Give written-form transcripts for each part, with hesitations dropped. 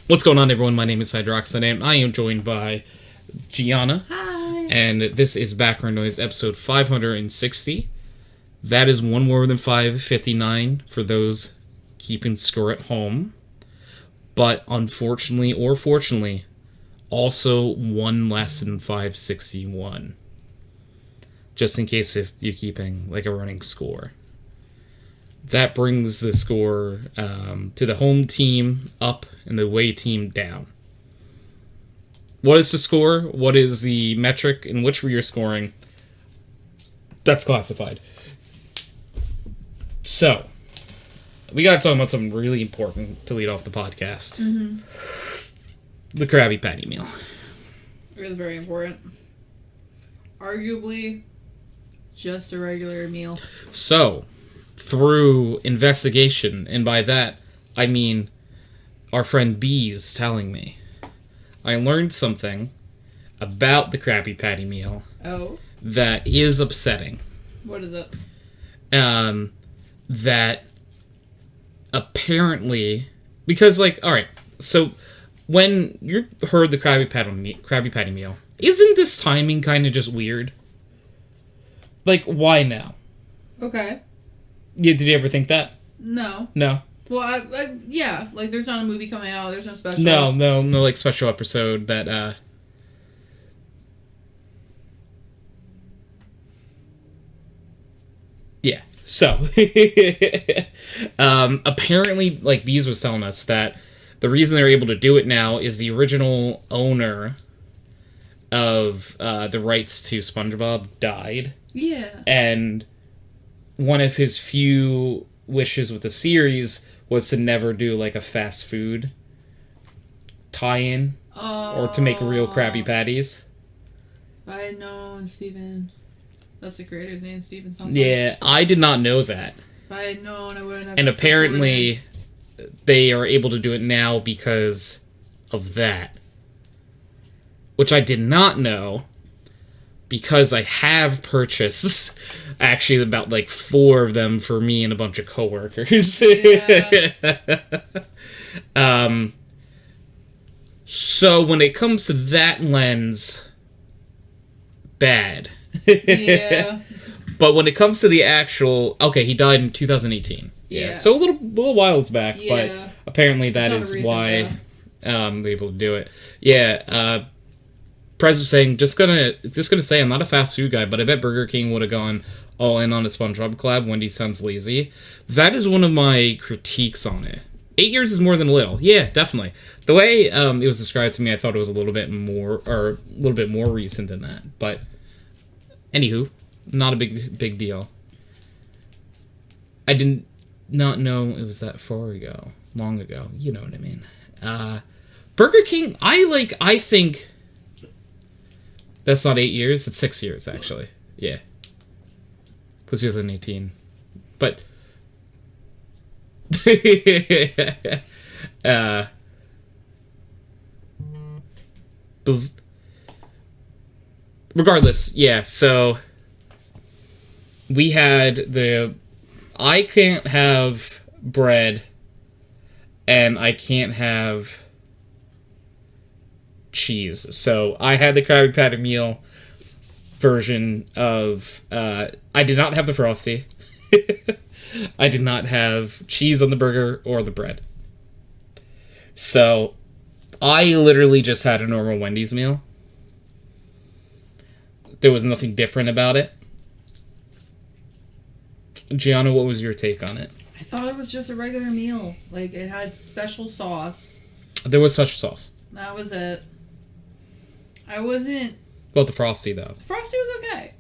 What's going on, everyone? My name is HydroxideAnt. I am joined by Gianna. Hi. And this is Background Noise, episode 560. That is one more than 559 for those keeping score at home. But unfortunately, or fortunately, also one less than 561. Just in case if you're keeping like a running score. That brings the score to the home team up and the away team down. What is the score? What is the metric in which we are scoring? That's classified. So, we got to talk about something really important to lead off the podcast. Mm-hmm. The Krabby Patty meal. It is very important. Arguably, just a regular meal. So, through investigation, and by that, I mean our friend Bees telling me, I learned something about the Krabby Patty meal that is upsetting. What is it? That apparently, because alright, so when you heard the Krabby Patty meal, isn't this timing kind of just weird? Why now? Okay. Yeah, did you ever think that? No. No. Well, yeah, there's not a movie coming out, there's no special. No, special episode that, yeah. So, apparently, Bees was telling us that the reason they're able to do it now is the original owner of, the rights to SpongeBob died. Yeah. And one of his few wishes with the series was to never do, a fast food tie-in. Or to make real Krabby Patties. I had known Steven. That's the creator's name, Steven something. Yeah, I did not know that. If I had known, I wouldn't have... And apparently, they are able to do it now because of that. Which I did not know, because I have purchased, actually, about, 4 of them for me and a bunch of coworkers. Yeah. So, when it comes to that lens, bad. Yeah. But when it comes to the actual... Okay, he died in 2018. Yeah. So a little whiles back, yeah. but apparently that is why they're able to do it. Yeah, Prez was saying, just gonna say I'm not a fast food guy, but I bet Burger King would have gone all in on a SpongeBob collab. Wendy's sounds lazy. That is one of my critiques on it. 8 years is more than a little. Yeah, definitely. The way it was described to me, I thought it was a little bit more recent than that. But anywho, not a big deal. I did not know it was that long ago. You know what I mean. Burger King, I think that's not 8 years. It's 6 years, actually. Yeah. Because 2018. But regardless, yeah, so we had I can't have bread and I can't have cheese. So I had the Krabby Patty meal version of I did not have the Frosty. I did not have cheese on the burger or the bread. So I literally just had a normal Wendy's meal. There was nothing different about it. Gianna, what was your take on it? I thought it was just a regular meal. It had special sauce. There was special sauce. That was it. I wasn't... About the Frosty, though. Frosty was okay.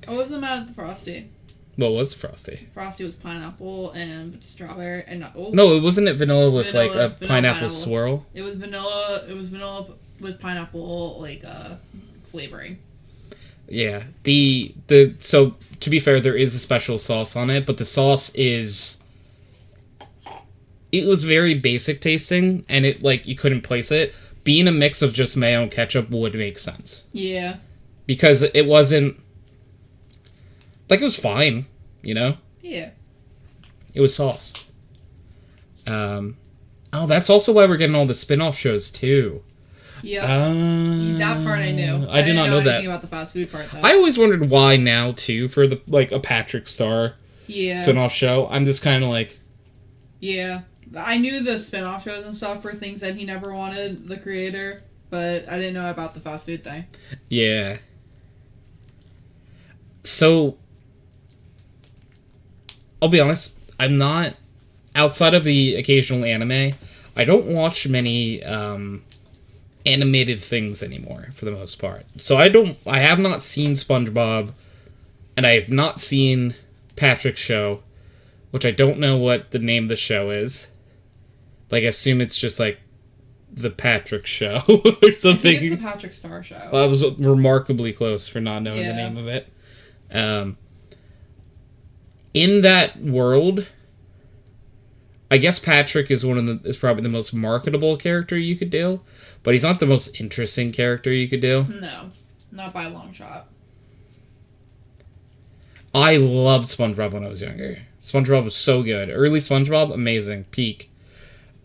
I wasn't mad at the Frosty. What was the Frosty? Frosty was pineapple and strawberry and... No, wasn't it vanilla with, a pineapple swirl? It was vanilla with pineapple, flavoring. Yeah. So, to be fair, there is a special sauce on it, but the sauce is... It was very basic tasting, and it, you couldn't place it. Being a mix of just mayo and ketchup would make sense. Yeah. Because it wasn't... it was fine, you know? Yeah. It was sauce. Oh, that's also why we're getting all the spin-off shows, too. Yep. That part I knew. I did not know that. Anything about the fast food part, though. I always wondered why now, too, for the a Patrick Star spin-off show. I'm just kind of like... Yeah. I knew the spin-off shows and stuff were things that he never wanted, the creator, but I didn't know about the fast food thing. Yeah. So, I'll be honest, I'm not... Outside of the occasional anime, I don't watch many animated things anymore, for the most part. So I have not seen SpongeBob, and I have not seen Patrick's show, which I don't know what the name of the show is. I assume it's just, the Patrick Show, or something. I think it's the Patrick Star Show. Well, I was remarkably close for not knowing the name of it. In that world... I guess Patrick is probably the most marketable character you could do, but he's not the most interesting character you could do. No, not by a long shot. I loved SpongeBob when I was younger. SpongeBob was so good. Early SpongeBob, amazing. Peak.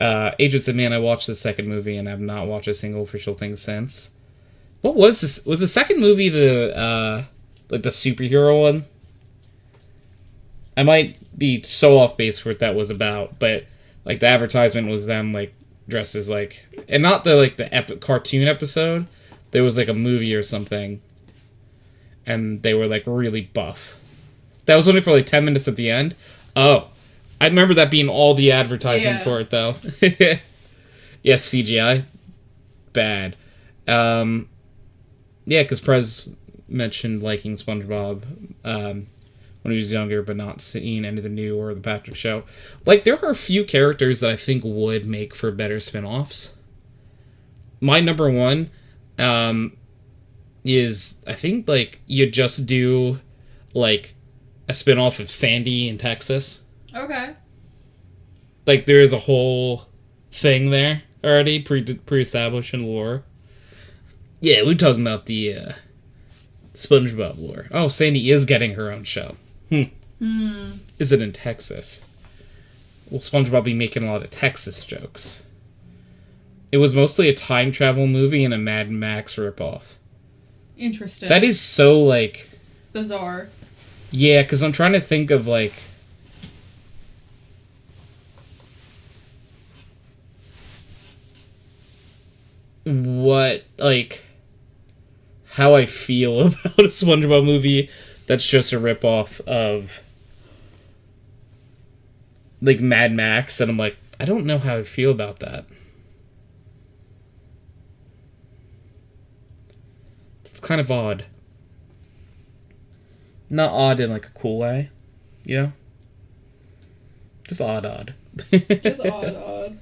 Agents of Man, I watched the second movie and I've not watched a single official thing since. What was this? Was the second movie the superhero one? I might be so off base for what that was about, but the advertisement was them dressed as and not the cartoon episode. There was a movie or something, and they were really buff. That was only for 10 minutes at the end. Oh, I remember that being all the advertisement for it though. Yes, CGI, bad. Yeah, because Prez mentioned liking SpongeBob. When he was younger, but not seeing any of the new or the Patrick Show. There are a few characters that I think would make for better spin-offs. My number one is, I think, you just do, a spin-off of Sandy in Texas. Okay. There is a whole thing there already, pre-established in lore. Yeah, we're talking about the SpongeBob lore. Oh, Sandy is getting her own show. Is it in Texas? Will SpongeBob be making a lot of Texas jokes? It was mostly a time travel movie and a Mad Max ripoff. Interesting. That is so, bizarre. Yeah, because I'm trying to think of, what, how I feel about a SpongeBob movie that's just a ripoff of Mad Max, and I'm I don't know how I feel about that. It's kind of odd. Not odd in a cool way, you know? Just odd. Just odd.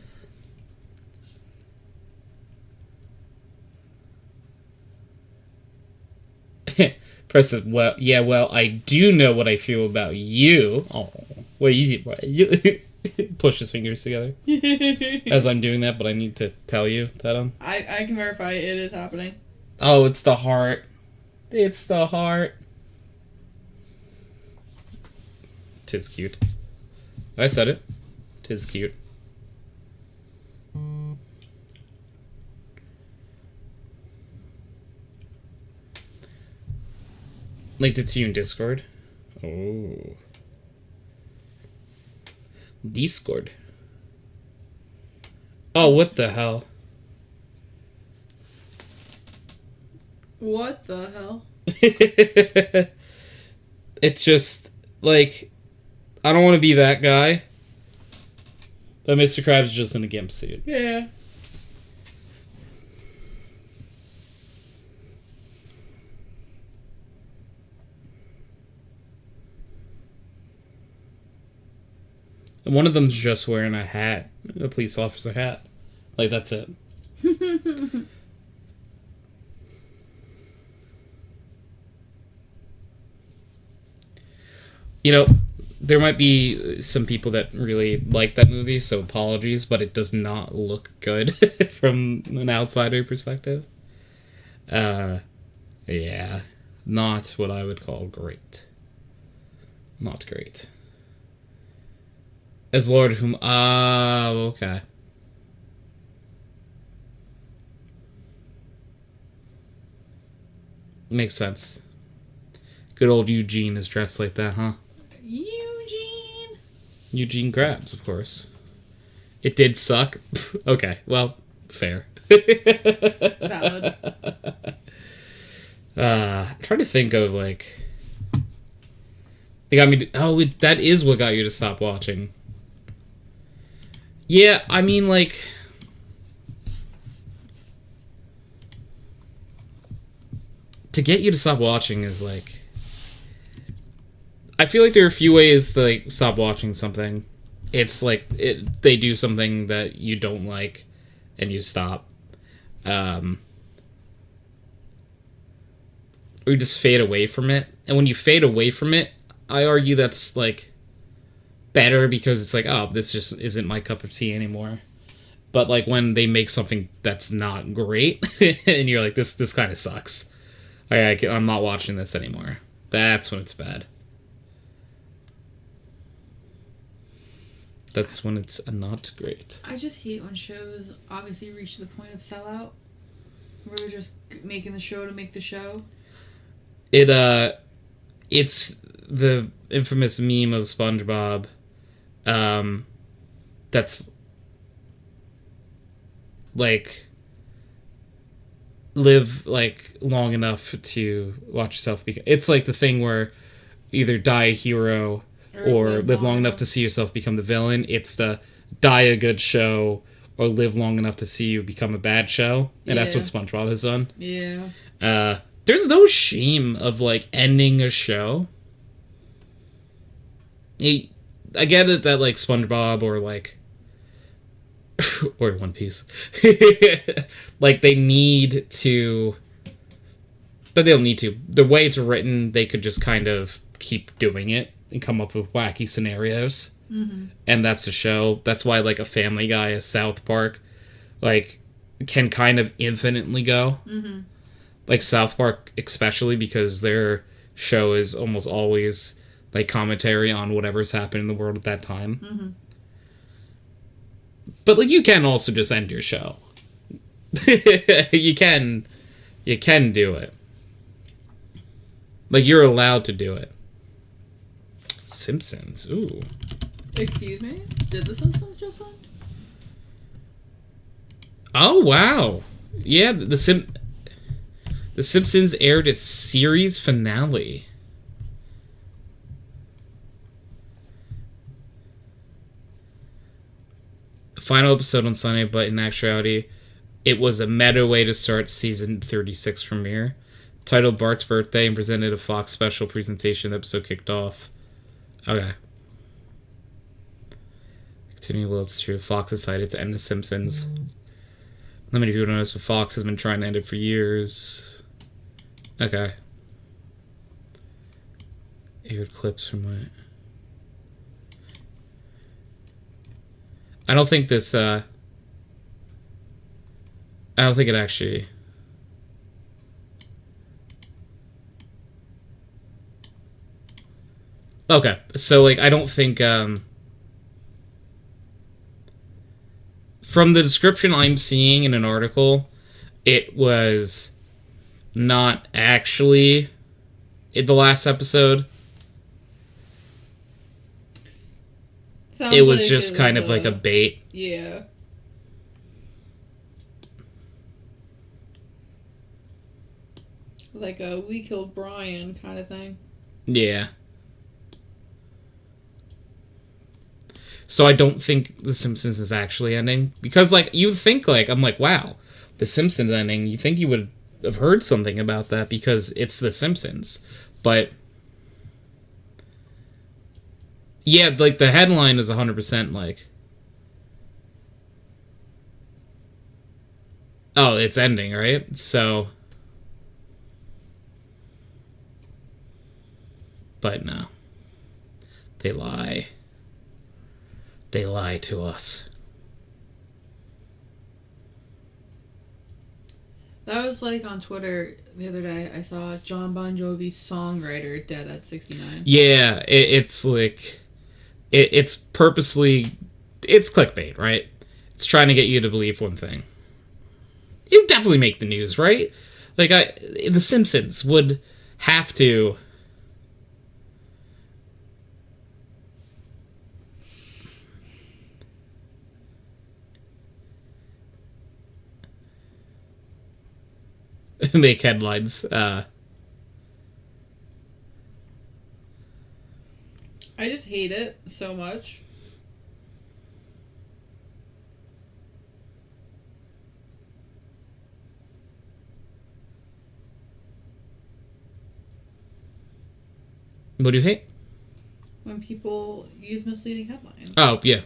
Press says, well, I do know what I feel about you. Oh, what you push his fingers together as I'm doing that, but I need to tell you that I can verify it is happening. Oh, it's the heart. It's the heart. 'Tis cute. I said it. 'Tis cute. Linked it to you in Discord. Oh. Discord. Oh, what the hell? What the hell? It's just, I don't want to be that guy. But Mr. Krabs is just in a gimp suit. Yeah. And one of them's just wearing a hat. A police officer hat. That's it. There might be some people that really like that movie, so apologies, but it does not look good from an outsider perspective. Yeah. Not what I would call great. Not great. As Lord whom... okay. Makes sense. Good old Eugene is dressed like that, huh? Eugene. Eugene Krabs, of course. It did suck. Okay, well, fair. Valid. I'm trying to think of, like... It got me... that is what got you to stop watching. Yeah, I mean, like... To get you to stop watching is, like... I feel like there are a few ways to, like, stop watching something. It's, like, they do something that you don't like, and you stop. Or you just fade away from it. And when you fade away from it, I argue that's, like, better because it's like, oh, this just isn't my cup of tea anymore. But, like, when they make something that's not great, and you're like, this kind of sucks. I'm not watching this anymore. That's when it's bad. That's when it's not great. I just hate when shows obviously reach the point of sellout, where they're just making the show to make the show. It's the infamous meme of SpongeBob. That's like live like long enough to watch yourself become. It's like the thing where either die a hero or live long enough to see yourself become the villain. It's the die a good show or live long enough to see you become a bad show. And that's what SpongeBob has done. Yeah. There's no shame of, like, ending a show. I get it that, like, SpongeBob or, like... or One Piece. Like, they need to... But they don't need to. The way it's written, they could just kind of keep doing it and come up with wacky scenarios. Mm-hmm. And that's the show. That's why, like, a Family Guy, a South Park, like, can kind of infinitely go. Mm-hmm. Like, South Park especially, because their show is almost always, like, commentary on whatever's happening in the world at that time. Mm-hmm. But, like, you can also just end your show. You can do it. Like, you're allowed to do it. Simpsons, ooh. Excuse me? Did The Simpsons just end? Oh, wow. Yeah, The Simpsons aired its series finale. Final episode on Sunday, but in actuality, it was a meta way to start season 36 premiere. Titled Bart's Birthday and presented a Fox special presentation, the episode kicked off. Okay. Continue, well, it's true. Fox decided to end The Simpsons. Not many people notice, but Fox has been trying to end it for years. Okay. Aired clips from my... I don't think this, I don't think it actually... Okay, so, like, I don't think, from the description I'm seeing in an article, it was not actually in the last episode. Sounds it was like just kind of like a bait. Yeah. Like a We Killed Brian kind of thing. Yeah. So I don't think The Simpsons is actually ending. Because, like, you think, like, I'm like, wow, The Simpsons ending, you think you would have heard something about that because it's The Simpsons. But, yeah, like, the headline is 100%, like, oh, it's ending, right? So, but no. They lie. They lie to us. That was like on Twitter the other day. I saw John Bon Jovi's songwriter dead at 69. Yeah, it's like... It's purposely... It's clickbait, right? It's trying to get you to believe one thing. It would definitely make the news, right? Like, The Simpsons would have to... make headlines. I just hate it so much. What do you hate? When people use misleading headlines. Oh, yeah.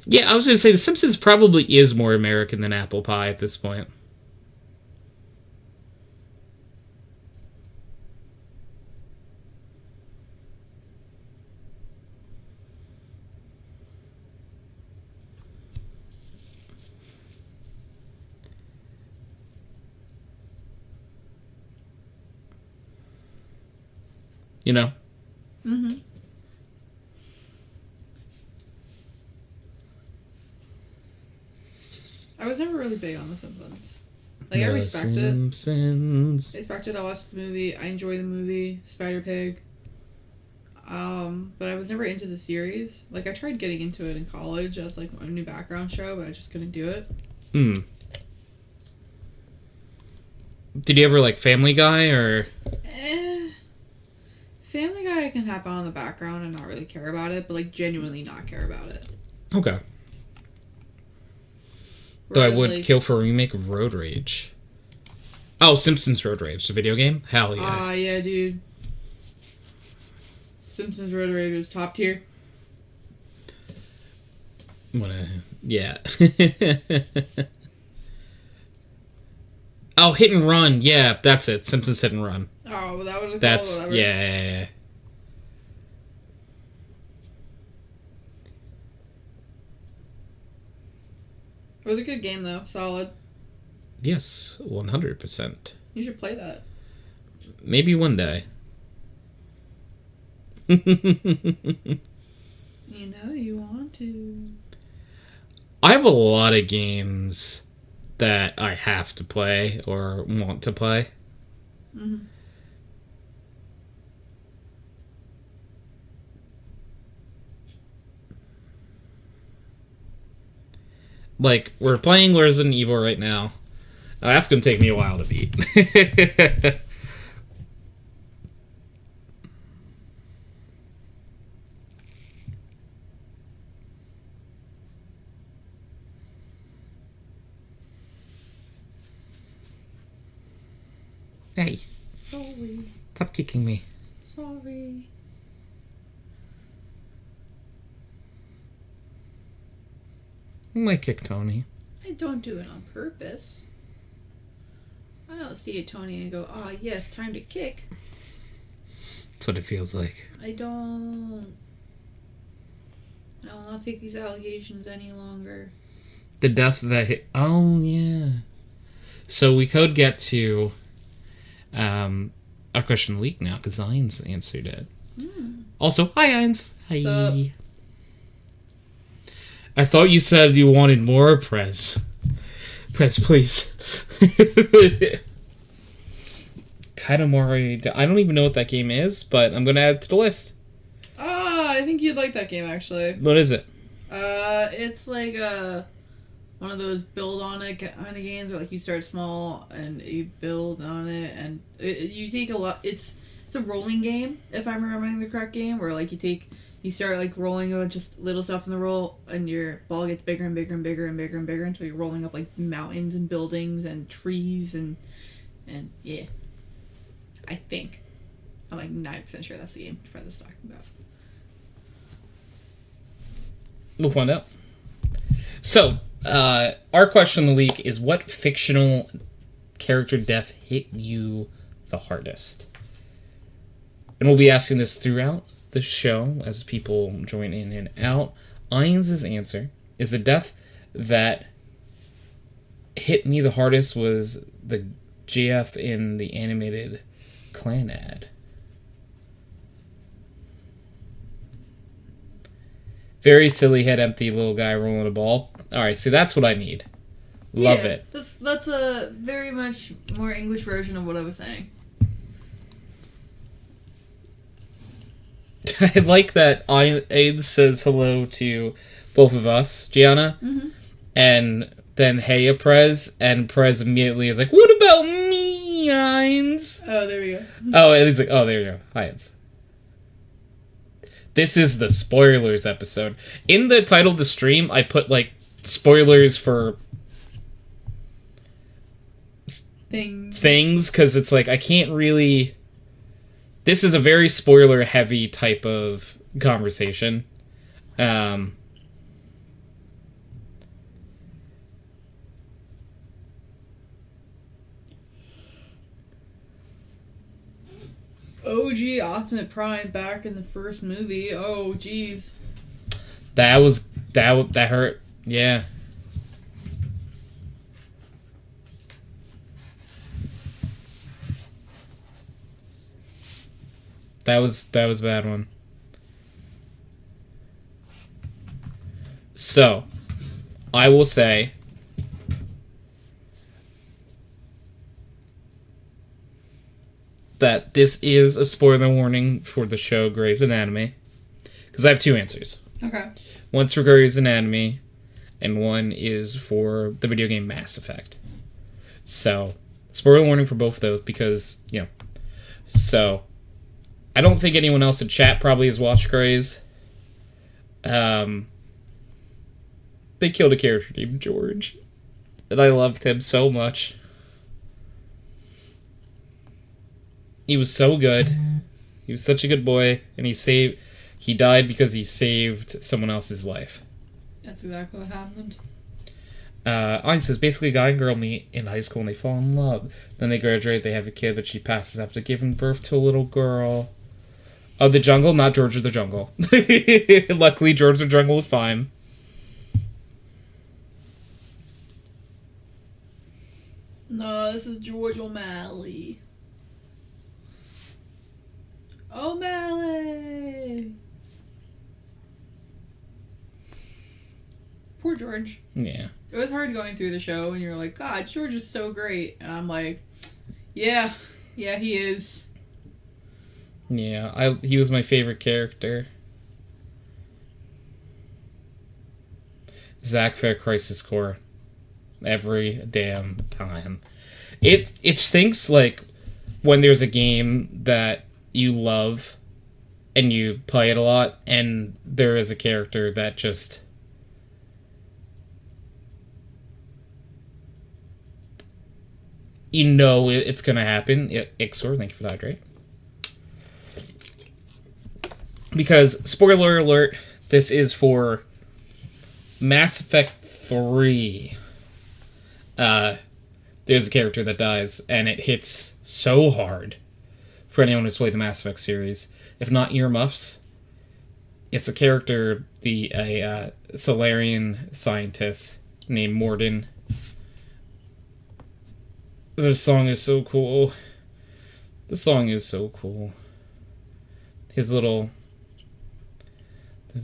Yeah, I was going to say The Simpsons probably is more American than apple pie at this point. You know? Mm-hmm. I was never really big on The Simpsons. Like, I respect Simpsons. it. I respect it. I watched the movie. I enjoy the movie, Spider-Pig. But I was never into the series. Like, I tried getting into it in college as, like, a new background show, but I just couldn't do it. Hmm. Did you ever like Family Guy, or... Family Guy I can have on in the background and not really care about it, but, like, genuinely not care about it. Okay. Though I would kill for a remake of Road Rage. Oh, Simpsons Road Rage, the video game? Hell yeah. Yeah, dude. Simpsons Road Rage is top tier. Yeah. Oh, Hit and Run. Yeah, that's it. Simpsons Hit and Run. Oh, well, that would have That's whatever. yeah. It was a good game though, solid. Yes, 100%. You should play that. Maybe one day. You know you want to. I have a lot of games that I have to play or want to play. Mm-hmm. Like, we're playing Resident Evil right now. Now, that's going to take me a while to beat. Hey. Sorry. Stop kicking me. Sorry. You might kick Tony. I don't do it on purpose. I don't see a Tony and go, "Ah, yes, time to kick." That's what it feels like. I don't. I will not take these allegations any longer. The death that hit... Oh, yeah. So we could get to our question of the week now, because Ian's answered it. Also, hi, Ians. Hi. Sup? I thought you said you wanted more, Prez. Prez, please. Kind of more... I don't even know what that game is, but I'm going to add it to the list. I think you'd like that game, actually. What is it? It's like one of those build on it kind of games where like you start small and you build on it, and you take a lot. It's a rolling game, if I'm remembering the correct game, where like you start like rolling with just little stuff in the roll, and your ball gets bigger and bigger and bigger and bigger and bigger until you're rolling up like mountains and buildings and trees and yeah. I think I'm like 90% sure that's the game Fred is talking about. We'll find out. So, our question of the week is, what fictional character death hit you the hardest? And we'll be asking this throughout the show as people join in and out. Ians' answer is the death that hit me the hardest was the GF in the animated clan ad. Very silly head empty little guy rolling a ball. Alright, see, that's what I need. Love it. That's a very much more English version of what I was saying. I like that Aid says hello to both of us, Gianna, and then hey, Prez, and Prez immediately is like, what about me, Heinz? Oh, there we go. Oh, and he's like, oh, there you go, Heinz. This is the spoilers episode. In the title of the stream, I put, like, spoilers for things, because it's like, I can't really... This is a very spoiler-heavy type of conversation. OG Optimus Prime back in the first movie. Oh, jeez. That hurt. Yeah. That was a bad one. So, I will say that this is a spoiler warning for the show Grey's Anatomy. Because I have two answers. Okay. One's for Grey's Anatomy, and one is for the video game Mass Effect. So, spoiler warning for both of those because, you know. So, I don't think anyone else in chat probably has watched Grey's. They killed a character named George. And I loved him so much. He was so good. He was such a good boy, and he died because he saved someone else's life. That's exactly what happened. Ayn says, basically a guy and girl meet in high school and they fall in love. Then they graduate, they have a kid, but she passes after giving birth to a little girl. Oh, the Jungle? Not George of the Jungle. Luckily, George of the Jungle was fine. No, this is George O'Malley. O'Malley! Poor George. Yeah. It was hard going through the show, and you're like, God, George is so great. And I'm like, yeah, he is. Yeah, he was my favorite character. Zach Fair Crisis Core. Every damn time. It stinks, like, when there's a game that you love and you play it a lot, and there is a character that just... You know it's gonna happen. Ixor, thank you for the hydrate. Because, spoiler alert, this is for Mass Effect 3. There's a character that dies, and it hits so hard for anyone who's played the Mass Effect series. If not earmuffs, it's a character, a Solarian scientist named Morden. This song is so cool. The song is so cool. His little... I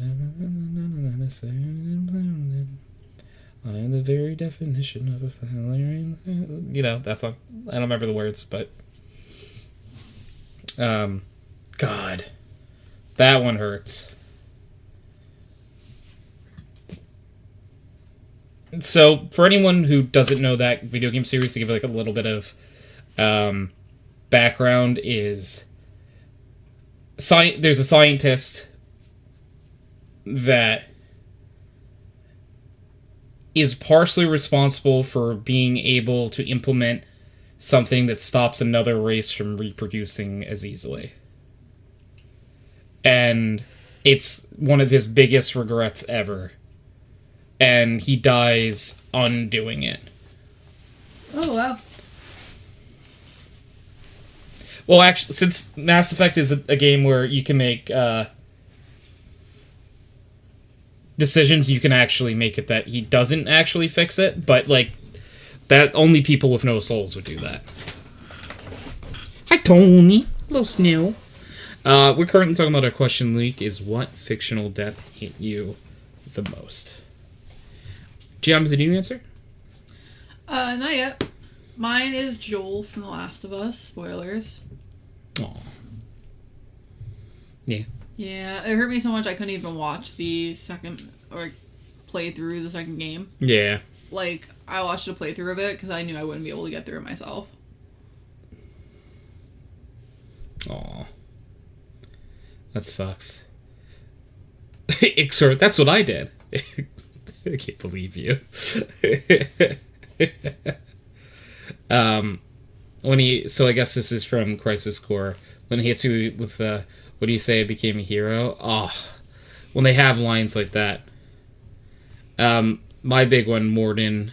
am the very definition of a Solarian... You know, that song. I don't remember the words, but... God. That one hurts. So, for anyone who doesn't know that video game series, to give like a little bit of background, is there's a scientist that is partially responsible for being able to implement something that stops another race from reproducing as easily. And it's one of his biggest regrets ever. And he dies undoing it. Oh, wow. Well, actually, since Mass Effect is a game where you can make decisions, you can actually make it that he doesn't actually fix it, but, like, that only people with no souls would do that. Hi, Tony. Hello, Snail. We're currently talking about our question leak is what fictional death hit you the most? Gianna, did you answer? Not yet. Mine is Joel from The Last of Us. Spoilers. Aw. Yeah. Yeah, it hurt me so much I couldn't even watch the second, or play through the second game. Yeah. Like, I watched a playthrough of it because I knew I wouldn't be able to get through it myself. Aw. That sucks. Ixor, that's what I did. I can't believe you. So I guess this is from Crisis Core. When he hits you with what do you say, I became a hero? Oh, when they have lines like that. My big one, Morden.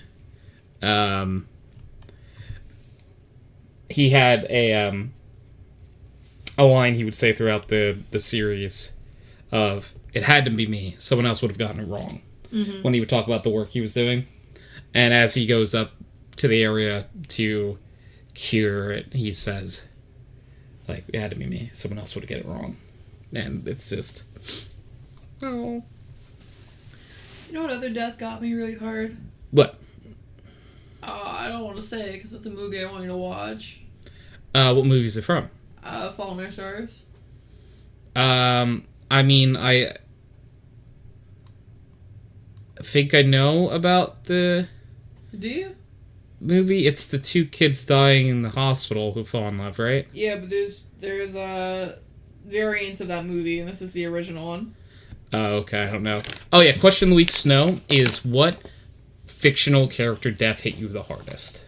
He had a line he would say throughout the series of, it had to be me. Someone else would have gotten it wrong. Mm-hmm. When he would talk about the work he was doing. And as he goes up to the area to cure it, he says, like, it had to be me. Someone else would have get it wrong. And it's just... Oh. You know what other death got me really hard? What? I don't want to say because it's a movie I want you to watch. What movie is it from? Fault in Our Stars. I mean, I think I know about the... Do you? Movie. It's the two kids dying in the hospital who fall in love, right? Yeah, but there's variants of that movie, and this is the original one. Oh, okay, I don't know. Oh yeah, question of the week, Snow, is what fictional character death hit you the hardest?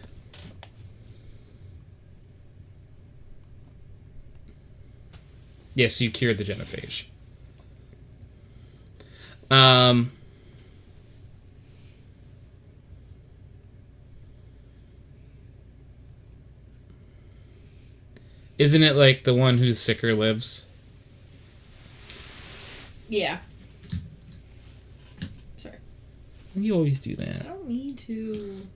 Yes, you cured the genophage. Isn't it like the one who's sicker lives? Yeah. Sorry. You always do that. I don't mean to.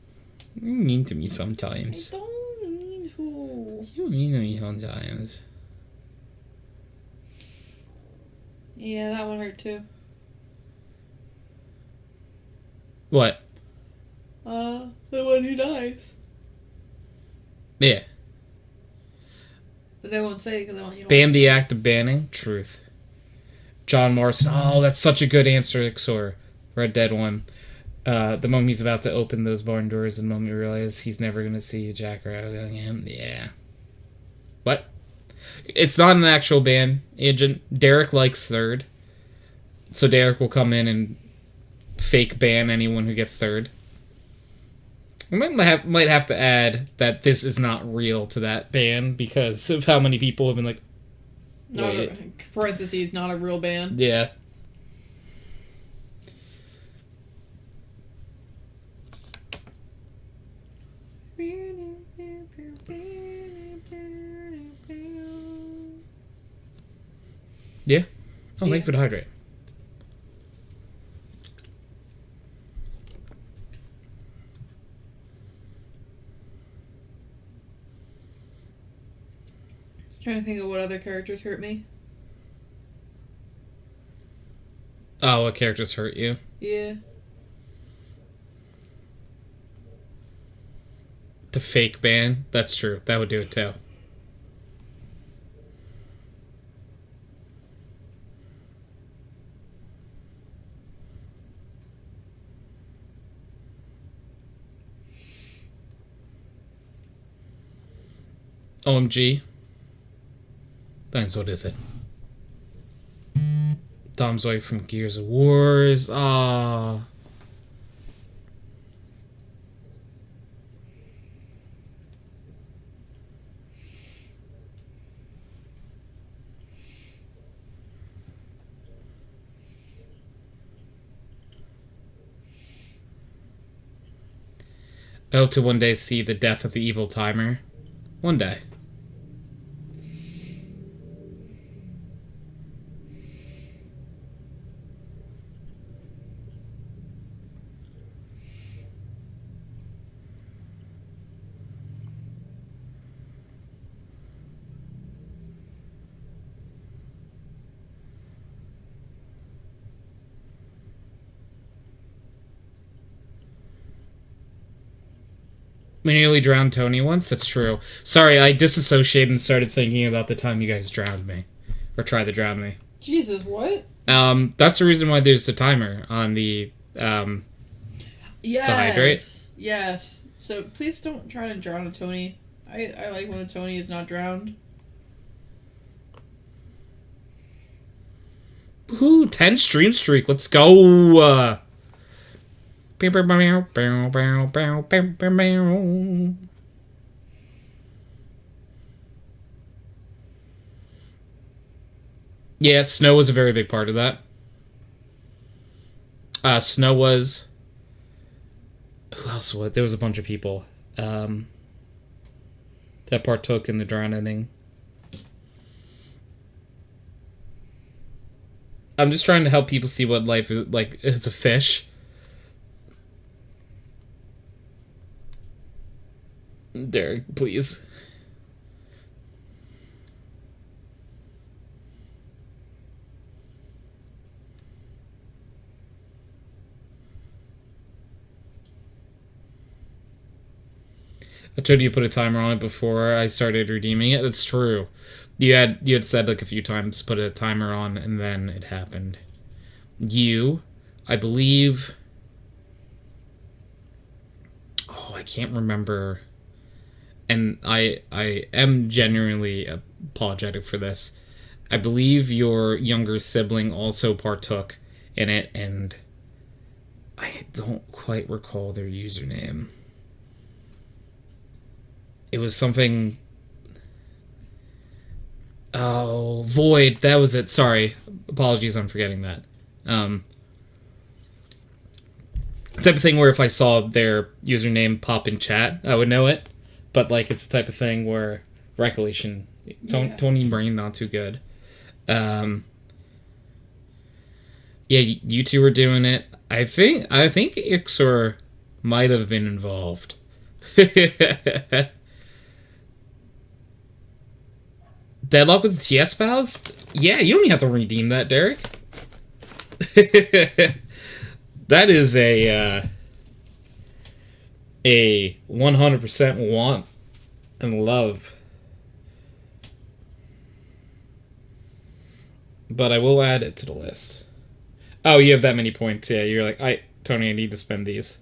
You're mean to me sometimes. I don't mean to. You're mean to me sometimes. Yeah, that one hurt too. What? The one who dies. Yeah. But I won't say because I want you to... Ban the act of banning? Truth. John Marston. Oh, that's such a good answer, Ixor. Red Dead 1. The moment he's about to open those barn doors, and the moment you realize he's never going to see Jack again. Yeah. What? It's not an actual ban, Agent. Derek likes third. So Derek will come in and fake ban anyone who gets third. I might have to add that this is not real to that ban because of how many people have been like, parentheses, not a real ban. Yeah. Yeah. Oh, thank you for the hydrate. Trying to think of what other characters hurt me. Oh, what characters hurt you? Yeah. The fake ban? That's true. That would do it too. OMG. That's what is it? Dom's wife from Gears of Wars. Ah. I hope to one day see the death of the evil timer. One day. We nearly drowned Tony once. That's true. Sorry, I disassociated and started thinking about the time you guys drowned me, or tried to drown me. Jesus, what? That's the reason why there's a timer on the hydrate. Yes. So please don't try to drown a Tony. I like when a Tony is not drowned. Ooh, 10 stream streak. Let's go. Yeah, snow was a very big part of that. Snow was... Who else was? There was a bunch of people that partook in the drowning. I'm just trying to help people see what life is like as a fish. Derek, please. I told you to put a timer on it before I started redeeming it. That's true. You had said like a few times put a timer on, and then it happened. I believe. Oh, I can't remember. And I am genuinely apologetic for this. I believe your younger sibling also partook in it, and I don't quite recall their username. It was something... Oh, Void. That was it. Sorry. Apologies on forgetting that. Type of thing where if I saw their username pop in chat, I would know it. But, like, it's the type of thing where recollection... Tony brain not too good. Yeah, you two were doing it. I think Ixor might have been involved. Deadlock with the TS pals? Yeah, you don't even have to redeem that, Derek. That is a 100% want and love. But I will add it to the list. Oh, you have that many points. Yeah, you're like, Tony, I need to spend these.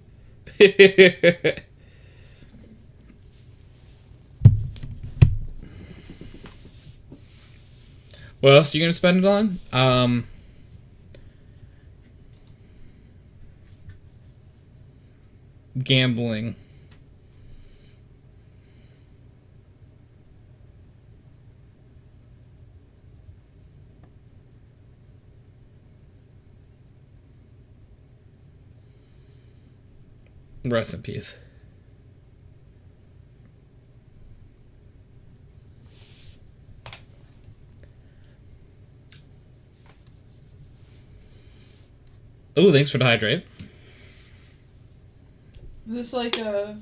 What else are you going to spend it on? Gambling. Rest in peace. Oh, thanks for the hydrate. Is this like a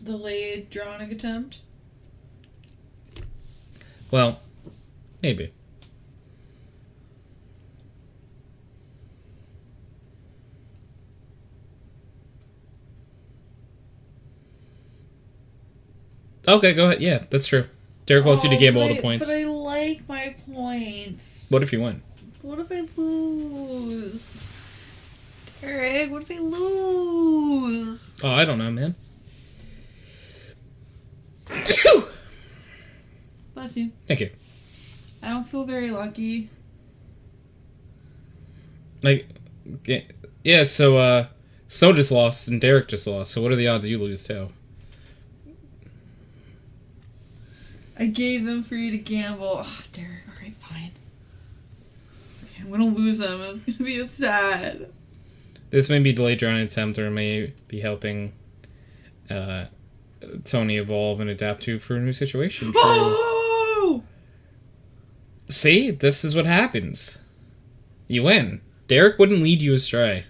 delayed drowning attempt? Well, maybe. Okay, go ahead. Yeah, that's true. Derek wants you to gamble all the points. But I like my points. What if you win? What if I lose? Derek, what if I lose? Oh, I don't know, man. Bless you. Thank you. I don't feel very lucky. Like, yeah, so just lost and Derek just lost. So what are the odds you lose, too? I gave them for you to gamble. Oh, Derek, alright, fine. Okay, I'm gonna lose them. It's gonna be sad. This may be delayed drowning attempt, or may be helping Tony evolve and adapt for a new situation. Oh! See? This is what happens. You win. Derek wouldn't lead you astray.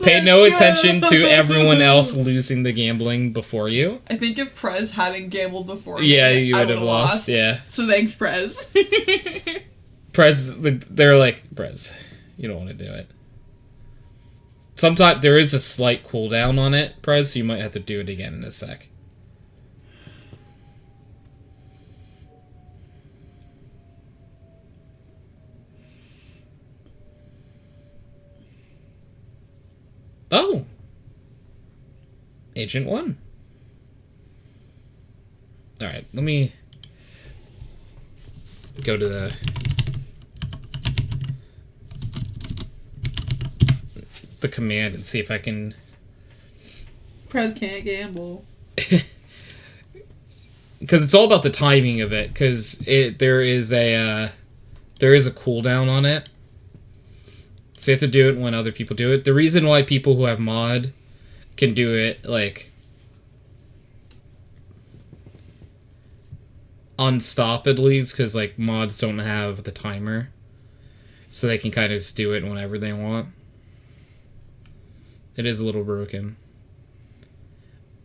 Pay no attention to everyone else losing the gambling before you. I think if Prez hadn't gambled before yeah, you would have lost. Yeah. So thanks, Prez. Prez, they're like, Prez, you don't want to do it. Sometimes there is a slight cooldown on it, Prez, so you might have to do it again in a sec. Oh! Agent 1. Alright, let me go to the command and see if I can... Prez can't gamble. Because it's all about the timing of it, because there is a cooldown on it. So you have to do it when other people do it. The reason why people who have mod can do it, like, unstoppably is because, like, mods don't have the timer. So they can kind of just do it whenever they want. It is a little broken.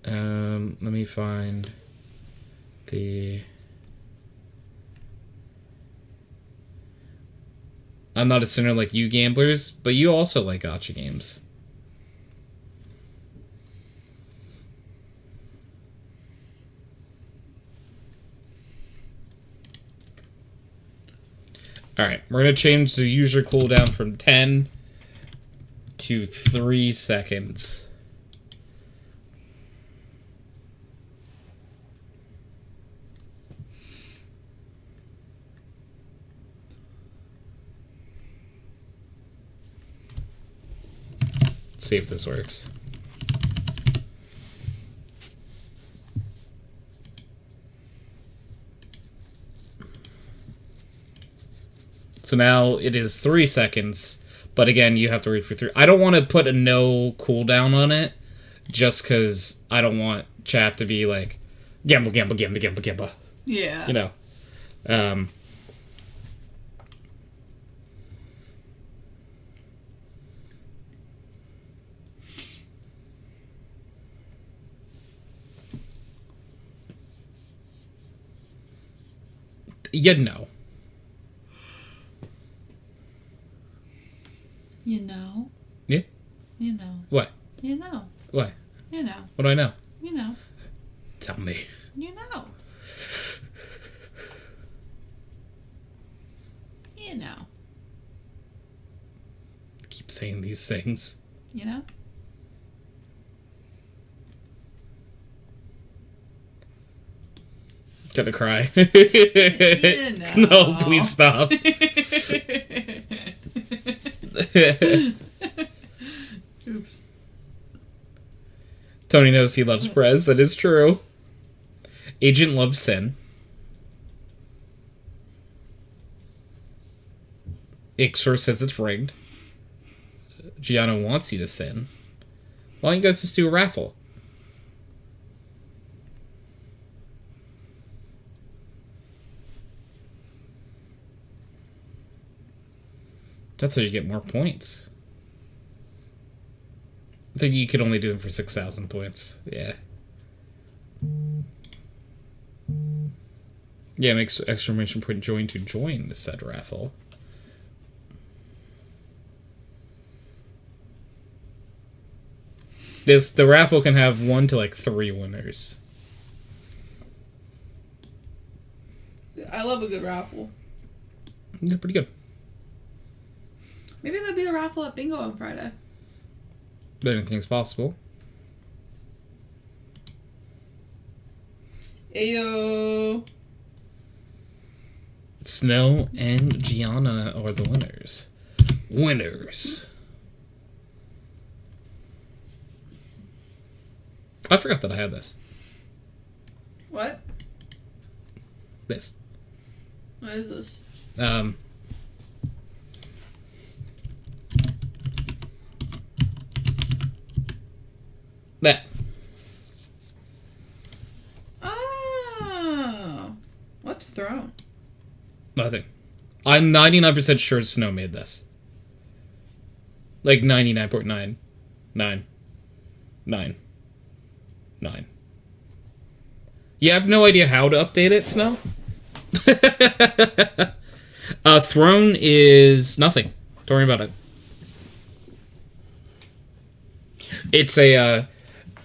Let me find the... I'm not a sinner like you gamblers, but you also like gacha games. Alright, we're going to change the user cooldown from 10 to 3 seconds. Let's see if this works. So now it is 3 seconds, but again, you have to wait for 3. I don't want to put a no cooldown on it, just because I don't want chat to be like, gamble, gamble, gamble, gamble, gamble. Yeah. You know. You know. You know. Yeah? You know. What? You know. What? You know. What do I know? You know. Tell me. You know. You know. Keep saying these things. You know. Gonna cry. You know. No, please stop. Oops. Tony knows he loves Prez. That is true. Agent loves sin. Ixor says it's rigged. Gianna wants you to sin. Why don't you guys just do a raffle? That's how you get more points. I think you could only do them for 6,000 points. Yeah. Yeah, make exclamation point join to join the said raffle. The raffle can have 1 to like 3 winners. I love a good raffle. Yeah, pretty good. Maybe there'll be a raffle at bingo on Friday. Anything's possible. Ayo. Snow and Gianna are the winners. Winners. I forgot that I had this. What? This. What is this? That. Oh. What's thrown? Nothing. I'm 99% sure Snow made this. Like 99.999. You have no idea how to update it, Snow? Throne is nothing. Don't worry about it. It's a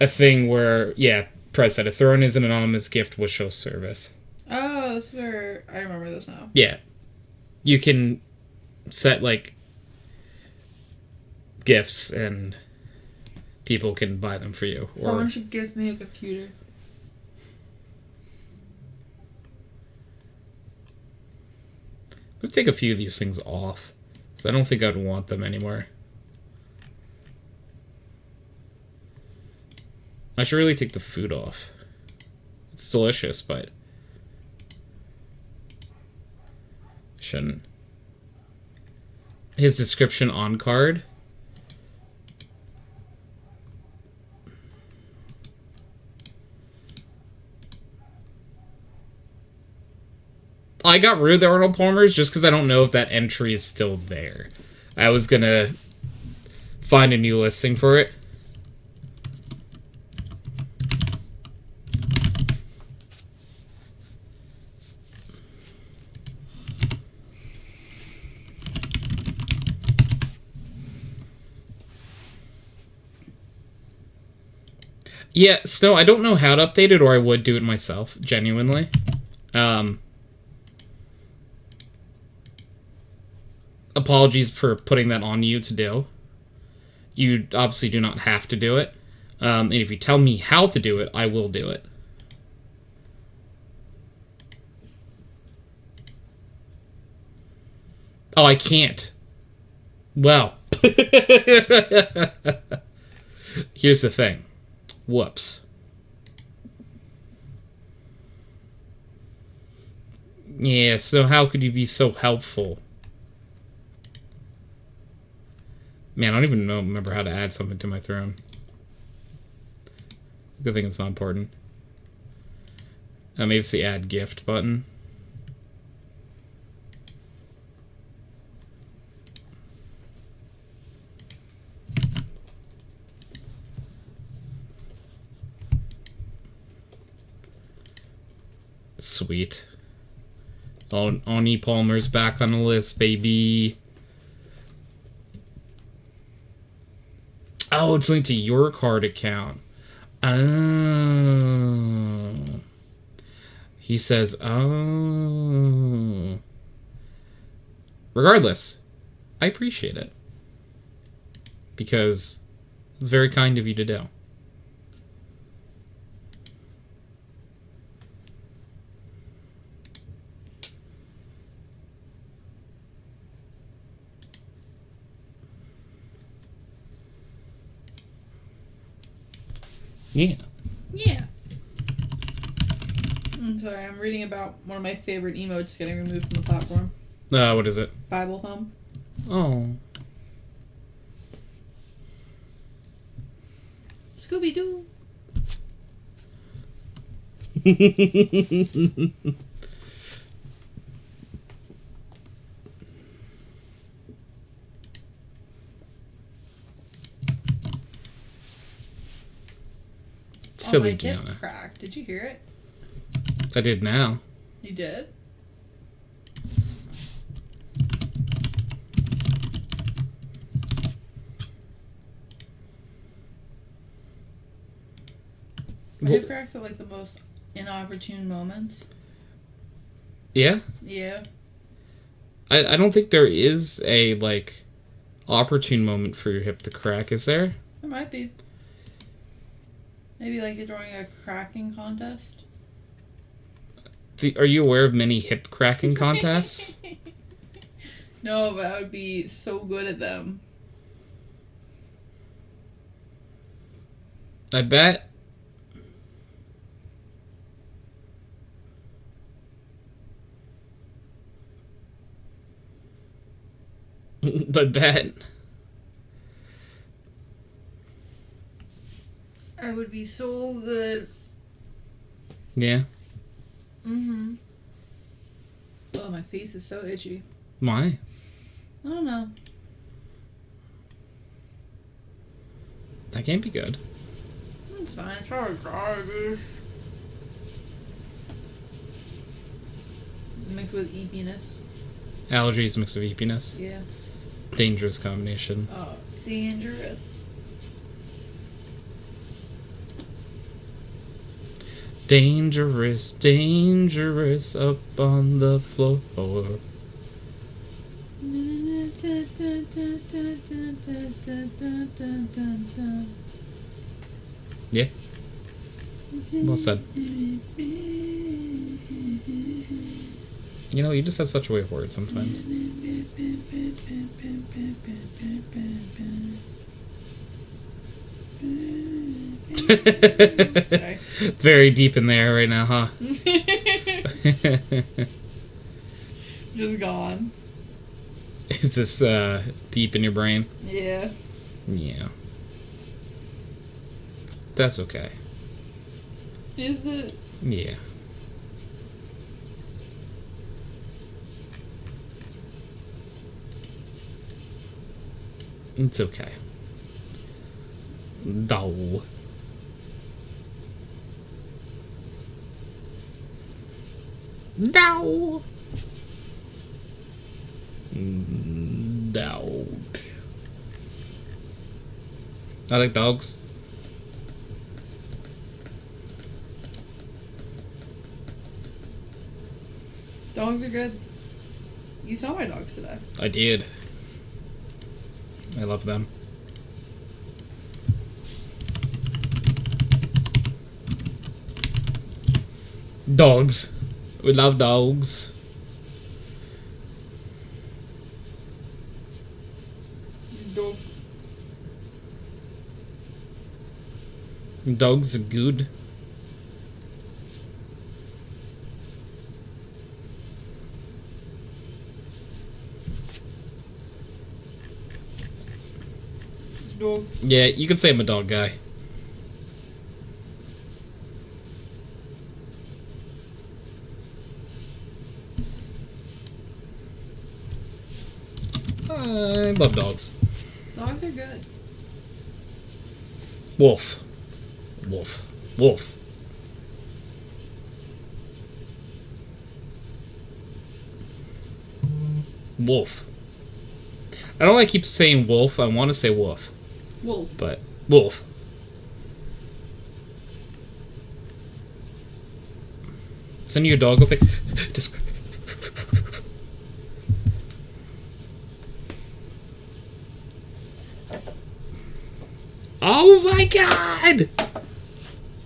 thing where, yeah, Prez said, a thrown is an anonymous gift which shows service. Oh, that's where I remember this now. Yeah. You can set, like, gifts and people can buy them for you. Someone should give me a computer. I'm going to take a few of these things off, because I don't think I'd want them anymore. I should really take the food off. It's delicious, but I shouldn't. His description on card. I got rid of the Arnold Palmer's just because I don't know if that entry is still there. I was gonna find a new listing for it. Yeah, Snow, I don't know how to update it, or I would do it myself, genuinely. Apologies for putting that on you to do. You obviously do not have to do it. And if you tell me how to do it, I will do it. Oh, I can't. Well. Here's the thing. Whoops. Yeah, so how could you be so helpful? Man, I don't even remember how to add something to my throne. Good thing it's not important. Maybe it's the add gift button. Sweet. Oni Palmer's back on the list, baby. Oh, it's linked to your card account. Oh. He says, oh. Regardless, I appreciate it. Because it's very kind of you to do. Yeah. Yeah. I'm sorry, I'm reading about one of my favorite emotes getting removed from the platform. What is it? Bible thumb. Oh. Scooby-Doo. Silly my Gianna. hip cracked. Did you hear it? I did now. You did? My hip cracks are like the most inopportune moments. Yeah? Yeah. I don't think there is a, like, opportune moment for your hip to crack, is there? There might be. Maybe like during a cracking contest. Are you aware of many hip cracking contests? No, but I would be so good at them. I bet. I bet. I would be so good. Yeah. Mm-hmm. Oh, my face is so itchy. Why? I don't know. That can't be good. It's fine. It's probably allergies. Mixed with eepiness. Allergies mixed with eepiness. Yeah. Dangerous combination. Oh, dangerous. Dangerous, dangerous up on the floor. Yeah. Well said. You know, you just have such a way of words sometimes. It's very deep in there right now, huh? Just gone. It's just deep in your brain. Yeah. Yeah. That's okay. Is it? Yeah. It's okay. No. No. No. I like dogs. Dogs are good. You saw my dogs today. I did. I love them. Dogs. We love dogs. Dog. Dogs are good. Dogs. Yeah, you could say I'm a dog guy. I love dogs. Dogs are good. Wolf. Wolf. Wolf. Wolf. I don't like keep saying wolf. I want to say wolf. Wolf. But wolf. Send your dog a pic. Just. Oh my god!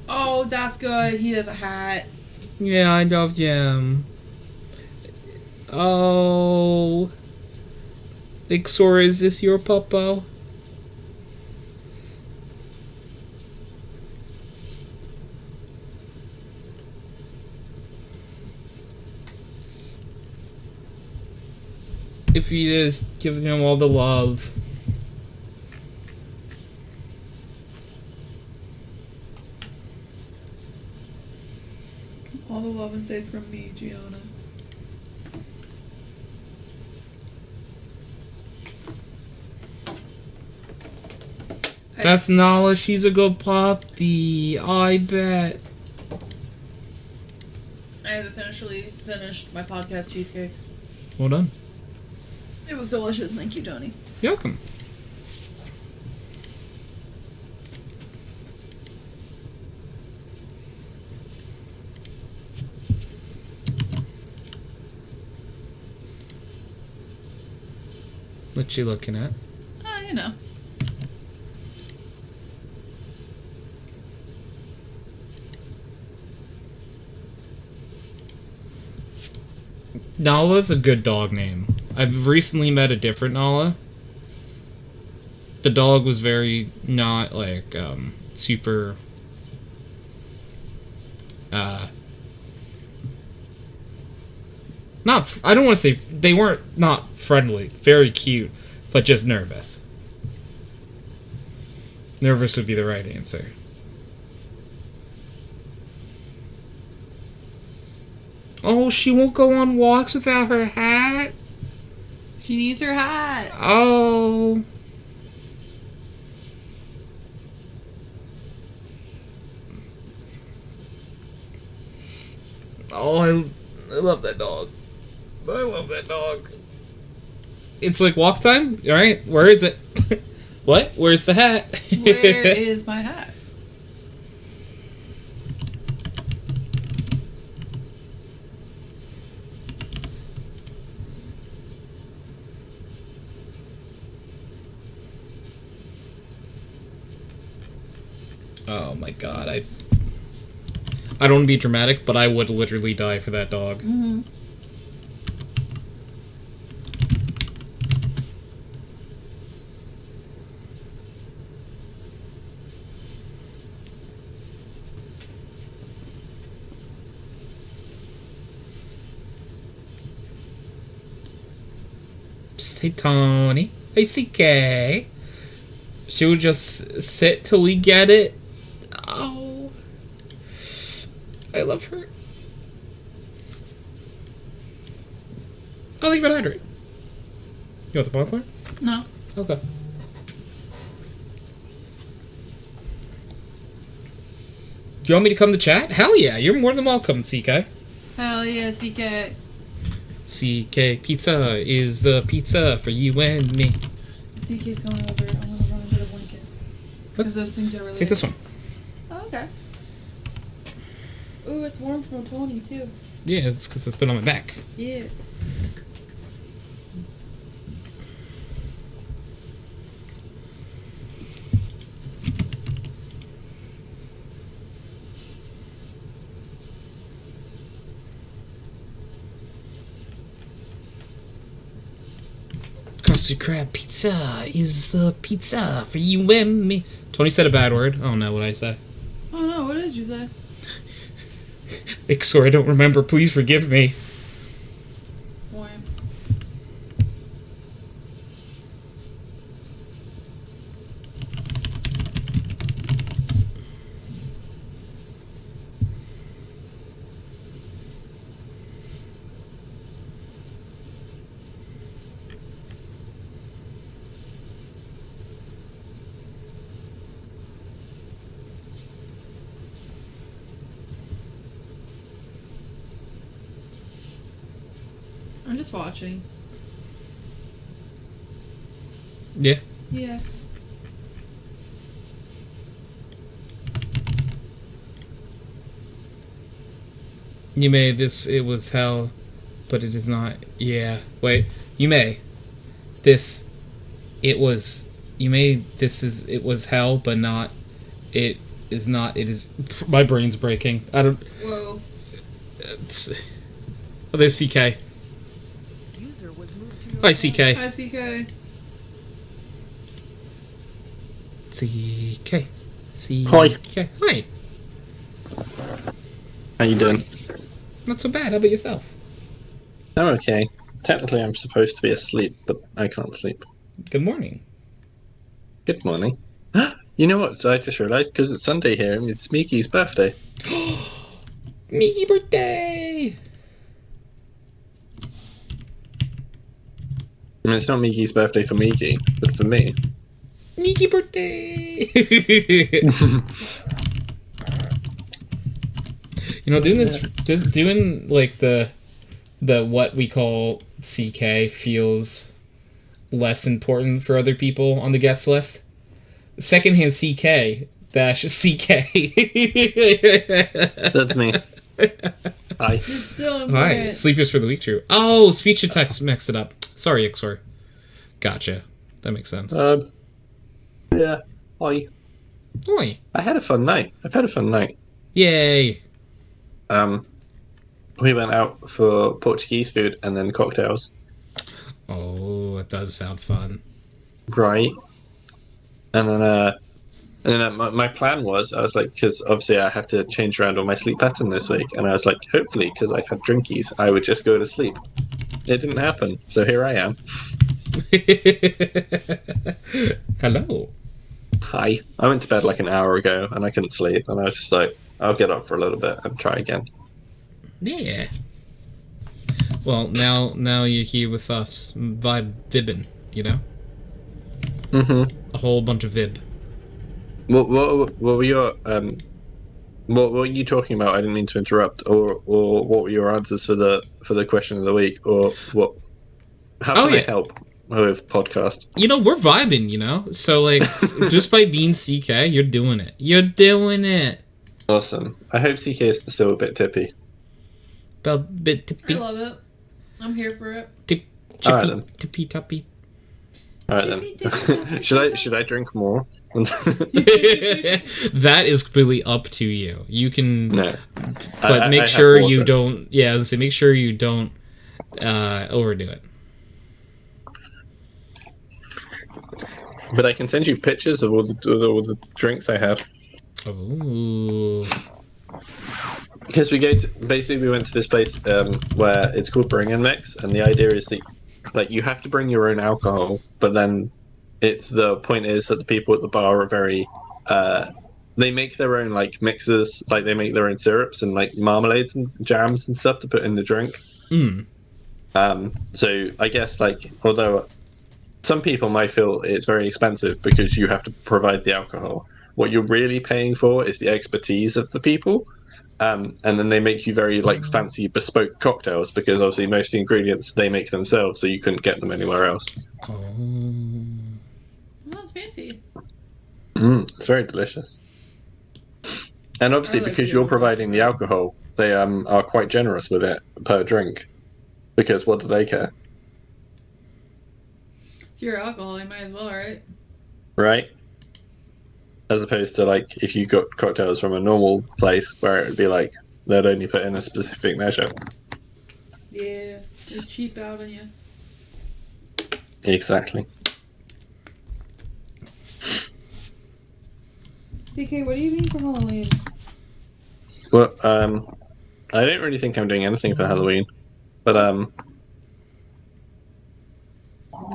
Oh, that's good. He has a hat. Yeah, I love him. Oh. Ixor, is this your puppo? If he is, give him all the love. All the love and say from me, Gianna. That's Nala. She's a good puppy. I bet. I have officially finished my podcast cheesecake. Well done. It was delicious. Thank you, Tony. You're welcome. What you looking at? You know. Nala's a good dog name. I've recently met a different Nala. The dog was very not like super not I don't want to say they weren't not friendly, very cute, but just nervous. Nervous would be the right answer. Oh, she won't go on walks without her hat? She needs her hat. Oh. Oh, I love that dog. I love that dog. It's like walk time? Alright, where is it? What? Where's the hat? Where is my hat? Oh my god, I don't want to be dramatic, but I would literally die for that dog. Mm-hmm. Hey Tony. Hey CK. She'll just sit till we get it. Oh. I love her. I'll leave it hydrate. You want the popcorn? No. Okay. Do you want me to come to chat? Hell yeah, you're more than welcome, CK. Hell yeah, CK. CK Pizza is the pizza for you and me. CK's going over. I'm gonna run and get a blanket. Because those things are really... Take this one. Oh, okay. Ooh, it's warm from Tony, too. Yeah, it's because it's been on my back. Yeah. Krusty Krab Pizza is the pizza for you and me. Tony said a bad word. Oh no, what did I say? Oh no, what did you say? Ixor, I don't remember. Please forgive me. Boy. I'm just watching. Yeah. Yeah. You may this it was hell, but it is not. Yeah. Wait. You may this it was you may this is it was hell, but not it is not it is. My brain's breaking. I don't. Whoa. It's, oh, there's CK. Hi, CK. Hi, CK. CK. CK. Hi. Hi. How you doing? Not so bad. How about yourself? I'm okay. Technically, I'm supposed to be asleep, but I can't sleep. Good morning. Good morning. You know what? I just realised, because it's Sunday here, it's Miki's birthday. Miki birthday! I mean, it's not Miki's birthday for Miki, but for me. Miki birthday! You know, doing this, just doing like the what we call CK feels less important for other people on the guest list. Secondhand CK dash CK. That's me. Hi. It's still important. Hi, sleepers for the week, true. Oh, speech and text mixed it up. Sorry, Ixor. Gotcha. That makes sense. Yeah. Hi. Oi. I had a fun night. I've had a fun night. Yay. We went out for Portuguese food and then cocktails. Oh, it does sound fun. Right. And then my plan was, I was like, because obviously I have to change around all my sleep pattern this week, and I was like, hopefully, because I've had drinkies, I would just go to sleep. It didn't happen, so here I am. Hello. Hi. I went to bed like an hour ago, and I couldn't sleep, and I was just like, I'll get up for a little bit and try again. Yeah. Well, now you're here with us, vibbing, you know? Mm-hmm. A whole bunch of vib. What were your what were you talking about? I didn't mean to interrupt. Or what were your answers for the question of the week? Or what? How can I help with podcast? You know, we're vibing. You know, so like just by being CK, you're doing it. You're doing it. Awesome. I hope CK is still a bit tippy. Bit tippy. I love it. I'm here for it. Chippy, All right, then. tippy tappy. All right then. should I drink more? That is completely up to you. You can, No, but make sure you don't. Yeah, so make sure you don't overdo it. But I can send you pictures of all the drinks I have. Oh. Because we went to this place where it's called Bring and Mix, and the idea is that like you have to bring your own alcohol, but then the point is that the people at the bar are very they make their own like mixes, like they make their own syrups and like marmalades and jams and stuff to put in the drink. So I guess like although some people might feel it's very expensive because you have to provide the alcohol, what you're really paying for is the expertise of the people. And then they make you very like fancy bespoke cocktails because obviously most of the ingredients they make themselves, so you couldn't get them anywhere else. Oh, that's fancy. It's very delicious. And obviously because you're providing the alcohol, they are quite generous with it per drink. Because what do they care? It's your alcohol, you might as well, right? Right? As opposed to like if you got cocktails from a normal place where it would be like they'd only put in a specific measure. Yeah, they're cheap out on you. Exactly. CK, what do you mean for Halloween? Well, I don't really think I'm doing anything for Halloween, but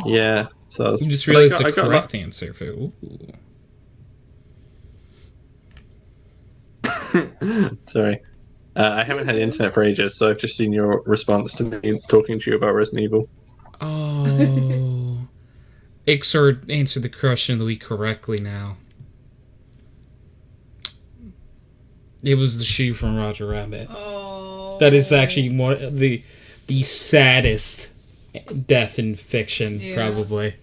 yeah. So I was, you just realized the correct answer for. Ooh. Sorry. I haven't had internet for ages, so I've just seen your response to me talking to you about Resident Evil. Oh. Ixor answered the question of the week correctly now. It was the shoe from Roger Rabbit. Oh. That is actually more the saddest death in fiction, probably.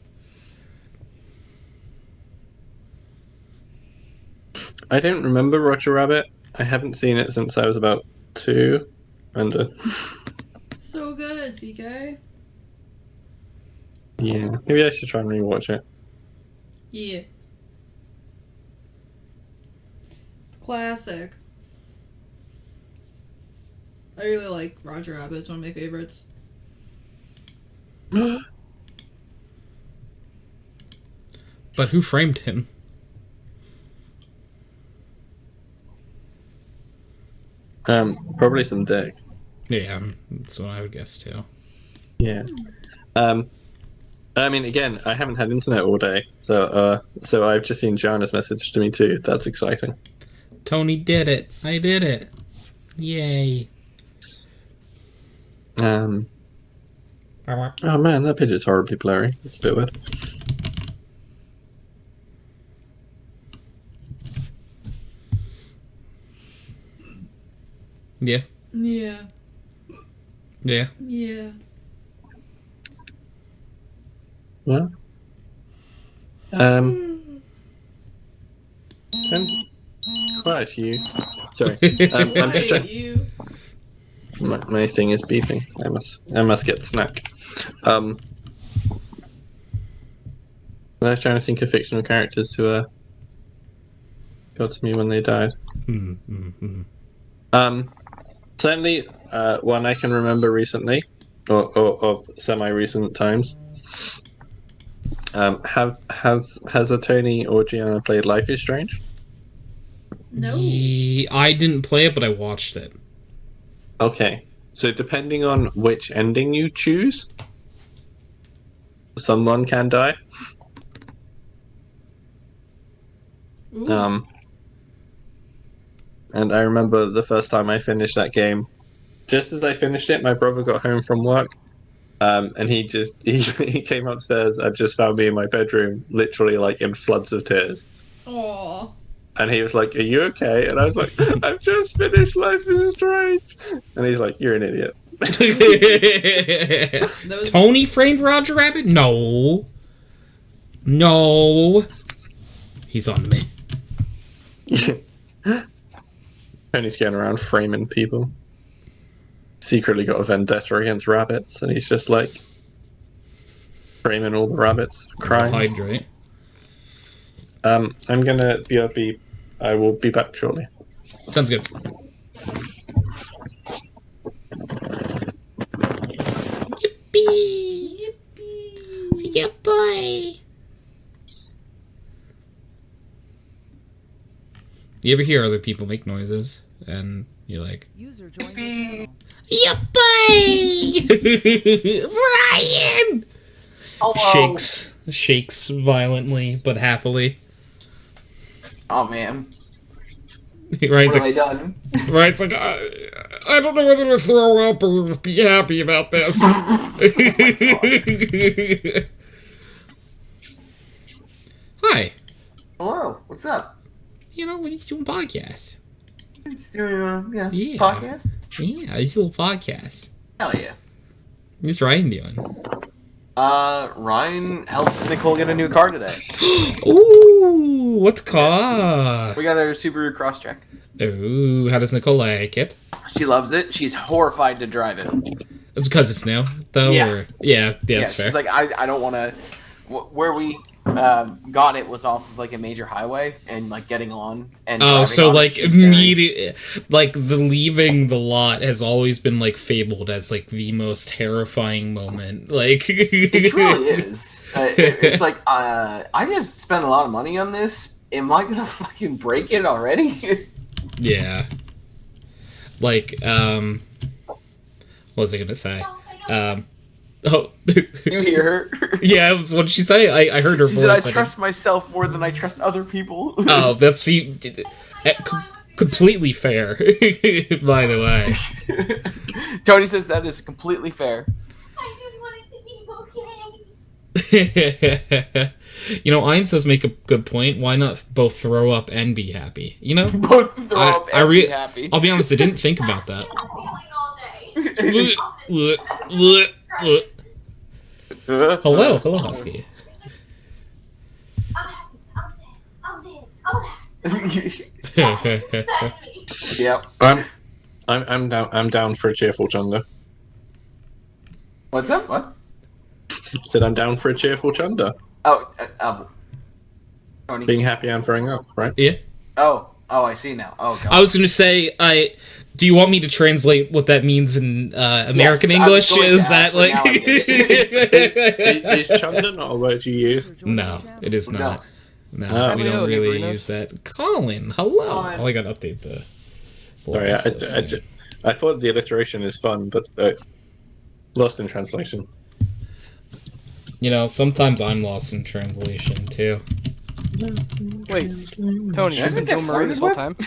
I don't remember Roger Rabbit. I haven't seen it since I was about 2. And so good, CK. Yeah, maybe I should try and rewatch it. Yeah. Classic. I really like Roger Rabbit. It's one of my favorites. But who framed him? Probably some dick. Yeah, that's what I would guess too. Yeah. I mean, again, I haven't had internet all day, so I've just seen Gianna's message to me too. That's exciting. Tony did it. I did it. Yay. Oh man, that picture's horribly blurry. It's a bit weird. Yeah. Yeah. Yeah. Yeah. Well. Quite a few. Sorry. I'm just trying. My thing is beeping. I must get the snack. I was trying to think of fictional characters who got to me when they died. Certainly, one I can remember recently, or of semi-recent times. Has a Tony or Gianna played Life is Strange? No. I didn't play it, but I watched it. Okay, so depending on which ending you choose, someone can die. Ooh. And I remember the first time I finished that game, just as I finished it, my brother got home from work, and he came upstairs and just found me in my bedroom, literally like in floods of tears. Aww. And he was like, "Are you okay?" And I was like, "I've just finished Life is Strange." And he's like, "You're an idiot." Tony framed Roger Rabbit? No. He's on me. Tony's going around framing people. Secretly got a vendetta against rabbits, and he's just like, Framing all the rabbits. Crying. Hydrate. I'm gonna BRB. I will be back shortly. Sounds good. Yippee! Yippee! Yeah, boy! You ever hear other people make noises, and you're like, User joined your channel. yeah, boy! Ryan! Hello. Shakes violently, but happily. Oh man, Ryan's what have like, I done? Ryan's like, I don't know whether to throw up or be happy about this. Hi. Hello, what's up? You know, we're just doing podcasts. Just doing Yeah. podcast. Yeah, these little podcasts. Hell yeah. What's Ryan doing? Ryan helped Nicole get a new car today. Ooh, what's car? We got her Subaru Crosstrek. Ooh, how does Nicole like it? She loves it. She's horrified to drive it. It's because it's new, though? Yeah. Or, yeah, that's fair. She's like, I don't want to. Where we got it was off of like a major highway and like getting on and. Oh, driving so on it, like she's very- immediate, like the leaving the lot has always been like fabled as like the most terrifying moment. Like It really is. It's like I just spent a lot of money on this. Am I gonna fucking break it already? Yeah. Like, what was I gonna say? Oh, You hear her? yeah. What did she say? I heard her She voice. said, "I trust myself more than I trust other people." Oh, that's completely fair. By the way, Tony says that is completely fair. you know, Ein says make a good point. Why not both throw up and be happy? You know, Both throw up and be happy. I'll be honest. I didn't think about that. Hello, Husky. Yep. I'm down for a cheerful chunder. What's up? What? Said I'm down for a cheerful chunder. Oh, Tony. Being happy and throwing up, right? Yeah. Oh, I see now. Oh, God. I was going to say, do you want me to translate what that means in American Yes, I was English? going to Is ask, that but like? now I get Is chunder not a word you use? No, it is not. No, Oh. we don't really use that. Colin, hello. Colin. Oh, I got to update the. Sorry, I thought the alliteration is fun, but lost in translation. You know, sometimes I'm lost in translation too. Wait, Tony, Should I you've been get doing Marie this whole flirted time?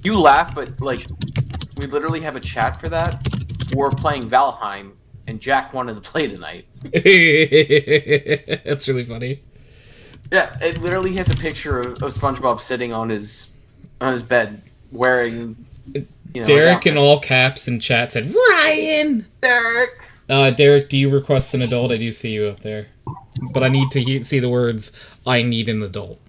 You laugh, but like, we literally have a chat for that. We're playing Valheim, and Jack wanted to play tonight. That's really funny. Yeah, it literally has a picture of SpongeBob sitting on his bed wearing. You know, Derek his in all caps in chat said, "Ryan." Derek. Derek, do you request an adult? I do see you up there, but I need to see the words "I need an adult"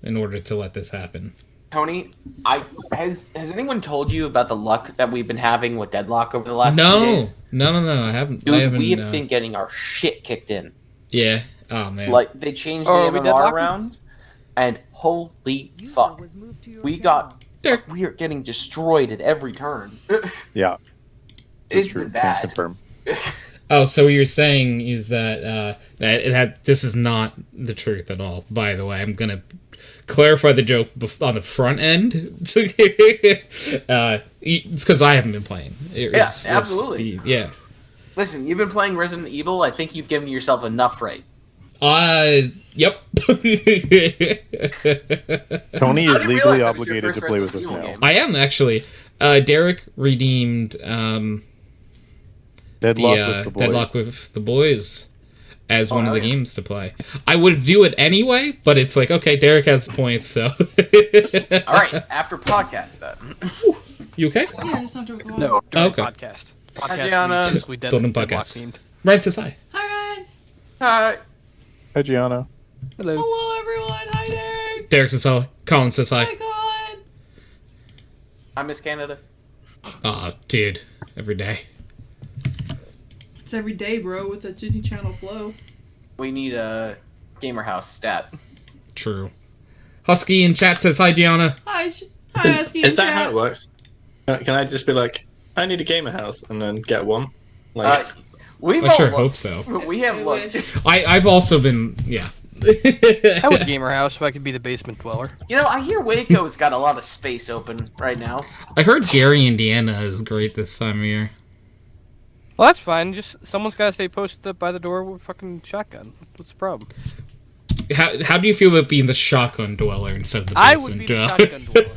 in order to let this happen. Tony, has anyone told you about the luck that we've been having with Deadlock over the last few No, days? no, I haven't. Dude, I haven't. we have been getting our shit kicked in. Yeah. Oh man. Like they changed Oh, the are we MMR deadlocking? around, and holy User fuck, was moved to your we channel. got we are getting destroyed at every turn. Yeah, It's true. been Can bad. confirm. Oh, so what you're saying is that this is not the truth at all. By the way, I'm gonna clarify the joke on the front end. It's because I haven't been playing. Absolutely. Yeah. Listen, you've been playing Resident Evil. I think you've given yourself enough right. Yep. Tony I is didn't realize legally that was your obligated first to play with us Resident Evil now. game. I am actually. Derek redeemed Deadlock with the boys. Deadlock with the Boys as one of the hell yeah. games to play. I would do it anyway, but it's like, okay, Derek has points, so. All right, after podcast then. You okay? Yeah, I just have to record. No, during Okay. podcast. Gianna. Podcast. We dead Don't do deadlock podcasts. themed. Ryan says hi. Hi, Ryan. Hi. Hi, Gianna. Hello. Hello, everyone. Hi, Derek. Derek says hi. Colin says hi. Hi, Colin. I miss Canada. Aw, dude. Every day. It's every day, bro, with the Disney Channel flow. We need a Gamer House stat. True. Husky in chat says, hi, Gianna. Hi, Husky. Is that how it works? Can I just be like, I need a gamer house, and then get one? Like, We've I all sure looked. hope so. We have I looked. wish. I've also been, yeah. I would gamer house if I could be the basement dweller. You know, I hear Waco's got a lot of space open right now. I heard Gary, Indiana is great this time of year. Well, that's fine. Just someone's got to stay posted up by the door with a fucking shotgun. What's the problem? How do you feel about being the shotgun dweller instead of the I basement would be the dweller? shotgun dweller.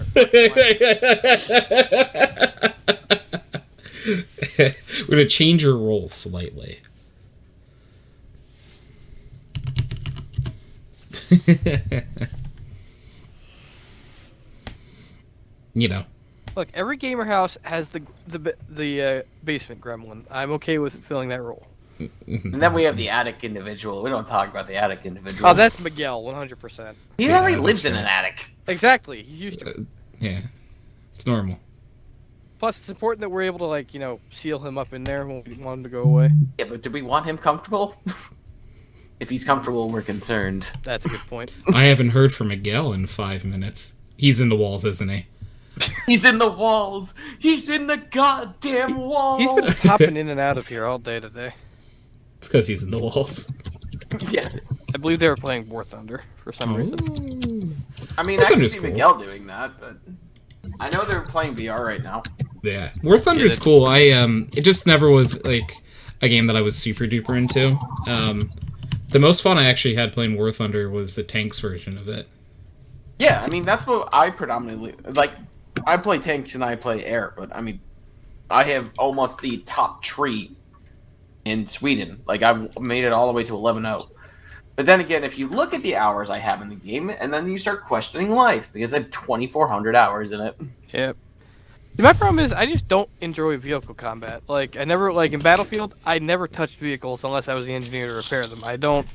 We're gonna change your role slightly. You know. Look, every gamer house has the basement gremlin. I'm okay with filling that role. And then we have the attic individual. We don't talk about the attic individual. Oh, that's Miguel, 100%. He Yeah, already that's lives in fair. an attic. Exactly. He's used to it. Yeah. It's normal. Plus, it's important that we're able to, like, seal him up in there when we want him to go away. Yeah, but do we want him comfortable? If he's comfortable, we're concerned. That's a good point. I haven't heard from Miguel in 5 minutes. He's in the walls, isn't he? He's in the walls. He's in the goddamn walls. He's been popping in and out of here all day today. It's because he's in the walls. Yeah. I believe they were playing War Thunder for some reason. I mean, War I can Thunder's see cool. Miguel doing that, but I know they're playing VR right now. Yeah. War Thunder's cool. It just never was, like, a game that I was super duper into. The most fun I actually had playing War Thunder was the tanks version of it. Yeah, I mean, that's what I predominantly like. I play tanks and I play air, but I mean, I have almost the top tree in Sweden. Like, I've made it all the way to 11-0. But then again, if you look at the hours I have in the game, and then you start questioning life, because I have 2,400 hours in it. Yep. See, my problem is I just don't enjoy vehicle combat. Like, I never, like, in Battlefield, I never touched vehicles unless I was the engineer to repair them. I don't,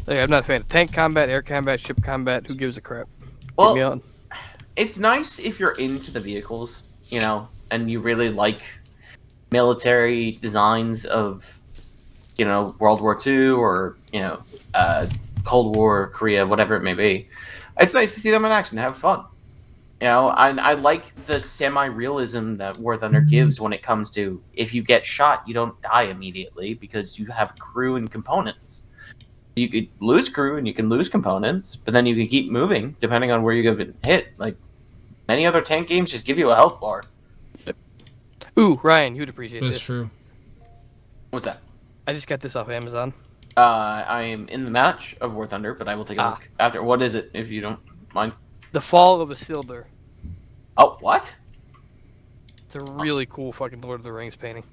like, I'm not a fan of tank combat, air combat, ship combat. Who gives a crap? Get me Well, on. it's nice if you're into the vehicles, and you really like military designs of, World War II or, Cold War, Korea, whatever it may be. It's nice to see them in action, have fun. I like the semi-realism that War Thunder gives when it comes to if you get shot, you don't die immediately because you have crew and components. You could lose crew and you can lose components, but then you can keep moving depending on where you get hit. Like many other tank games, just give you a health bar. Ooh, Ryan, you'd appreciate That's this. true. What's that? I just got this off Amazon. I am in the match of War Thunder, but I will take a look after. What is it, if you don't mind? The Fall of Isildur. Oh, what? It's a really cool fucking Lord of the Rings painting.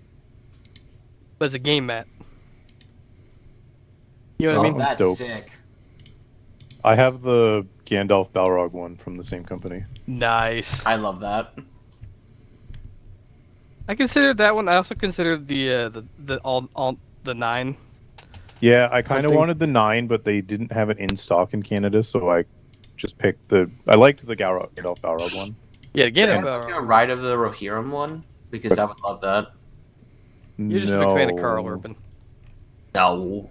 But it's a game mat. You know what I mean? That's dope. sick. I have the Gandalf Balrog one from the same company. Nice. I love that. I considered that one. I also considered the 9. Yeah, I kind of think- wanted the 9, but they didn't have it in stock in Canada, so I just picked I liked the Gandalf Balrog one. Yeah, get Can him. I do a Ride of the Rohirrim one? Because I would love that. You're just a big fan of Carl Urban. No.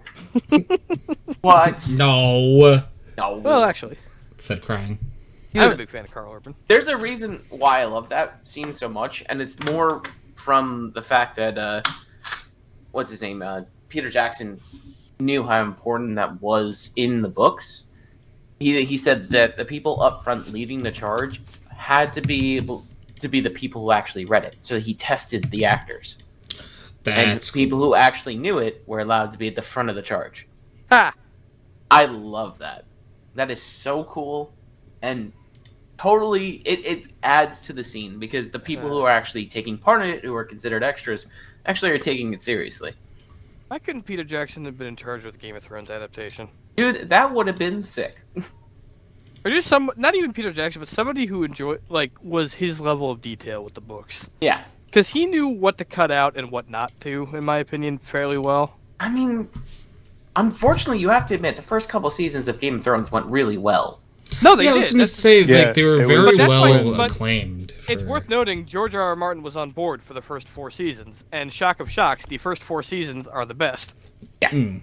What? No, No. Well, actually, said crying. I'm a big fan of Carl Urban. There's a reason why I love that scene so much, and it's more from the fact that what's his name? Peter Jackson knew how important that was in the books. He said that the people up front leading the charge had to be able to be the people who actually read it. So he tested the actors. That's And people who actually knew it were allowed to be at the front of the charge. Ha! I love that. That is so cool, and totally it adds to the scene because the people who are actually taking part in it, who are considered extras, actually are taking it seriously. Why couldn't Peter Jackson have been in charge with the Game of Thrones adaptation? Dude, that would have been sick. Or just not even Peter Jackson, but somebody who was his level of detail with the books. Yeah. Because he knew what to cut out and what not to, in my opinion, fairly well. I mean, unfortunately, you have to admit, the first couple seasons of Game of Thrones went really well. No, they Yeah, I did. was going to That's- say, Yeah, like, they were it was- very But that's why- well but acclaimed. It's for- worth noting George R. R. Martin was on board for the first 4 seasons, and shock of shocks, the first 4 seasons are the best. Mm.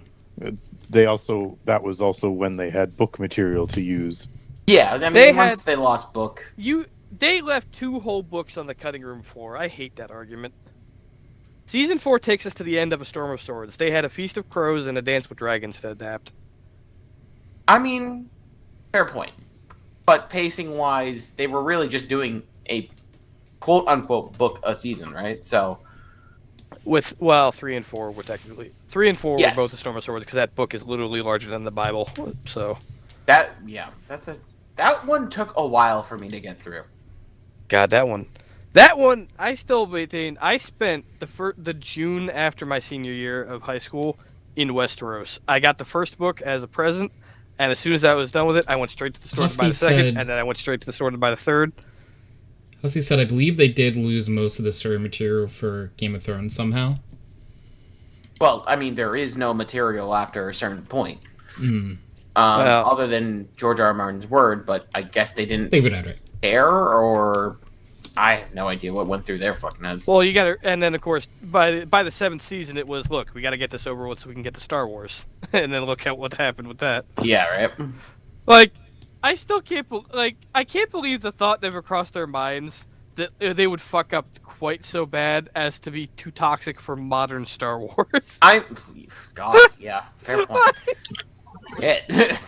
That was also when they had book material to use. Yeah, I mean, They once had- they lost book, They left 2 whole books on the cutting room floor. I hate that argument. Season 4 takes us to the end of A Storm of Swords. They had A Feast of Crows and A Dance with Dragons to adapt. I mean, fair point. But pacing wise, they were really just doing a quote unquote book a season, right? So 3 and 4 were technically 3 and 4 Yes. were both A Storm of Swords because that book is literally larger than the Bible. So that one took a while for me to get through. God, that one, I still maintain. I spent the June after my senior year of high school in Westeros. I got the first book as a present, and as soon as I was done with it, I went straight to the store to buy the second, and then I went straight to the store to buy the third. As he said, I believe they did lose most of the story material for Game of Thrones somehow. Well, I mean, there is no material after a certain point, Mm. other than George R. R. Martin's word. But I guess they didn't They've been at it. care, or I have no idea what went through their fucking heads. Well, you got to, and then of course by the 7th season, it was look, we got to get this over with so we can get to Star Wars, and then look at what happened with that. Yeah, right. Like, I still can't I can't believe the thought never crossed their minds that they would fuck up quite so bad as to be too toxic for modern Star Wars. God, yeah, fair point. Shit.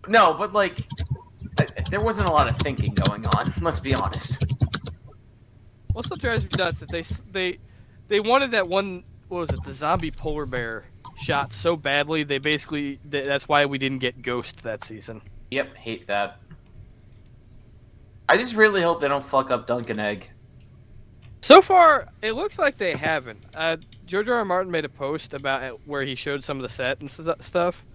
No, but like, there wasn't a lot of thinking going on. Let's be honest. What still drives me nuts that they wanted that one, what was it, the zombie polar bear shot so badly they basically that's why we didn't get Ghost that season. Yep, hate that. I just really hope they don't fuck up Dunk and Egg. So far, it looks like they haven't. George R. R. Martin made a post about it where he showed some of the set and stuff.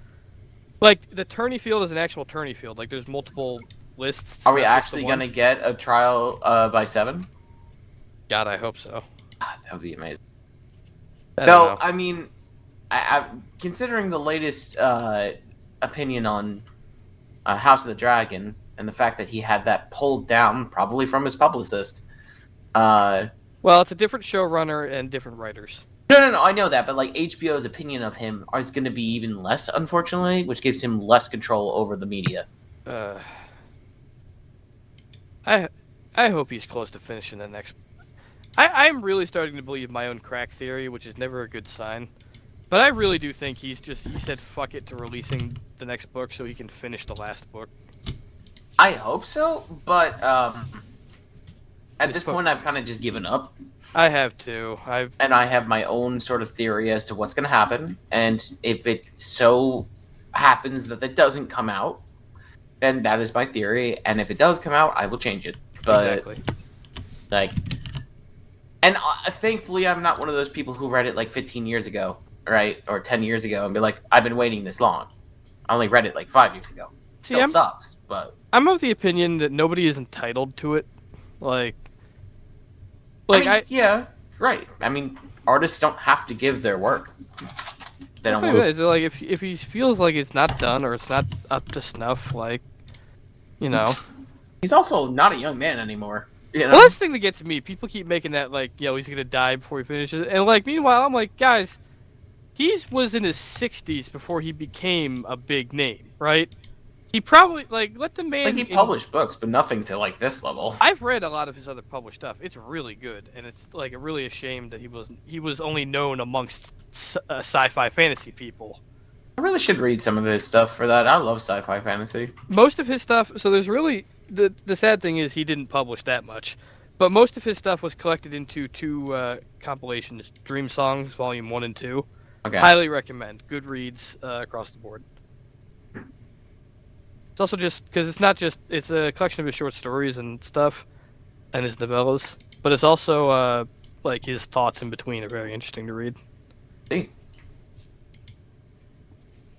Like, the tourney field is an actual tourney field. Like, there's multiple lists. Are we not just actually the one. gonna get a trial by 7? God, I hope so. God, that would be amazing. I don't No, know. I mean, I considering the latest opinion on House of the Dragon and the fact that he had that pulled down, probably from his publicist. Well, it's a different showrunner and different writers. No, I know that, but like HBO's opinion of him is going to be even less, unfortunately, which gives him less control over the media. I hope he's close to finishing the next. I'm really starting to believe my own crack theory, which is never a good sign. But I really do think he said fuck it to releasing the next book so he can finish the last book. I hope so, but at this point I've kind of just given up. I have too. And I have my own sort of theory as to what's going to happen, and if it so happens that it doesn't come out, then that is my theory, and if it does come out, I will change it. But, Exactly. like, and thankfully I'm not one of those people who read it like 15 years ago, right, or 10 years ago, and be like, I've been waiting this long. I only read it like 5 years ago. Still sucks, but I'm of the opinion that nobody is entitled to it. yeah, right. I mean, artists don't have to give their work. They don't. Like if he feels like it's not done or it's not up to snuff, like, you know. He's also not a young man anymore. You know? Well, that's the thing that gets me. People keep making that like, he's gonna die before he finishes, and like, meanwhile, I'm like, guys, he was in his 60s before he became a big name, right? He probably let the man. Like he published books, but nothing to like this level. I've read a lot of his other published stuff. It's really good, and it's like really a shame that he was only known amongst sci-fi fantasy people. I really should read some of his stuff for that. I love sci-fi fantasy. Most of his stuff. So there's really the sad thing is he didn't publish that much, but most of his stuff was collected into 2 compilations: Dream Songs Volume 1 and 2. Okay. Highly recommend. Good reads across the board. It's also just because it's a collection of his short stories and stuff, and his novellas, but it's also like his thoughts in between are very interesting to read. See?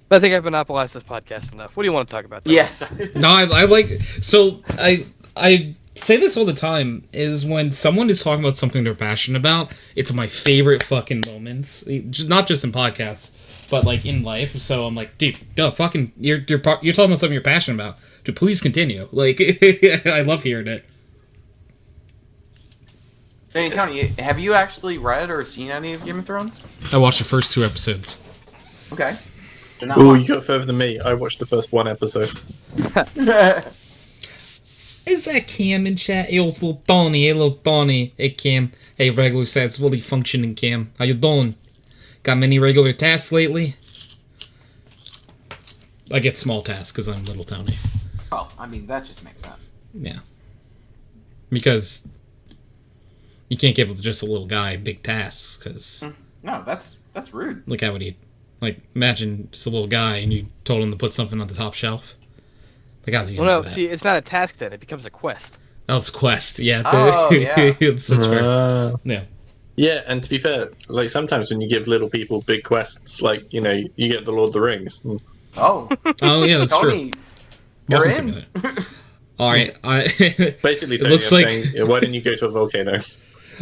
But I think I've monopolized this podcast enough. What do you want to talk about? Though? Yes. No, I like. So I say this all the time. Is when someone is talking about something they're passionate about. It's my favorite fucking moments. Not just in podcasts, but like in life. So I'm like, dude, no, fucking, you're talking about something you're passionate about. Dude, please continue. Like, I love hearing it. Hey Tony, have you actually read or seen any of Game of Thrones? I watched the first 2 episodes. Okay. So not Oh, much. you got further than me. I watched the first 1 episode. Is that Cam in chat? Hey, little Tony. Hey, little Tony. Hey, Cam. Hey, regular size, fully functioning Cam. How you doing? Got many regular tasks lately? I get small tasks because I'm little Tony. Oh, I mean, that just makes sense. Yeah. Because you can't give just a little guy big tasks, because... No, that's rude. Like, how would he... Like, imagine just a little guy and you told him to put something on the top shelf. Like, how's he gonna do that? See, it's not a task then. It becomes a quest. Oh, it's quest. Yeah. Oh, yeah. That's fair. Yeah. Yeah, and to be fair, like sometimes when you give little people big quests, like, you know, you get the Lord of the Rings. Oh. Oh, yeah, that's true. Tony, you're Walking in. Simulator. All right. Basically, It Tony, looks I'm like... saying, yeah, why didn't you go to a volcano?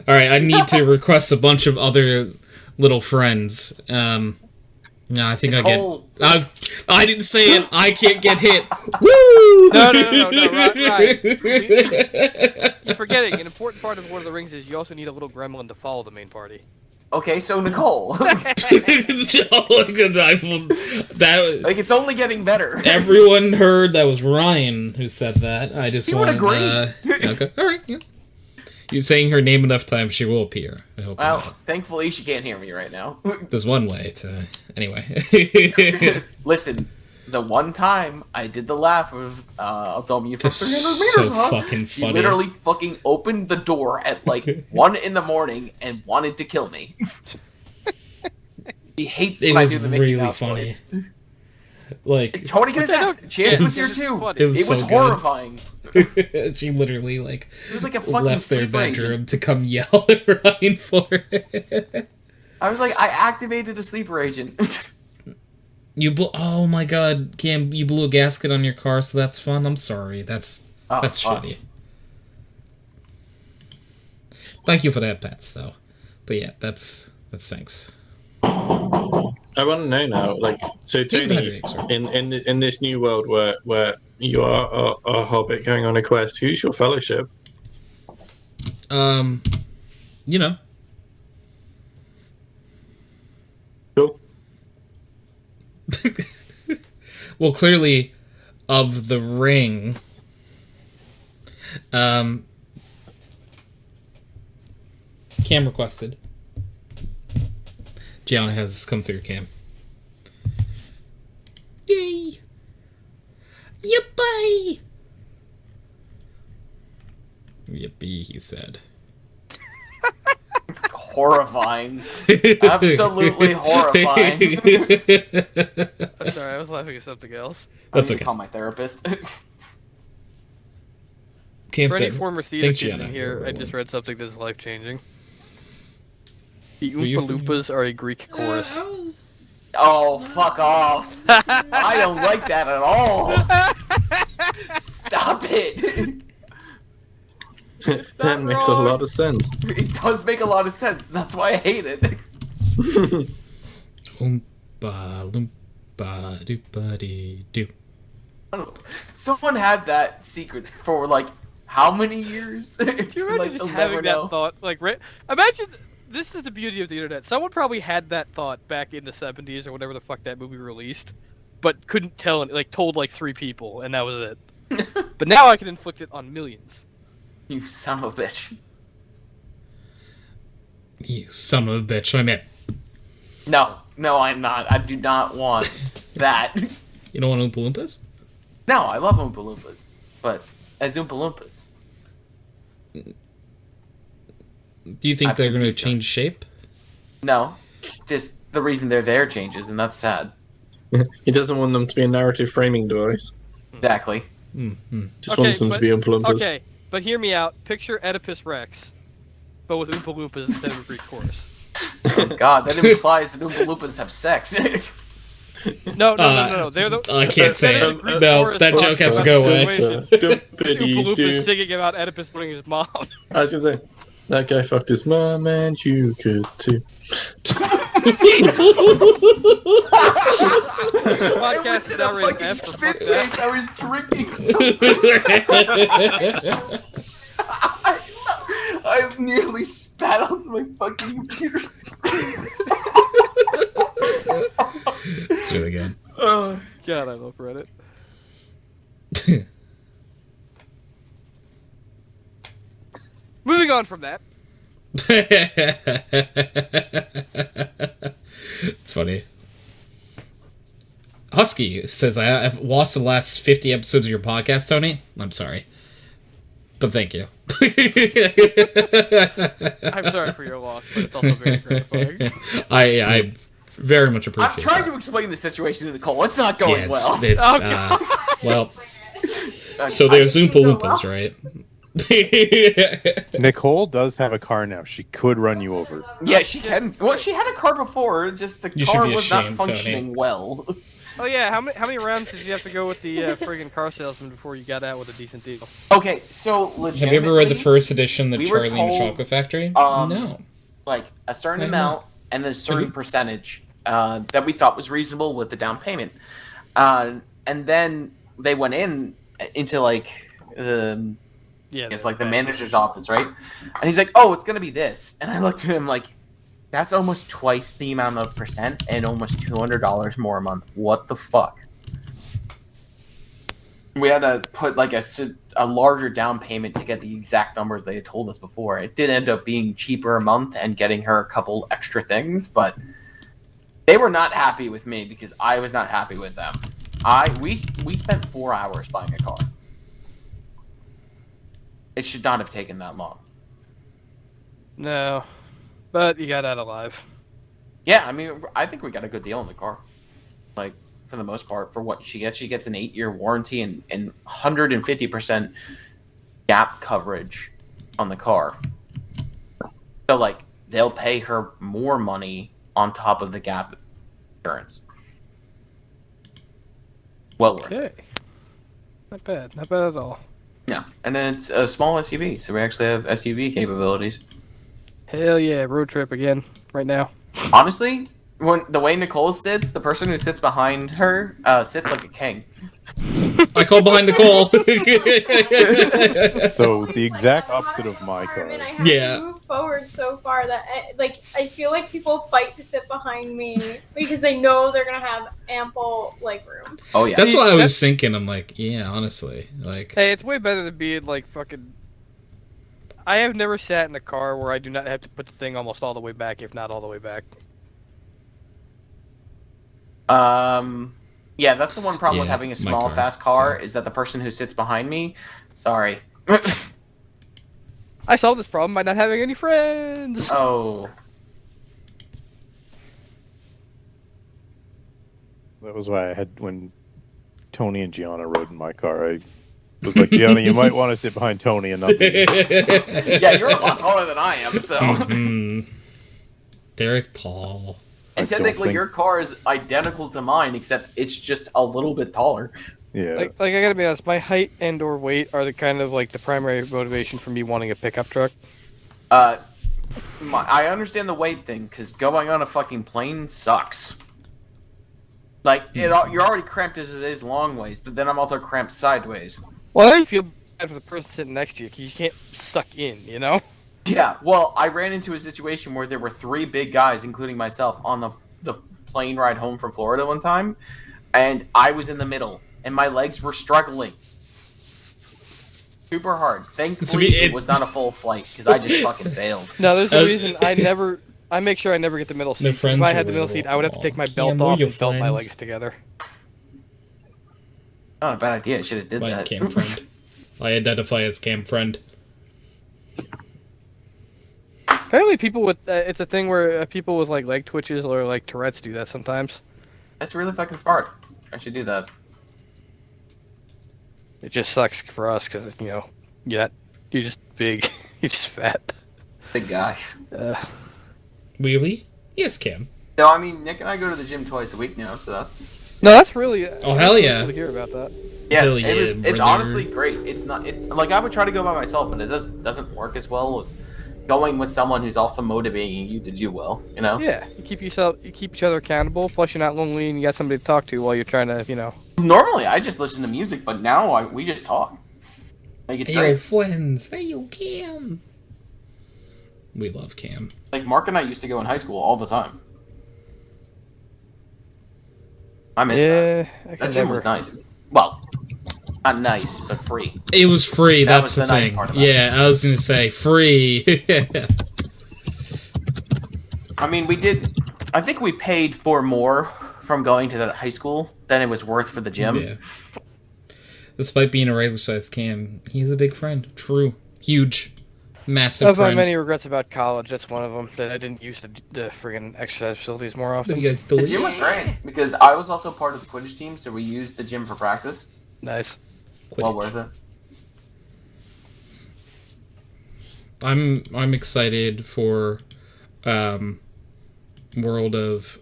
All right, I need to request a bunch of other little friends. No, I think Nicole. I get... I didn't say it. I can't get hit. Woo! No, right. You're forgetting an important part of Lord of the Rings is you also need a little gremlin to follow the main party. Okay, so Nicole. That Like, it's only getting better. everyone heard that was Ryan who said that. I just He would want agree. okay, all right. Yeah. You're saying her name enough times, she will appear. I hope. Well, you know. thankfully she can't hear me right now. There's one way to. Anyway. Listen, the one time I did the laugh of I'll tell you for 300 meters, so huh? fucking She funny. literally fucking opened the door at like 1 in the morning and wanted to kill me. She hates It when was I do the Mickey really Mouse funny. voice. Like, Tony can attest. Chance It was was- here too. it was so good. horrifying. she literally like It was like a fucking left their sleeper bedroom agent. to come yell at Ryan for it. I was like, I activated a sleeper agent. Oh my god, Cam, you blew a gasket on your car, so that's fun. I'm sorry. That's Oh, fuck. shitty. Thank you for that, Pats, though. But yeah, that's thanks. I want to know now, like, so Even Tony, Hydrax, sorry. in this new world where you are a hobbit going on a quest, who's your fellowship? You know. Cool. Well, clearly, of the ring. Cam requested. Gianna has come through, Cam. Yay! Yippee! Yippee, he said. Horrifying. Absolutely horrifying. I'm sorry, I was laughing at something else. That's I'm okay. gonna call my therapist. Cam For any said, former theater thanks, kids Gianna. in here, You're I just rolling. read something that's life changing. The Were you Oompa Loompas are a Greek chorus. I was... Oh, fuck off. I don't like that at all. Stop it. That not makes a wrong. lot of sense. It does make a lot of sense. That's why I hate it. Oompa loompa doopa dee doo. Someone had that secret for like how many years? Can you imagine Like, just you'll having never that know. thought? Like, imagine, this is the beauty of the internet. Someone probably had that thought back in the 70s or whatever the fuck that movie released, but couldn't tell, like, told like 3 people, and that was it. But now I can inflict it on millions. You son of a bitch. You son of a bitch. I'm in. No, I'm not. I do not want that. You don't want Oompa Loompas? No, I love Oompa Loompas, but as Oompa Loompas. Do you think I've they're going to confused them. change shape? No, just the reason they're there changes, and that's sad. He doesn't want them to be a narrative framing device. Exactly. Mm-hmm. Just wants them to be Oompa Loompas. Okay, but hear me out. Picture Oedipus Rex, but with Oompa Loompas instead of a Greek chorus. God, that implies that Oompa Loompas have sex. No. They're the. I can't say they're it. the Greek No, chorus that talking joke has to about go the away. situation. Oompa Doopity-doo. Loompas singing about Oedipus putting his mom. I was gonna say, That guy fucked his mom, and you could too. Podcast is already fucking F for spit fuck that. take. I was drinking. I nearly spat onto my fucking computer screen. It's really good. Oh, God, I love Reddit. Moving on from that. It's funny. Husky says, I've lost the last 50 episodes of your podcast, Tony. I'm sorry. But thank you. I'm sorry for your loss, but it's also very gratifying. I very much appreciate I'm trying that. to explain the situation to Nicole. It's not going Yeah, well. well, so there's Oompa Loompas, right? Nicole does have a car now. She could run you over. Yeah, she can. Well, she had a car before. Just the You should car be was not ashamed, Tony. functioning well. Oh yeah, how many rounds did you have to go with the friggin' car salesman before you got out with a decent deal? Okay, so legitimately, Have you ever read the first edition, The we were Charlie and the told, Chocolate Factory? um, No. like a certain I have amount not. and then a certain you? percentage that we thought was reasonable with the down payment, and then they went into like the Yeah, it's like the manager's office, right? And he's like, "Oh, it's gonna be this," and I looked at him like, "That's almost twice the amount of percent and almost $200 more a month. What the fuck?" We had to put like a larger down payment to get the exact numbers they had told us before. It did end up being cheaper a month and getting her a couple extra things, but they were not happy with me because I was not happy with them. We spent 4 hours buying a car. It should not have taken that long. No, but you got out alive. Yeah, I mean, I think we got a good deal on the car. Like, for the most part, for what she gets an 8-year warranty and 150% gap coverage on the car. So, like, they'll pay her more money on top of the gap insurance. Well worth it. Okay. Not bad at all. Yeah, and then it's a small SUV, so we actually have SUV capabilities. Hell yeah, road trip again, right now. Honestly, when the way Nicole sits, the person who sits behind her sits like a king. I call behind Nicole. So the exact opposite of my car. And I have Yeah. to move forward so far that I feel like people fight to sit behind me because they know they're gonna have ample leg room. Oh yeah, That's what I was thinking. I'm like, yeah, honestly. Like, Hey, it's way better than being like fucking. I have never sat in a car where I do not have to put the thing almost all the way back, if not all the way back. Yeah, that's the one problem with Yeah, having a my small, car, fast car so. is that the person who sits behind me, sorry. I solved this problem by not having any friends. Oh, That was why I had when Tony and Gianna rode in my car. I was like, Gianna, you might want to sit behind Tony and not me. yeah, you're a lot taller than I am, so. Mhm. Derek Paul. And I don't technically, think- your car is identical to mine, except it's just a little bit taller. Yeah. Like I gotta be honest, my height and or weight are the kind of like the primary motivation for me wanting a pickup truck. I understand the weight thing, because going on a fucking plane sucks. Like, you're already cramped as it is long ways, but then I'm also cramped sideways. Well, I feel bad for the person sitting next to you because you can't suck in, you know? Yeah, well, I ran into a situation where there were 3 big guys, including myself, on the plane ride home from Florida one time, and I was in the middle, and my legs were struggling. Super hard. Thankfully, it was not a full flight, because I just fucking failed. No, there's a reason I make sure I never get the middle seat. If friends I were had the middle relatable. seat, I would have to take my Yeah, belt we're off your and belt my friends. legs together. Not a bad idea. I should have did My that. cam friend. I identify as cam friend. Apparently, people with it's a thing where people with like leg twitches or like Tourette's do that sometimes. That's really fucking smart. I should do that. It just sucks for us because you're just big, you're just fat. Big guy. Really? Yes, Cam. So, I mean, Nick and I go to the gym twice a week now, so that's... No, that's really. Oh, hell really yeah. cool to hear about that. Yeah, Hell yeah, it's brother. honestly great. It's not... like, I would try to go by myself, but it doesn't work as well as going with someone who's also motivating you to do well. You know. Yeah, you keep each other accountable. Plus, you're not lonely, and you got somebody to talk to while you're trying to, Normally, I just listen to music, but now we just talk. Like it's Hey, yo, great. friends. Hey, yo, Cam. We love Cam. Like Mark and I used to go in high school all the time. I miss that. Yeah, I That can gym never. was nice. Well, not nice, but free. It was free, That that's was the the nice thing. part about it. Yeah, I was gonna say, free. I mean, we did. I think we paid for more from going to that high school than it was worth for the gym. Yeah. Despite being a regular sized Cam, he's a big friend. True. Huge. Massive I've had friend. many regrets about college. That's one of them. That I didn't use the friggin' exercise facilities more You often. guys still The gym was great because I was also part of the Quidditch team, so we used the gym for practice. Nice. Well worth it. I'm excited for world of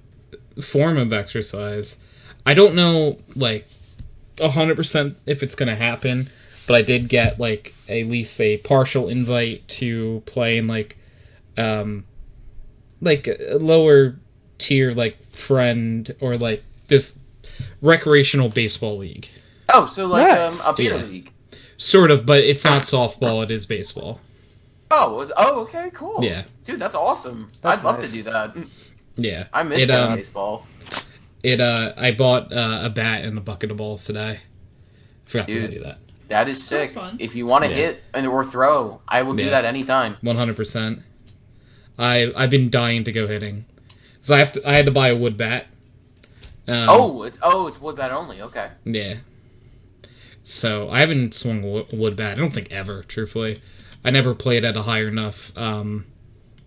form of exercise. I don't know like 100% if it's gonna happen, but I did get like at least a partial invite to play in like a lower tier like friend or like this recreational baseball league. Oh, so like Nice. a beer Yeah. league. Sort of, but it's not softball, it is baseball. Oh, okay, cool. Yeah. Dude, that's awesome. That's I'd love nice. to do that. Yeah. I miss It, playing baseball. I bought a bat and a bucket of balls today. I forgot to Dude. do that. That is sick. That's fun. If you want to Yeah. hit or throw, I will do Yeah. that anytime. 100%. I've been dying to go hitting. So I had to buy a wood bat. It's wood bat only. Okay. Yeah. So I haven't swung a wood bat. I don't think ever, truthfully. I never played at a high enough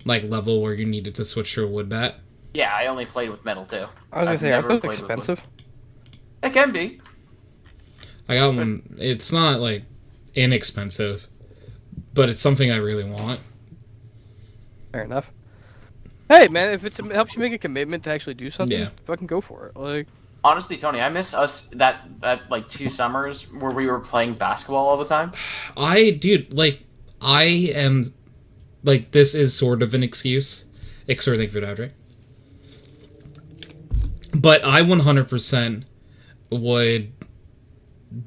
like level where you needed to switch to a wood bat. Yeah, I only played with metal too. I was gonna I've say, never aren't those played with wood. expensive? It can be. I got one. It's not like inexpensive, but it's something I really want. Fair enough. Hey, man, if it helps you make a commitment to actually do something, Yeah. fucking go for it. Like, Honestly, Tony, I miss us that like 2 summers where we were playing basketball all the time. I am like this is sort of an excuse. Extra thank you for that, right? But I 100% would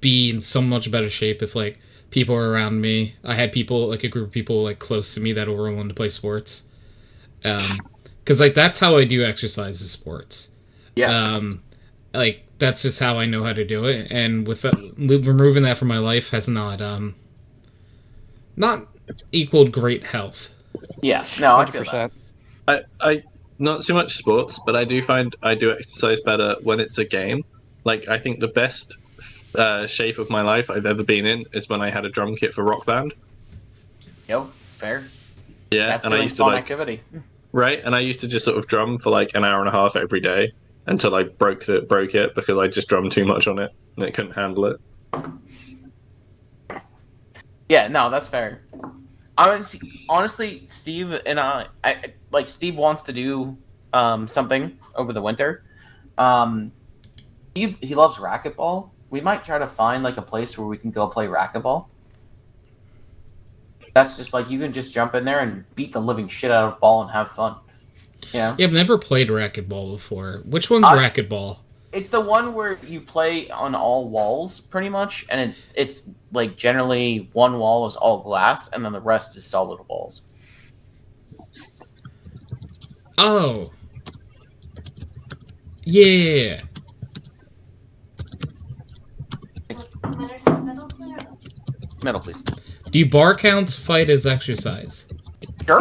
be in so much better shape if like people were around me. I had people like a group of people like close to me that were willing to play sports. Because like that's how I do exercise is sports. Yeah. Like that's just how I know how to do it, and with that, removing that from my life has not equaled great health. Yeah. No, I feel that. 100%. I not so much sports, but I do find I do exercise better when it's a game. Like I think the best shape of my life I've ever been in is when I had a drum kit for Rock Band. Yo, fair. Yeah, That's and I doing used to fun like activity. right, and I used to just sort of drum for like an hour and a half every day until I broke it because I just drummed too much on it and it couldn't handle it. Yeah, no, that's fair. Honestly, Steve and I like Steve wants to do something over the winter. He loves racquetball. We might try to find like a place where we can go play racquetball. That's just like you can just jump in there and beat the living shit out of a ball and have fun. Yeah. Yeah, I've never played racquetball before. Which one's racquetball? It's the one where you play on all walls, pretty much, and it's like generally one wall is all glass, and then the rest is solid walls. Oh. Yeah. Metal, please. Do bar counts fight as exercise? Sure.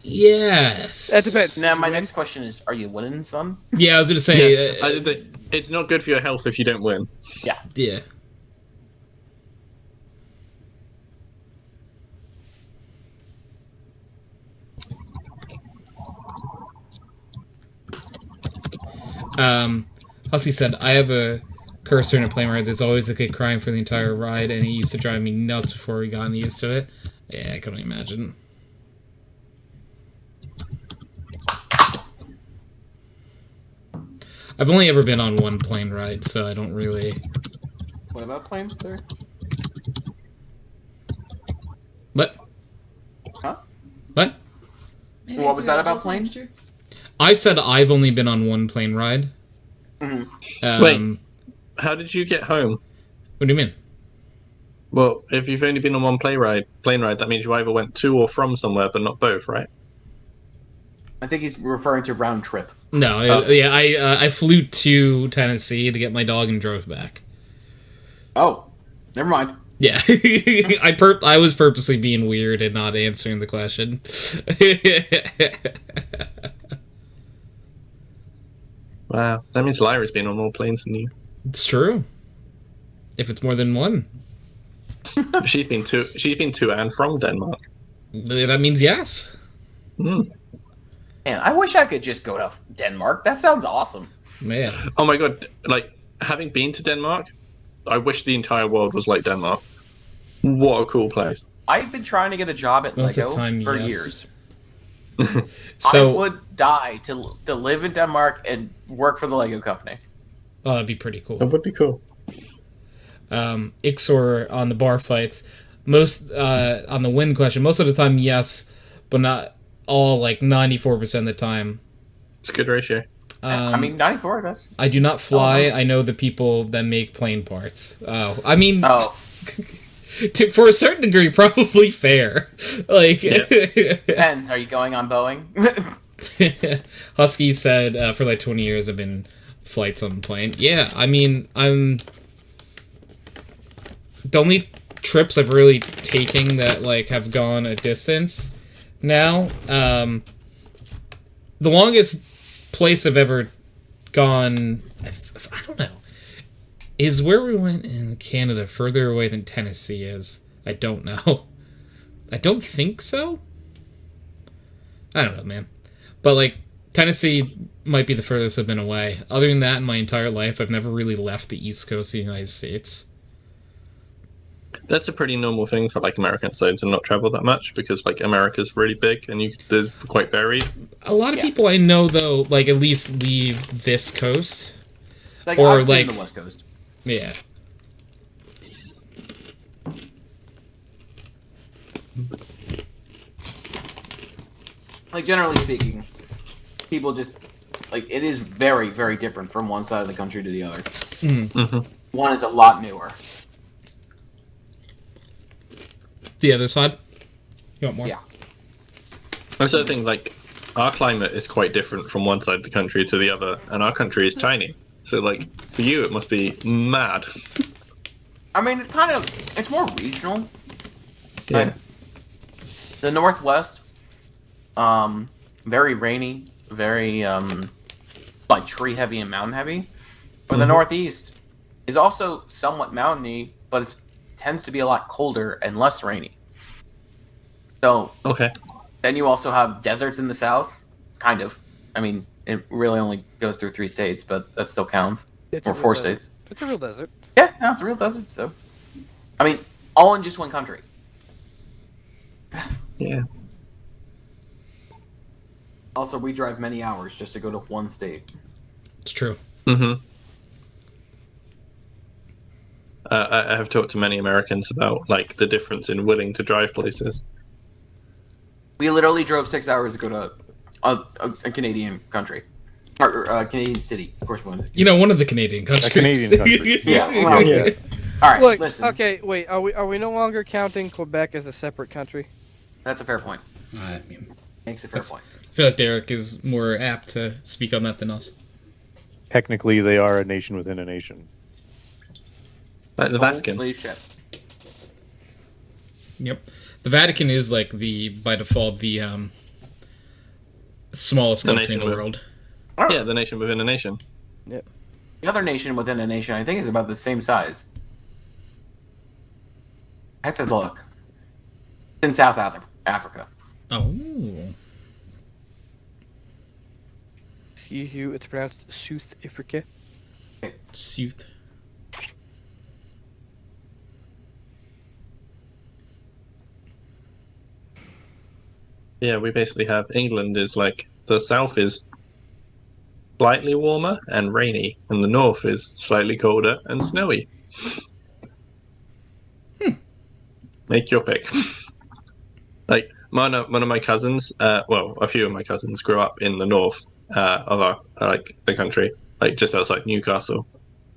Yes. That depends. Now, my next question is: are you winning, son? Yeah, I was gonna say. It's not good for your health if you don't win. Yeah. Husky said, I have a cursor in a plane where there's always a kid crying for the entire ride, and it used to drive me nuts before we got used to it. Yeah, I couldn't imagine. I've only ever been on one plane ride, so I don't really... What about planes, sir? What? Huh? What? Maybe What if was we that got about this planes? next year. I've said I've only been on one plane ride. Mhm. Wait. How did you get home? What do you mean? Well, if you've only been on one plane ride, that means you either went to or from somewhere, but not both, right? I think he's referring to round trip. No, yeah, I flew to Tennessee to get my dog and drove back. Oh, never mind. Yeah, I was purposely being weird and not answering the question. Wow, that means Lyra's been on more planes than you. It's true. If it's more than one, She's been to. She's been to and from Denmark. that means yes. Hmm. Man, I wish I could just go to Denmark. That sounds awesome. Man, Oh my god! Like having been to Denmark, I wish the entire world was like Denmark. What a cool place! I've been trying to get a job at Most of Lego the time, for yes. years. So I would die to live in Denmark and work for the Lego company. oh, that'd be pretty cool. That would be cool. Ixor on the bar fights. Most on the win question, most of the time, yes, but not all. Like 94% of the time. It's a good ratio. I mean, 94, that's... I do not fly. Oh, no. I know the people that make plane parts. Oh, I mean, Oh, for a certain degree, probably fair. Like, depends. Are you going on Boeing? Husky said for like 20 years I've been flights on the plane. Yeah, I mean, I'm the only trips I've really taken that like have gone a distance now. The longest place I've ever gone, I don't know, is where we went in Canada, further away than Tennessee is. I don't know. I don't think so. I don't know, man. But, like, Tennessee might be the furthest I've been away. Other than that, in my entire life, I've never really left the East Coast of the United States. That's a pretty normal thing for like Americans though, to not travel that much because like America's really big and they're quite varied. A lot of people I know, though, like, at least leave this coast. Like, Or, I've been like- to the West Coast. Yeah. Like, generally speaking, people just... Like, it is very, very different from one side of the country to the other. Mm-hmm. One is a lot newer. The other side? You want more? Yeah. That's the thing, like our climate is quite different from one side of the country to the other, and our country is tiny. So like for you it must be mad. I mean, it's more regional. Yeah. Like, the Northwest, very rainy, very, like, tree-heavy and mountain-heavy. But the Northeast is also somewhat mountainy, but it tends to be a lot colder and less rainy. So, Okay. then you also have deserts in the South, kind of. I mean, it really only goes through 3 states, but that still counts. It's a Or real 4 desert. states. It's a real desert. Yeah, no, it's a real desert, so... I mean, all in just one country. Yeah. Also, we drive many hours just to go to one state. It's true. Mm-hmm. I have talked to many Americans about like the difference in willing to drive places. We literally drove 6 hours to go to a Canadian country. Or a Canadian city, of course we wanted. You know, one of the Canadian countries. A Canadian country. Yeah, well, Yeah. Alright, Look, listen. okay, wait. Are we no longer counting Quebec as a separate country? That's a fair point. I mean, Makes a fair That's- point. I feel like Derek is more apt to speak on that than us. Technically, they are a nation within a nation. Like the Vatican. Holy shit. Yep. The Vatican is like by default the smallest The country in the nation world. Yeah, the nation within a nation. The other nation within a nation, I think, is about the same size. I have to look. It's in South Africa. Oh. It's pronounced South Africa. Sooth. Yeah, we basically have England is like the south is slightly warmer and rainy, and the north is slightly colder and snowy. Make your pick. Like one of my cousins, well, a few of my cousins grew up in the north of our the country, like just outside Newcastle,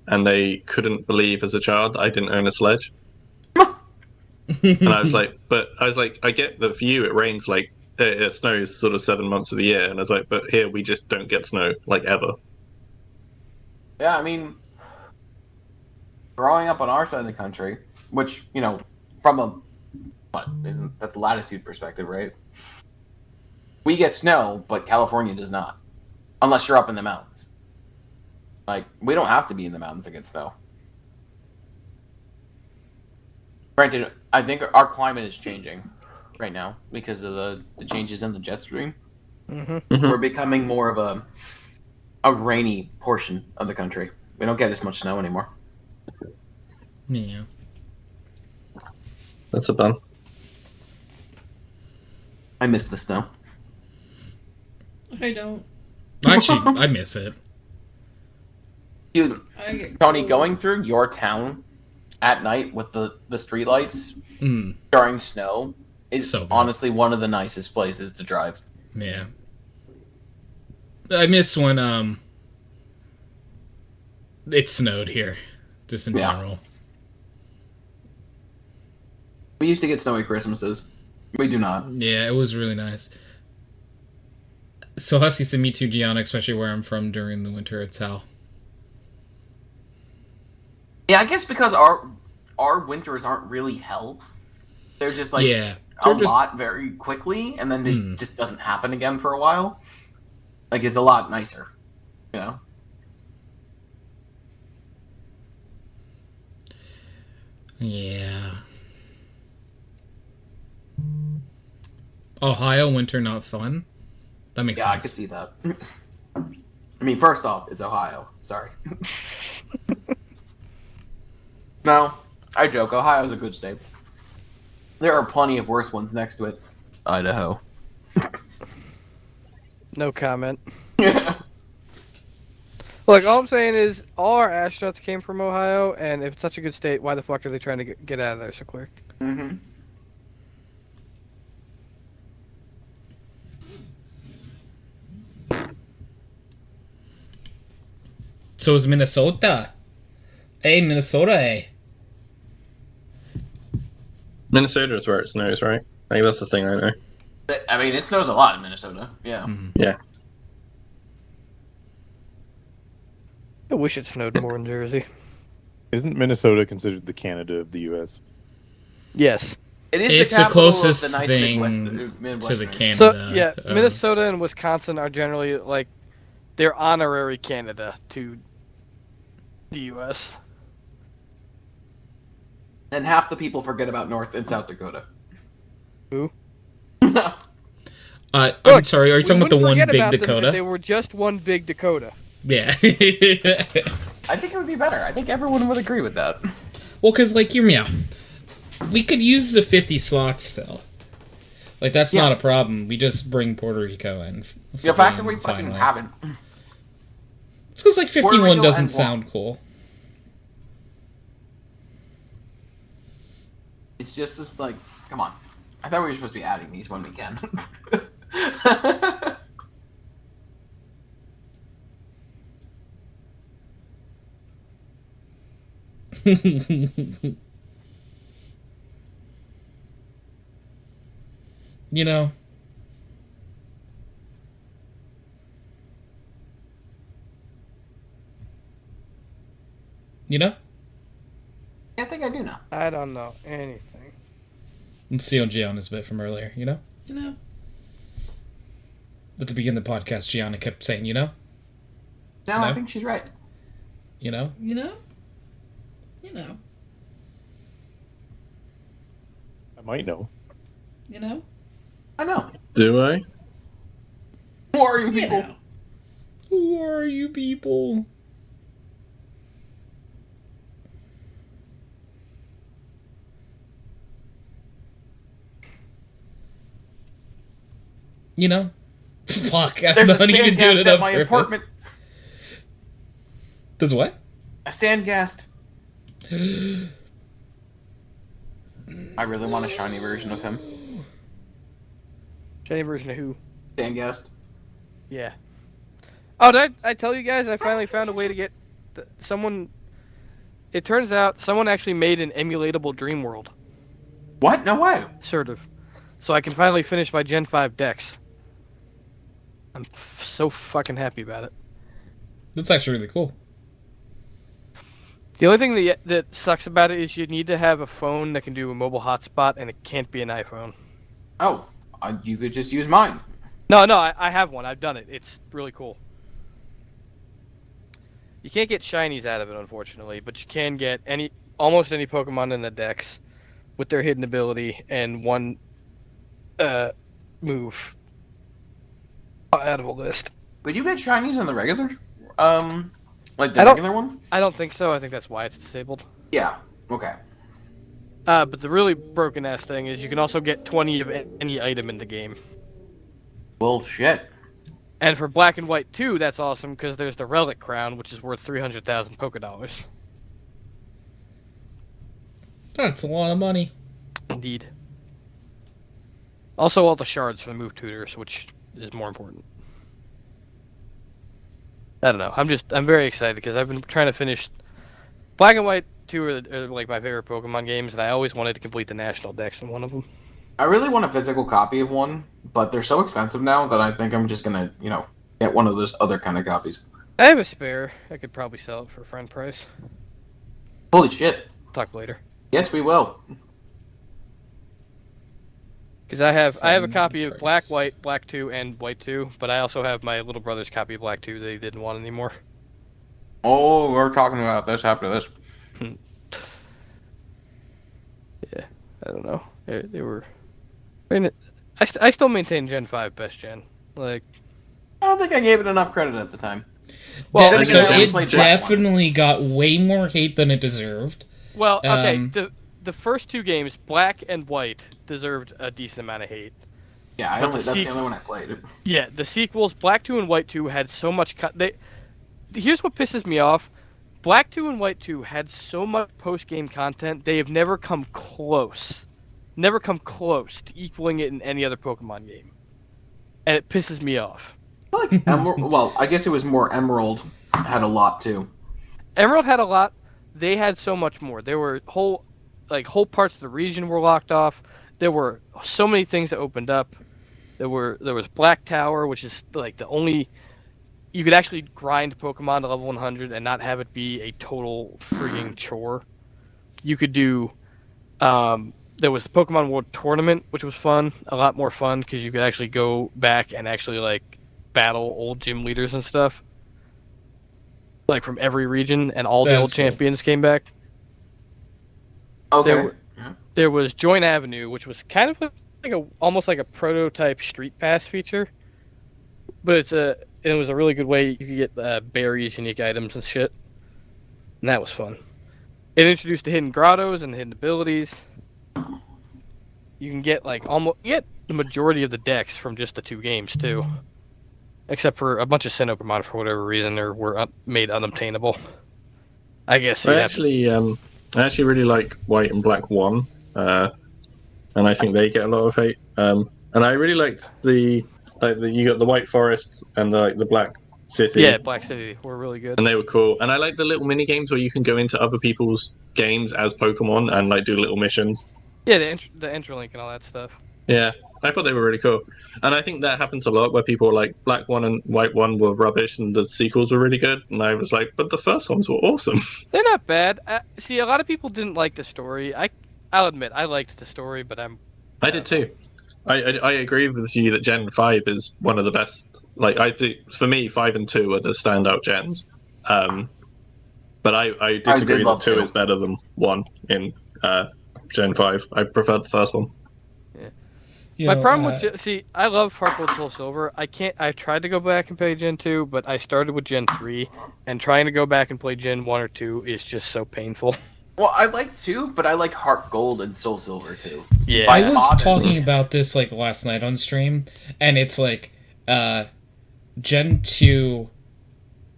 and they couldn't believe as a child that I didn't own a sledge. And I was like, I get that for you it rains like it snows sort of 7 months of the year, and I was like, but here we just don't get snow like ever. Yeah, I mean, growing up on our side of the country, which, you know, from a that's a latitude perspective, right? We get snow, but California does not, unless you're up in the mountains. Like, we don't have to be in the mountains to get snow. Granted, I think our climate is changing right now because of the changes in the jet stream. Mm-hmm. We're becoming more of a rainy portion of the country. We don't get as much snow anymore. Yeah. That's a bum. I miss the snow. I don't. Actually, I miss it. Dude, I get Tony, cold. going through your town at night with the street lights Mm, during snow is So bad. honestly one of the nicest places to drive. yeah. I miss when it snowed here, just in Yeah. general. We used to get snowy Christmases. We do not. Yeah, it was really nice. So Husky said, "Me too, Gianna, especially where I'm from during the winter. It's hell." Yeah, I guess because our winters aren't really hell. They're just like Yeah, a they're just- lot very quickly, and then it just doesn't happen again for a while. Like, it's a lot nicer, you know? Yeah. Ohio winter not fun. That makes Yeah, I could sense. see that. I mean, first off, it's Ohio. Sorry. No, I joke. Ohio's a good state. There are plenty of worse ones next to it. Idaho. No comment. Yeah. Look, all I'm saying is all our astronauts came from Ohio, and if it's such a good state, why the fuck are they trying to get out of there so quick? Mm-hmm. So is Minnesota. Hey, Minnesota, hey. Minnesota is where it snows, right? Like that's the thing I know. I mean, it snows a lot in Minnesota. Yeah. Yeah. I wish it snowed more in Jersey. Isn't Minnesota considered the Canada of the U.S.? Yes. It is It's the capital of closest nice thing Midwest, to the Midwestern. Canada. So yeah, of- Minnesota and Wisconsin are generally like they're honorary Canada to the U.S. And half the people forget about North and South Dakota. Who? I'm Look, sorry, are you We talking about the wouldn't one forget big about them if Dakota? They were just one big Dakota. Yeah. I think it would be better. I think everyone would agree with that. Well, because, like, hear me out. We could use the 50 slots still. Like, that's Yeah. not a problem. We just bring Puerto Rico in. The fact that we fucking finally. haven't. It's because, like, Puerto 51 Rico doesn't and sound cool. It's just like, come on. I thought we were supposed to be adding these when we can. You know? You know? I think I do know. I don't know anything. And steal Gianna's bit from earlier, you know? You know? At the beginning of the podcast, Gianna kept saying, you know? No, No? I think she's right. You know? You know? You know? I might know. You know? I know. Do I? Who are you You people? know? Who are you people? You know? Fuck, I'm There's a not even doing sandgast it at on my purpose. apartment. Does what? A sandgast. I really want a shiny version of him. Shiny version of who? Sandgast. Yeah. Oh, did I tell you guys I finally found a way to get someone... It turns out someone actually made an emulatable Dream World. What? No way. Sort of. So I can finally finish my Gen 5 decks. I'm so fucking happy about it. That's actually really cool. The only thing that sucks about it is you need to have a phone that can do a mobile hotspot, and it can't be an iPhone. Oh, you could just use mine. No, I have one. I've done it. It's really cool. You can't get shinies out of it, unfortunately, but you can get almost any Pokemon in the decks with their hidden ability and one move out of a list. But you get shinies in the regular, like the regular one? I don't think so. I think that's why it's disabled. Yeah. Okay. But the really broken ass thing is you can also get 20 of any item in the game. Well, shit. And for Black and White 2, that's awesome because there's the Relic Crown, which is worth 300,000 Pokédollars. That's a lot of money. Indeed. Also, all the shards for the move tutors, which is more important. I don't know. I'm very excited because I've been trying to finish Black and White 2 are like my favorite Pokemon games, and I always wanted to complete the national dex in one of them. I really want a physical copy of one, but they're so expensive now that I think I'm just gonna, get one of those other kind of copies. I have a spare. I could probably sell it for friend price. Holy shit. Talk later. Yes, we will. Because I have a copy of Price. Black, White, Black 2, and White 2, but I also have my little brother's copy of Black 2 that he didn't want anymore. Oh, we're talking about this after this. Yeah, I don't know. They were... I still maintain Gen 5 best gen. Like, I don't think I gave it enough credit at the time. well, So I it played Black definitely got way more hate than it deserved. well, okay, the first two games, Black and White, deserved a decent amount of hate. Yeah, that's the only one I played. Yeah, the sequels, Black 2 and White 2, had so much... Here's what pisses me off. Black 2 and White 2 had so much post-game content, they have never come close. Never come close to equaling it in any other Pokemon game. And it pisses me off. I feel like well, I guess it was more Emerald had a lot too. Emerald had a lot. They had so much more. There were whole parts of the region were locked off. There were so many things that opened up. There was Black Tower, which is like the only you could actually grind Pokemon to level 100 and not have it be a total freaking chore. You could do there was the Pokemon World Tournament, which was fun, a lot more fun because you could actually go back and actually like battle old gym leaders and stuff, like from every region, and all the old champions came back. Okay. There was Join Avenue, which was kind of almost like a prototype Street Pass feature, but it was a really good way you could get berries, unique items, and shit, and that was fun. It introduced the hidden grottos and the hidden abilities. You can get the majority of the decks from just the two games too, except for a bunch of Sinnoh Pokemon for whatever reason were made unobtainable. I guess. I actually really like White and Black 1, and I think they get a lot of hate. And I really liked you got the White Forest and the Black City. Yeah, Black City were really good, and they were cool. And I like the little mini games where you can go into other people's games as Pokemon and like do little missions. Yeah, the Interlink and all that stuff. Yeah, I thought they were really cool. And I think that happens a lot where people are like, Black 1 and White 1 were rubbish and the sequels were really good. And I was like, but the first ones were awesome. They're not bad. See, a lot of people didn't like the story. I'll admit, I liked the story, but I did too. I agree with you that Gen 5 is one of the best. Like, I think, for me, 5 and 2 are the standout gens. But I disagree that 2 is better than 1 in Gen 5. I prefer the first one. My problem with I love Heart Gold Soul Silver. I tried to go back and play Gen 2, but I started with Gen 3, and trying to go back and play Gen 1 or 2 is just so painful. Well, I like 2, but I like Heart Gold and Soul Silver too. Yeah. I was talking about this like last night on stream, and it's like Gen 2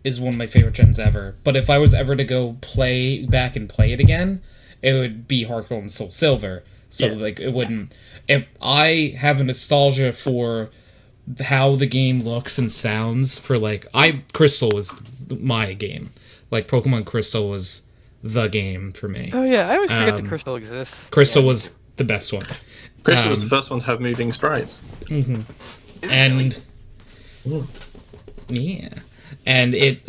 is one of my favorite gens ever. But if I was ever to go play back and play it again, it would be Heart Gold and Soul Silver. So like it wouldn't. If I have a nostalgia for how the game looks and sounds for like Crystal was my game. Like Pokemon Crystal was the game for me. Oh yeah, I always forget that Crystal exists. Crystal was the best one. Crystal was the first one to have moving sprites. Mm-hmm. And yeah, and it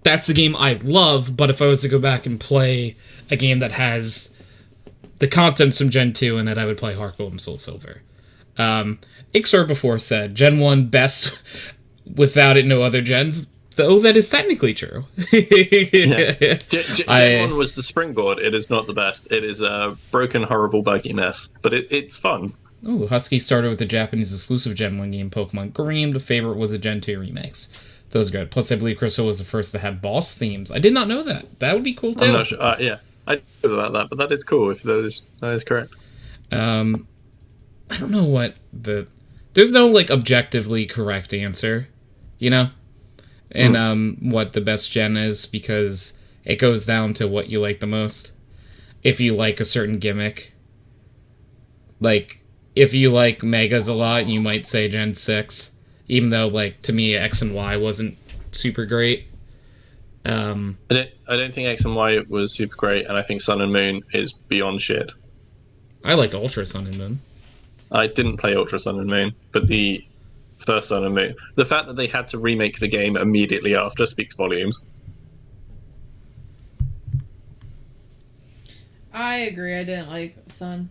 that's the game I love. But if I was to go back and play a game that has the contents from Gen 2 in it, I would play Heart Gold and Soul Silver. Ixor before said Gen 1 best, without it no other gens, though that is technically true. Gen 1 was the springboard. It is not the best. It is a broken, horrible, buggy mess, but it's fun. Oh, Husky started with the Japanese exclusive Gen 1 game Pokemon Green. The favorite was the Gen 2 remakes. Those are good. Plus, I believe Crystal was the first to have boss themes. I did not know that. That would be cool, too. I'm not sure. Yeah, I know about that, but that is cool if that is correct. I don't know what there's no like objectively correct answer, you know, and what the best gen is, because it goes down to what you like the most. If you like a certain gimmick, like if you like Megas a lot, you might say Gen 6, even though like to me X and Y wasn't super great. I don't think X and Y was super great, and I think Sun and Moon is beyond shit. I liked Ultra Sun and Moon. I didn't play Ultra Sun and Moon, but the first Sun and Moon. The fact that they had to remake the game immediately after speaks volumes. I agree. I didn't like Sun.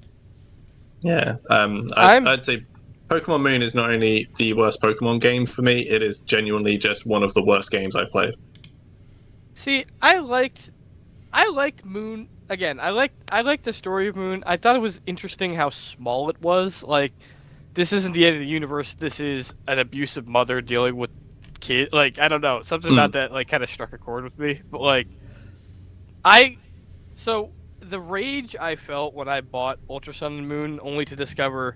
Yeah, I'd say Pokemon Moon is not only the worst Pokemon game for me, it is genuinely just one of the worst games I've played. See, I liked Moon. Again, I liked the story of Moon. I thought it was interesting how small it was. Like, this isn't the end of the universe. This is an abusive mother dealing with kid. Like, I don't know, something about that like kind of struck a chord with me. But like, so the rage I felt when I bought Ultra Sun and Moon, only to discover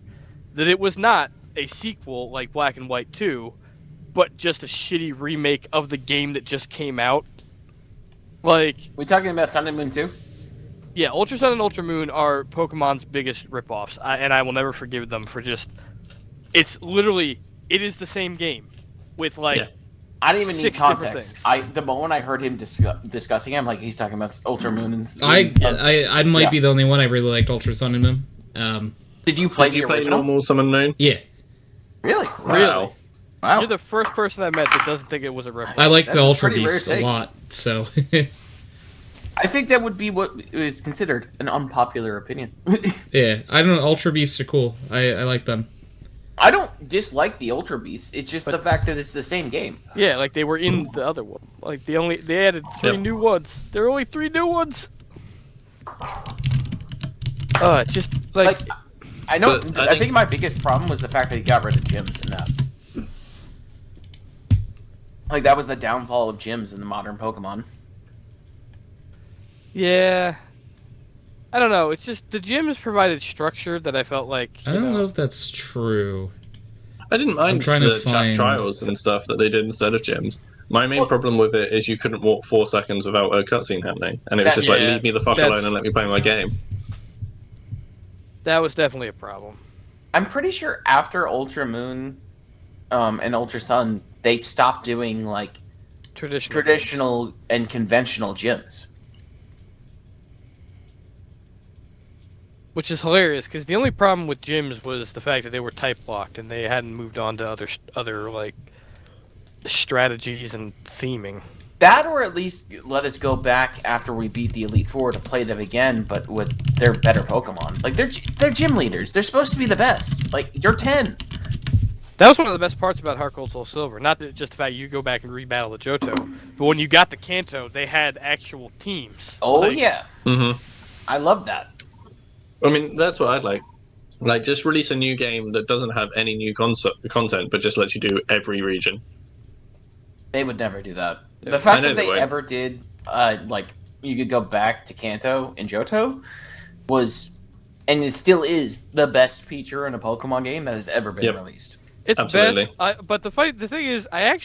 that it was not a sequel like Black and White 2, but just a shitty remake of the game that just came out. Like, we talking about Sun and Moon 2? Yeah, Ultra Sun and Ultra Moon are Pokemon's biggest ripoffs, and I will never forgive them for just... It is the same game with like... Yeah. I didn't even need context. The moment I heard him discussing it, I'm like, he's talking about Ultra Moon and... I might be the only one. I really liked Ultra Sun and Moon. Did you play the original? normal Sun and Moon? Yeah. Really? Wow. You're the first person I met that doesn't think it was a ripoff. I like the Ultra Beasts a lot, so... I think that would be what is considered an unpopular opinion. Yeah, I don't know. Ultra Beasts are cool. I like them. I don't dislike the Ultra Beasts. It's just the fact that it's the same game. Yeah, like they were in the other one. Like they added 3 new ones. There are only 3 new ones. Just like I know. I think my biggest problem was the fact that he got rid of gyms in that. Like that was the downfall of gyms in the modern Pokemon. Yeah, I don't know. It's just the gyms provided structure that I felt like. I don't know if that's true. I didn't mind the chat trials and stuff that they did instead of gyms. My main problem with it is you couldn't walk 4 seconds without a cutscene happening, and it was just like, leave me the fuck alone and let me play my game. That was definitely a problem. I'm pretty sure after Ultra Moon, and Ultra Sun, they stopped doing like traditional and conventional gyms. Which is hilarious, because the only problem with gyms was the fact that they were type locked and they hadn't moved on to other like strategies and theming. That, or at least let us go back after we beat the Elite Four to play them again, but with their better Pokemon. Like they're gym leaders. They're supposed to be the best. Like you're 10. That was one of the best parts about Heart Gold Soul Silver. Not that just the fact you go back and rebattle the Johto, but when you got the Kanto, they had actual teams. Oh yeah. Mm-hmm. I love that. I mean, that's what I'd like. Like, just release a new game that doesn't have any new content, but just lets you do every region. They would never do that. The fact that they ever did, like, you could go back to Kanto and Johto was, and it still is, the best feature in a Pokemon game that has ever been released. It's absolutely best, but the thing is, I'm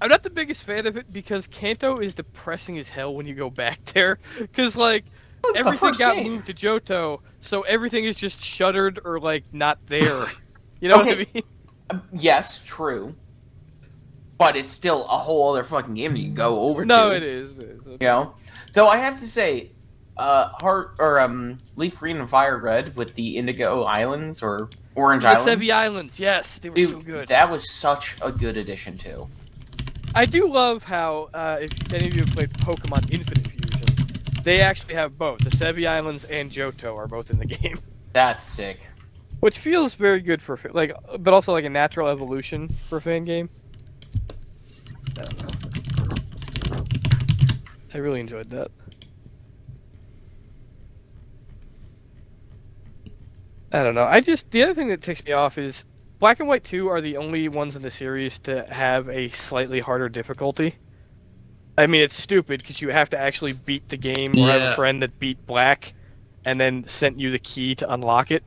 not the biggest fan of it because Kanto is depressing as hell when you go back there. Because, like, It's the everything first got game. moved to Johto, so everything is just shuttered or like not there. You know what I Okay. mean? Yes, true. But it's still a whole other fucking game that you go over No, to. it is. You know? Though I have to say, Leaf Green and Fire Red with the Indigo Islands or Orange The Islands. Sevi Islands, yes, they were Dude, so good. that was such a good addition too. I do love how, if any of you have played Pokemon Infinite Fusion, they actually have both. The Sevi Islands and Johto are both in the game. That's sick. Which feels very good for, like, but also like a natural evolution for a fan game. I don't know. I really enjoyed that. I don't know. The other thing that ticks me off is Black and White 2 are the only ones in the series to have a slightly harder difficulty. I mean, it's stupid because you have to actually beat the game or have a friend that beat Black and then sent you the key to unlock it.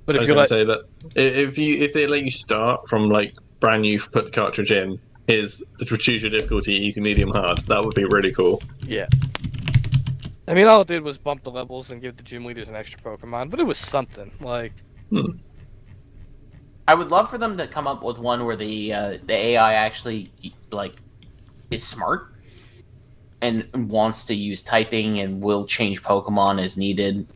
But I if was you going let to say that if they let you start from like brand new, put the cartridge in, choose your difficulty, easy, medium, hard. That would be really cool. Yeah. I mean, all it did was bump the levels and give the gym leaders an extra Pokemon, but it was something. Like, I would love for them to come up with one where the AI actually like is smart and wants to use typing and will change Pokemon as needed.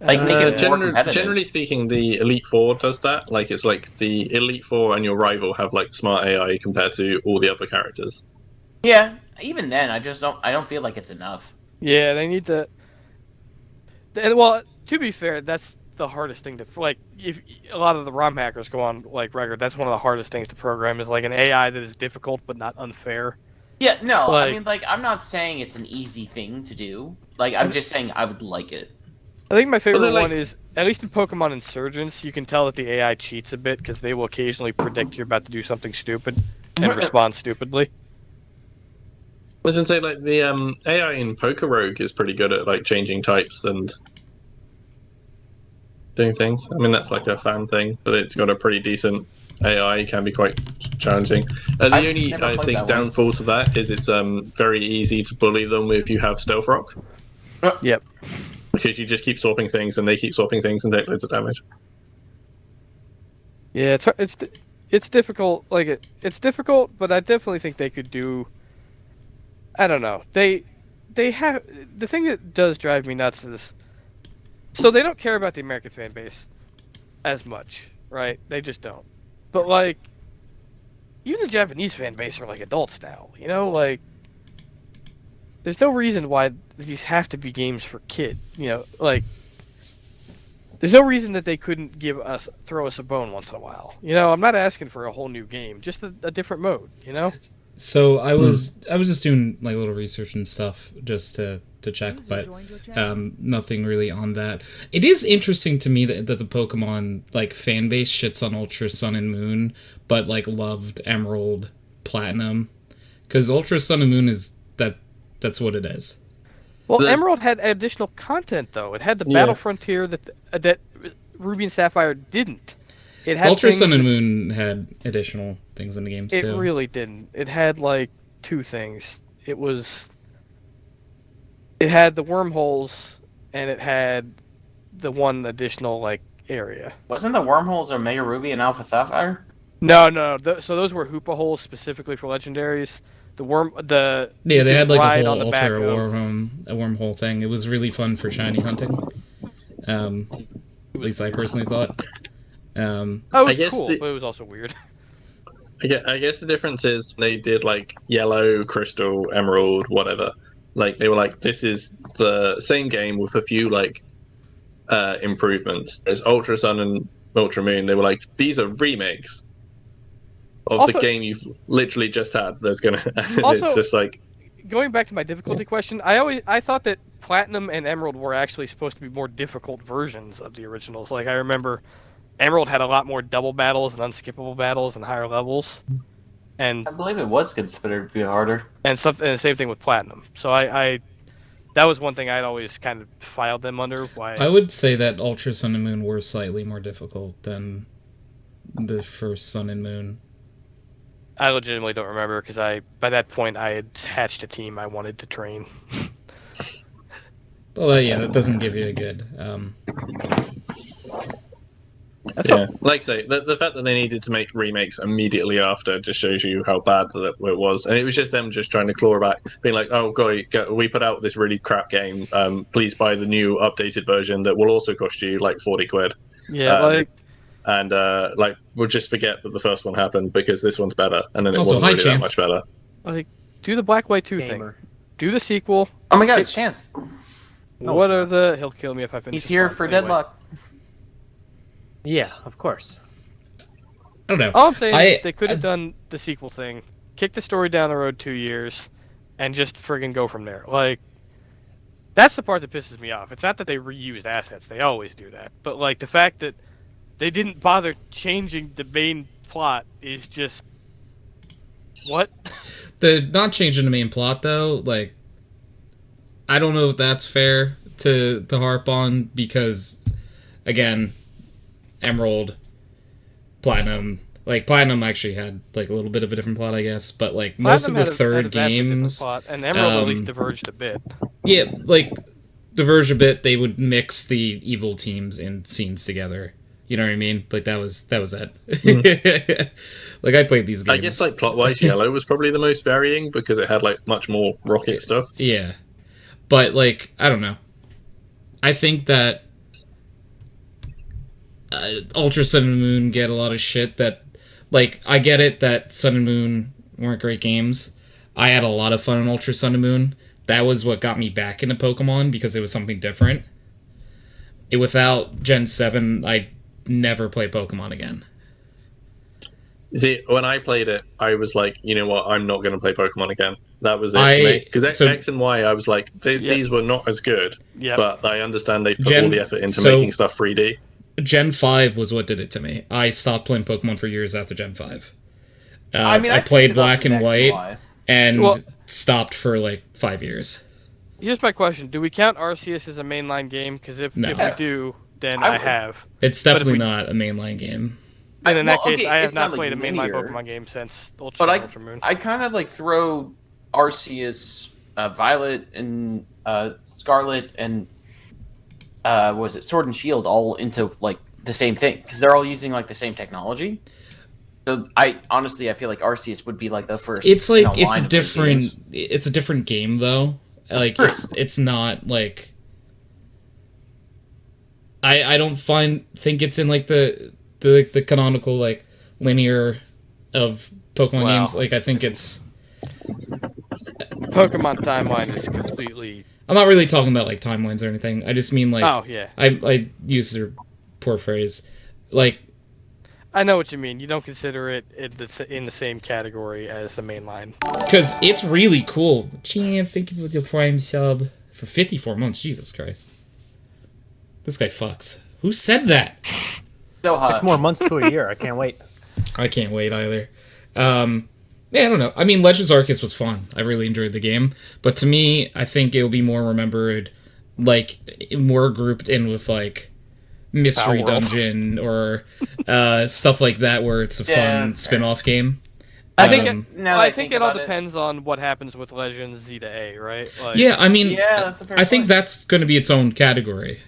Like make it more competitive. Generally speaking, the Elite Four does that. Like it's like the Elite Four and your rival have like smart AI compared to all the other characters. Yeah, even then, I don't feel like it's enough. yeah, they need to. Well, to be fair, that's the hardest thing to like. If a lot of the ROM hackers go on like record, that's one of the hardest things to program is like an AI that is difficult but not unfair. Yeah, no, Like, I mean, like, I'm not saying it's an easy thing to do. Like, I'm just saying I would like it. I think my favorite like- one is, at least in Pokemon Insurgents, you can tell that the AI cheats a bit because they will occasionally predict you're about to do something stupid and respond stupidly. I was going to say like the AI in Poker Rogue is pretty good at like changing types and doing things. I mean that's like a fan thing, but it's got a pretty decent AI. It can be quite challenging. The I've only never I played think that one. downfall to that is it's very easy to bully them if you have Stealth Rock. Yep. Because you just keep swapping things and they keep swapping things and take loads of damage. Yeah, it's difficult. Like it's difficult, but I definitely think they could do. I don't know. They have the thing that does drive me nuts is so they don't care about the American fan base as much, right? They just don't. But like even the Japanese fan base are like adults now, you know, like there's no reason why these have to be games for kids, you know, like there's no reason that they couldn't throw us a bone once in a while. You know, I'm not asking for a whole new game, just a different mode, you know? So I was just doing like a little research and stuff just to check, but nothing really on that. It is interesting to me that the Pokemon like fan base shits on Ultra Sun and Moon, but like loved Emerald, Platinum, because Ultra Sun and Moon is that's what it is. Well, Emerald had additional content though. It had the Battle Frontier that Ruby and Sapphire didn't. It had Ultra Sun and Moon had additional things in the games too. It really didn't. It had like two things. It had the wormholes and it had the one additional like area. Wasn't the wormholes Omega Ruby and Alpha Sapphire? No. So those were Hoopa holes specifically for legendaries. They had like a whole ultra wormhole thing. It was really fun for shiny hunting. At least I personally thought. It was cool, but it was also weird. I guess the difference is they did like yellow, crystal, emerald, whatever. Like they were like, this is the same game with a few like improvements. There's Ultra Sun and Ultra Moon. They were like, these are remakes of the game you've literally just had. There's gonna. It's just like going back to my difficulty question. I thought that Platinum and Emerald were actually supposed to be more difficult versions of the originals. Like I remember, Emerald had a lot more double battles and unskippable battles and higher levels. And I believe it was considered to be harder. And the same thing with Platinum. So I that was one thing I'd always kind of filed them under. Why I would say that Ultra Sun and Moon were slightly more difficult than the first Sun and Moon. I legitimately don't remember because by that point I had hatched a team I wanted to train. Well, yeah, that doesn't give you a good. Yeah, like I say, the fact that they needed to make remakes immediately after just shows you how bad that it was, and it was just them just trying to claw back, being like, "Oh, we put out this really crap game. Please buy the new updated version that will also cost you like 40 quid." Yeah, And we'll just forget that the first one happened because this one's better, and then it Also, wasn't high really that chance. much better. do the Black White 2 thing. Gamer. Do the sequel. Oh my god, it's Chance. No, What it's are not. the? He'll kill me if I finish. He's this here part for anyway. Deadlock. Yeah, of course. I don't know. All I'm saying is they could I- have done the sequel thing, kick the story down the road 2 years, and just friggin' go from there. Like, that's the part that pisses me off. It's not that they reused assets; they always do that. But like the fact that they didn't bother changing the main plot is just what? The not changing the main plot though, like, I don't know if that's fair to harp on because, again, Emerald, Platinum. Like, Platinum actually had, like, a little bit of a different plot, I guess. But, like, most of the third games... plot, and Emerald at least diverged a bit. Yeah, like, diverged a bit. They would mix the evil teams and scenes together. You know what I mean? Like, that was it. Like, I played these games. I guess, like, plot-wise, Yellow was probably the most varying because it had, like, much more rocket stuff. Yeah. But, like, I don't know. I think that Ultra Sun and Moon get a lot of shit that... Like, I get it that Sun and Moon weren't great games. I had a lot of fun in Ultra Sun and Moon. That was what got me back into Pokemon because it was something different. Without Gen 7, I'd never play Pokemon again. See, when I played it, I was like, you know what, I'm not going to play Pokemon again. That was it for me. Because X and Y, I was like, these were not as good, but I understand they put all the effort into making stuff 3D. Gen 5 was what did it to me. I stopped playing Pokemon for years after Gen 5. I played picked it up Black and X White and Well- stopped for like 5 years. Here's my question: do we count Arceus as a mainline game? Because if No. we do, then I I would. have. It's But if definitely we- not a mainline game. And in that Well, case, okay, I have it's not not, played like, a mainline linear. Pokemon game since Ultra But Sun and Ultra Moon. I kind of like throw Arceus, Violet, and Scarlet, and what was it, Sword and Shield, all into like the same thing because they're all using like the same technology. So I feel like Arceus would be like the first. It's like line it's a of those games. it's a different game though. Like Sure. it's not like I don't think it's in like the canonical like linear of Pokemon Wow. games. Like I think it's Pokemon timeline is completely. I'm not really talking about like timelines or anything. I just mean like Oh yeah, I use their poor phrase. Like I know what you mean. You don't consider it in the same category as the mainline. because it's really cool. Chance, thank you for your Prime sub for 54 months. Jesus Christ. This guy fucks. Who said that? So hot. It's more months to a year. I can't wait. I can't wait either. Yeah, I don't know. I mean, Legends Arceus was fun. I really enjoyed the game. But to me, I think it'll be more remembered, like, more grouped in with, like, Mystery Power World. Dungeon or stuff like that where it's a Yeah, fun that's fair. spin-off game. I think Um, I think it all depends on what happens with Legends Z to A, right? Like, Yeah, I mean, Yeah, that's a fair I think point. that's going to be its own category.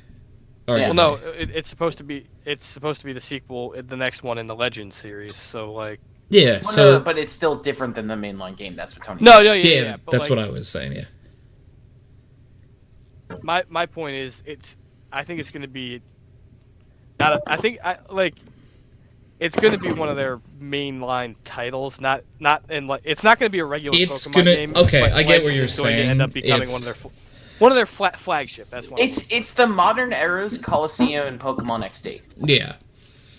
Yeah. Well, no, it's supposed to be the sequel, the next one in the Legends series. So like, Yeah, Well, so... no, but it's still different than the mainline game. That's what Tony. no, yeah, but that's like, what I was saying, yeah. My point is, I think it's going to be. It's going to be one of their mainline titles, not in like it's not going to be a regular It's Pokemon gonna- game. okay, but I get what Legends you're is going to saying. end up becoming It's- one of their flagship. That's one. It's the modern era's Coliseum and Pokemon XD. Yeah.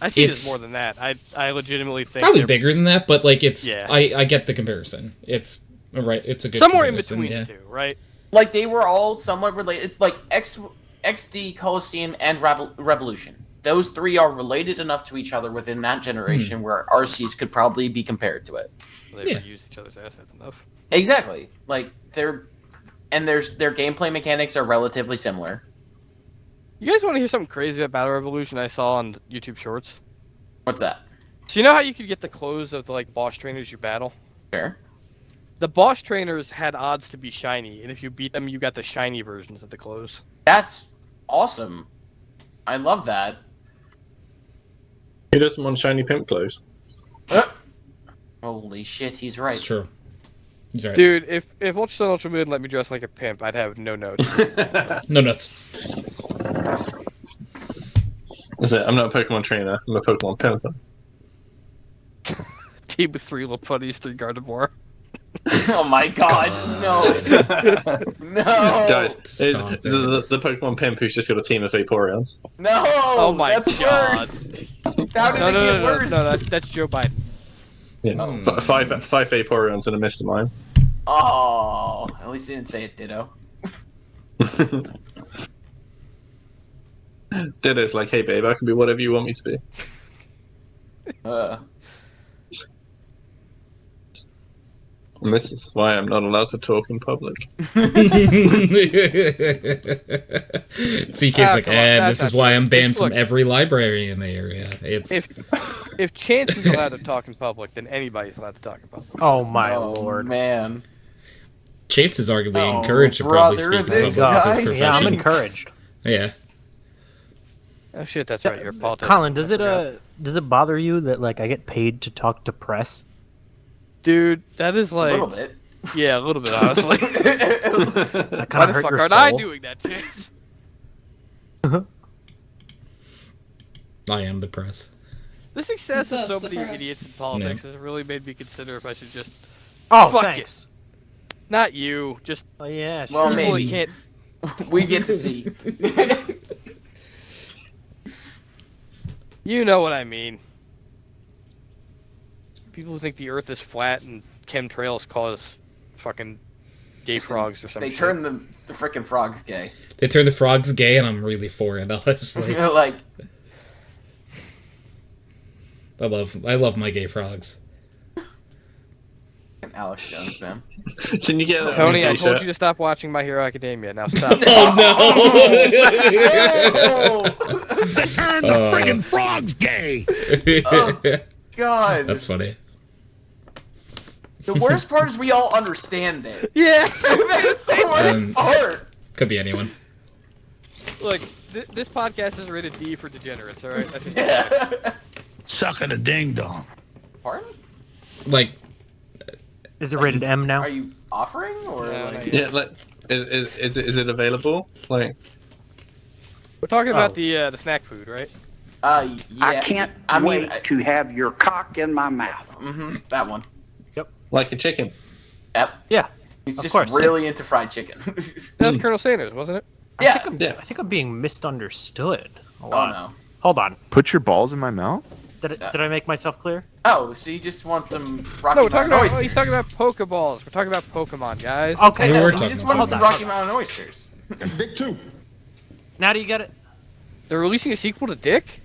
I see it it's- as more than that. I legitimately think Probably they're bigger than that, but, like, it's... Yeah. I get the comparison. It's a good somewhere in comparison, between yeah. the two, right? Like they were all somewhat related. Like XD, Coliseum, and Revolution. Those three are related enough to each other within that generation where Arceus could probably be compared to it. They Yeah. use each other's assets enough. Exactly. Like their gameplay mechanics are relatively similar. You guys want to hear something crazy about Battle Revolution I saw on YouTube Shorts? What's that? So you know how you could get the clothes of the like boss trainers you battle? Sure. The boss trainers had odds to be shiny, and if you beat them, you got the shiny versions of the clothes. That's awesome. I love that. Who doesn't want shiny pimp clothes? Holy shit, he's right. It's true. He's right. Dude, if Ultra Sun Ultra Moon let me dress like a pimp, I'd have no notes. No nuts. That's it. I'm not a Pokemon trainer. I'm a Pokemon pimper. Team with 3 little putties, 3 Gardevoir. Oh my god, no. No. Guys, Stop it's the Pokemon pimp who's just got a team of Vaporeons. No! Oh my that's god. Worse. How did No, it no, get no, worse? no, that's Joe Biden. Yeah, Oh. five Vaporeons and a Mr. Mime. Oh, at least he didn't say it, Ditto. Ditto's like, hey babe, I can be whatever you want me to be. And this is why I'm not allowed to talk in public. CK's like, come on, this that's is not why true. I'm banned from Look. every library in the area. It's If Chance is allowed to talk in public, then anybody's allowed to talk in public. Oh my Oh, lord. man. Chance is arguably Oh, encouraged to probably brother, speak in this public guy- with his Yeah, I'm profession. encouraged. Yeah. Oh shit, that's right, you're a politician. Colin, does I it forgot. bother you that like I get paid to talk to press? Dude, that is A like... little bit. Yeah, a little bit, honestly. That Why kind the of hurt fuck your aren't soul. I doing that, Chance? I am the press. The success It's of so us, the many press. idiots in politics has really made me consider if I should just... Oh, Fuck thanks. Not you, just Oh yeah. Well, sure. people maybe. that can't... We get to see. You know what I mean. People who think the Earth is flat and chemtrails cause fucking gay frogs or something. They turn the frickin' frogs gay. They turn the frogs gay, and I'm really for it, honestly. Like, I love my gay frogs. Alex Jones, man. Can you get that Tony, on a I told t-shirt? you to stop watching My Hero Academia. Now stop. Oh Turn the friggin' frogs gay! Oh, God. That's funny. The worst part is we all understand it. Yeah. That's the worst part. Could be anyone. Look, this podcast is rated D for degenerates. All right. That's just Yeah. Sucking a ding dong. Pardon? Like, Is it rated M now? Are you offering or No, like? not yet. Yeah, like, is it available? Like, We're talking about Oh. the snack food, right? Yeah. I can't wait to have your cock in my mouth. That one. like a chicken. Yep. Yeah. He's Of just course. really into fried chicken. That was Colonel Sanders, wasn't it? Yeah. Yeah. I think I'm being misunderstood. Hold Oh on. no. Hold on. Put your balls in my mouth? Did I make myself clear? Oh, so you just want some Rocky No, we're talking Mountain about. oysters? Oh, he's talking about Pokeballs. We're talking about Pokemon, guys. Okay. We were You talking just about want some that. Rocky Mountain oysters. Dick two. Now do you get it? They're releasing a sequel to Dick.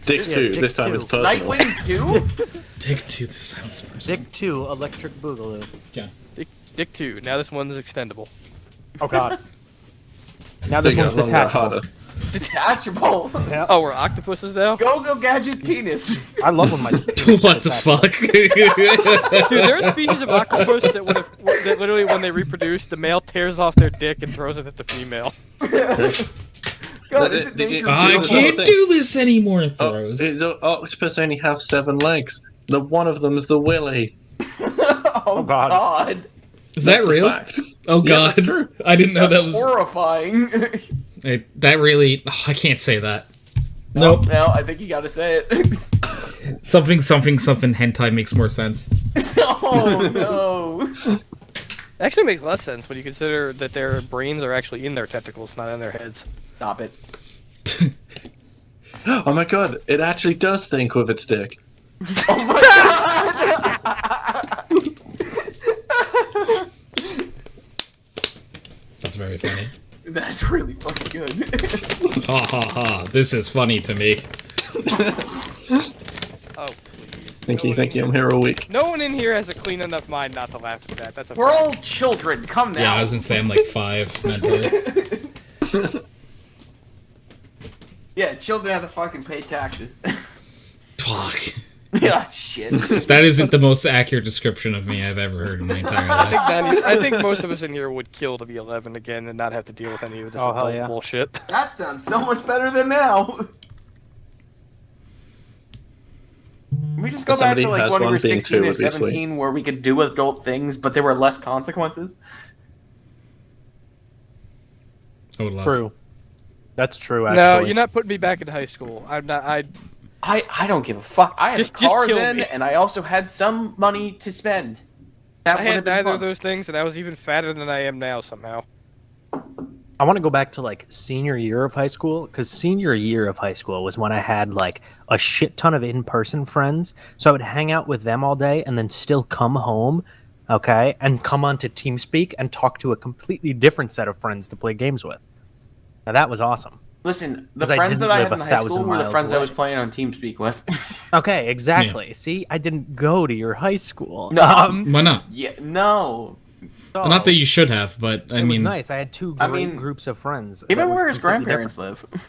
Dick Yeah, 2, Dick this time 2. it's personal. Nightwing 2? Take two. This sounds personal. Dick 2 Electric Boogaloo. Dick 2. Now this one is extendable. Oh god. Now They this got one's longer, detachable. harder. Detachable. Oh, we're octopuses now. Go gadget penis. I love when my What the fuck? Dude, there are species of octopus that that literally, when they reproduce, the male tears off their dick and throws it at the female. God, Did is it you- dangerous? I This is can't the thing. do this anymore. And Oh, throws. octopus only have 7 legs. The one of them's the willy. Oh God. God. Is that That's a real? fact. Oh Yeah, god, that's true. I didn't know that was. Horrifying. That really. I can't say that. Nope. No, I think you gotta say it. Something hentai makes more sense. Oh no. Actually makes less sense when you consider that their brains are actually in their tentacles, not in their heads. Stop it. Oh my god, it actually does think with its dick. Oh my God. That's very funny. That's really fucking good. Ha ha ha. This is funny to me. Oh, please. Thank you, I'm here all week. No one in here has a clean enough mind not to laugh at that. That's a We're fact. all children. Come now. Yeah, I was gonna say I'm like 5 mentally. Yeah, children have to fucking pay taxes. Fuck. Yeah, shit. If that isn't the most accurate description of me I've ever heard in my entire life. I think most of us in here would kill to be 11 again and not have to deal with any of this Oh, hell adult yeah. bullshit. That sounds so much better than now. We just go If back to somebody like has when we one, were being 16 two or would be sweet. 17 where we could do adult things, but there were less consequences. I would love. True. That's true, No, actually. you're not putting me back in high school. I'm not. I don't give a fuck. I had Just a car kill then, me. and I also had some money to spend. That I would have had been neither fun. of those things, and I was even fatter than I am now somehow. I want to go back to like senior year of high school, because senior year of high school was when I had like a shit ton of in-person friends. So I would hang out with them all day and then still come home, okay, and come onto TeamSpeak and talk to a completely different set of friends to play games with. Now that was awesome. Listen, the 'Cause I friends didn't that I live had in high 1,000 school were the miles friends I away. was playing on TeamSpeak with. Okay, exactly. See, I didn't go to your high school. No. Why not? Yeah, no. so Not that you should have, but I it was mean, nice. I had two I great mean, groups of friends. Even that were where his completely grandparents different. live.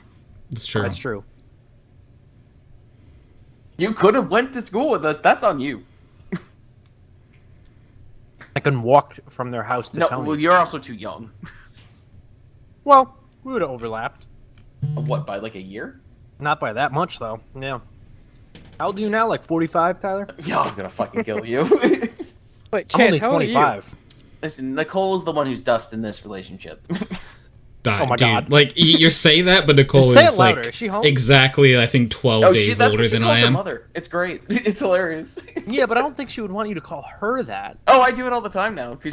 it's true. That's true. You could have went to school with us. That's on you. I couldn't walk from their house to No, Tony's. well, you're also too young. Well, we would have overlapped. What, by like a year? Not by that much, though. Yeah. How old are you now? Like 45, Tyler? Yeah, I'm gonna fucking kill you. Wait, I'm Chance, only how old are you? 25. Listen, Nicole's the one who's dust in this relationship. Oh my Dude, God. like you're saying that, but Nicole Say is it louder. like Is she home? exactly, I think, 12 days that's older what she than calls I her am. mother. It's great. It's hilarious. Yeah, but I don't think she would want you to call her that. Oh, I do it all the time now because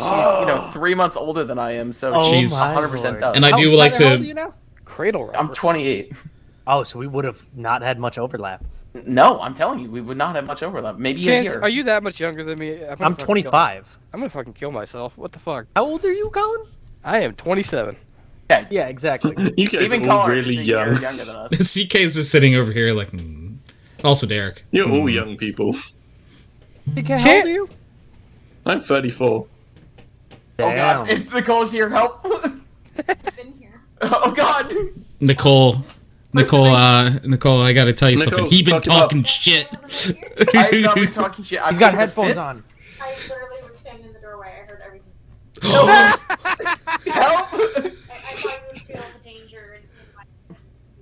she's 3 months older than I am, so Oh She's- she's my 100% Lord. does. And I do How- like Tyler, how old to. are you now? Cradle robber. I'm 28. Oh, so we would have not had much overlap. No, I'm telling you, we would not have much overlap. Maybe a Chance, year. are you that much younger than me? gonna I'm fucking 25. I'm gonna fucking kill myself. What the fuck? How old are you, Colin? I am 27. Yeah, exactly. You guys Even are all Colin really is a year young. younger than us. CK's just sitting over here like. Also, Derek. You're all young people. TK, how old are you? I'm 34. Oh god, Damn. it's Nicole's here. Help! Been here. Oh god. Nicole, I gotta tell you Nicole, something. He been talk about- talking shit. I thought we were talking shit. He's got headphones on. I literally was standing in the doorway. I heard everything. Help! I thought you would feel the danger.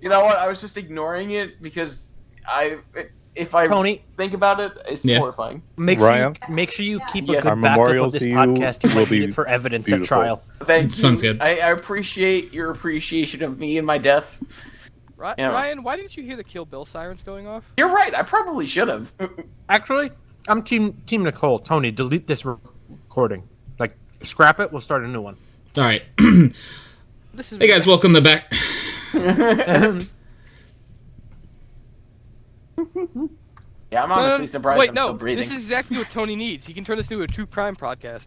You know what? I was just ignoring it because if I Tony, think about it, it's Yeah. horrifying. make Ryan? sure you keep Yes. a good Our backup memorial of this to you podcast. You will might need be it for evidence beautiful. at trial. Thank you. Sounds good. I appreciate your appreciation of me and my death. Yeah. Ryan, why didn't you hear the Kill Bill sirens going off? You're right. I probably should have. Actually, I'm team Nicole. Tony, delete this recording. Like, scrap it. We'll start a new one. All right. This is Hey guys, welcome to back. Yeah, I'm honestly surprised Wait, I'm no. still breathing. This is exactly what Tony needs. He can turn this into a true crime podcast.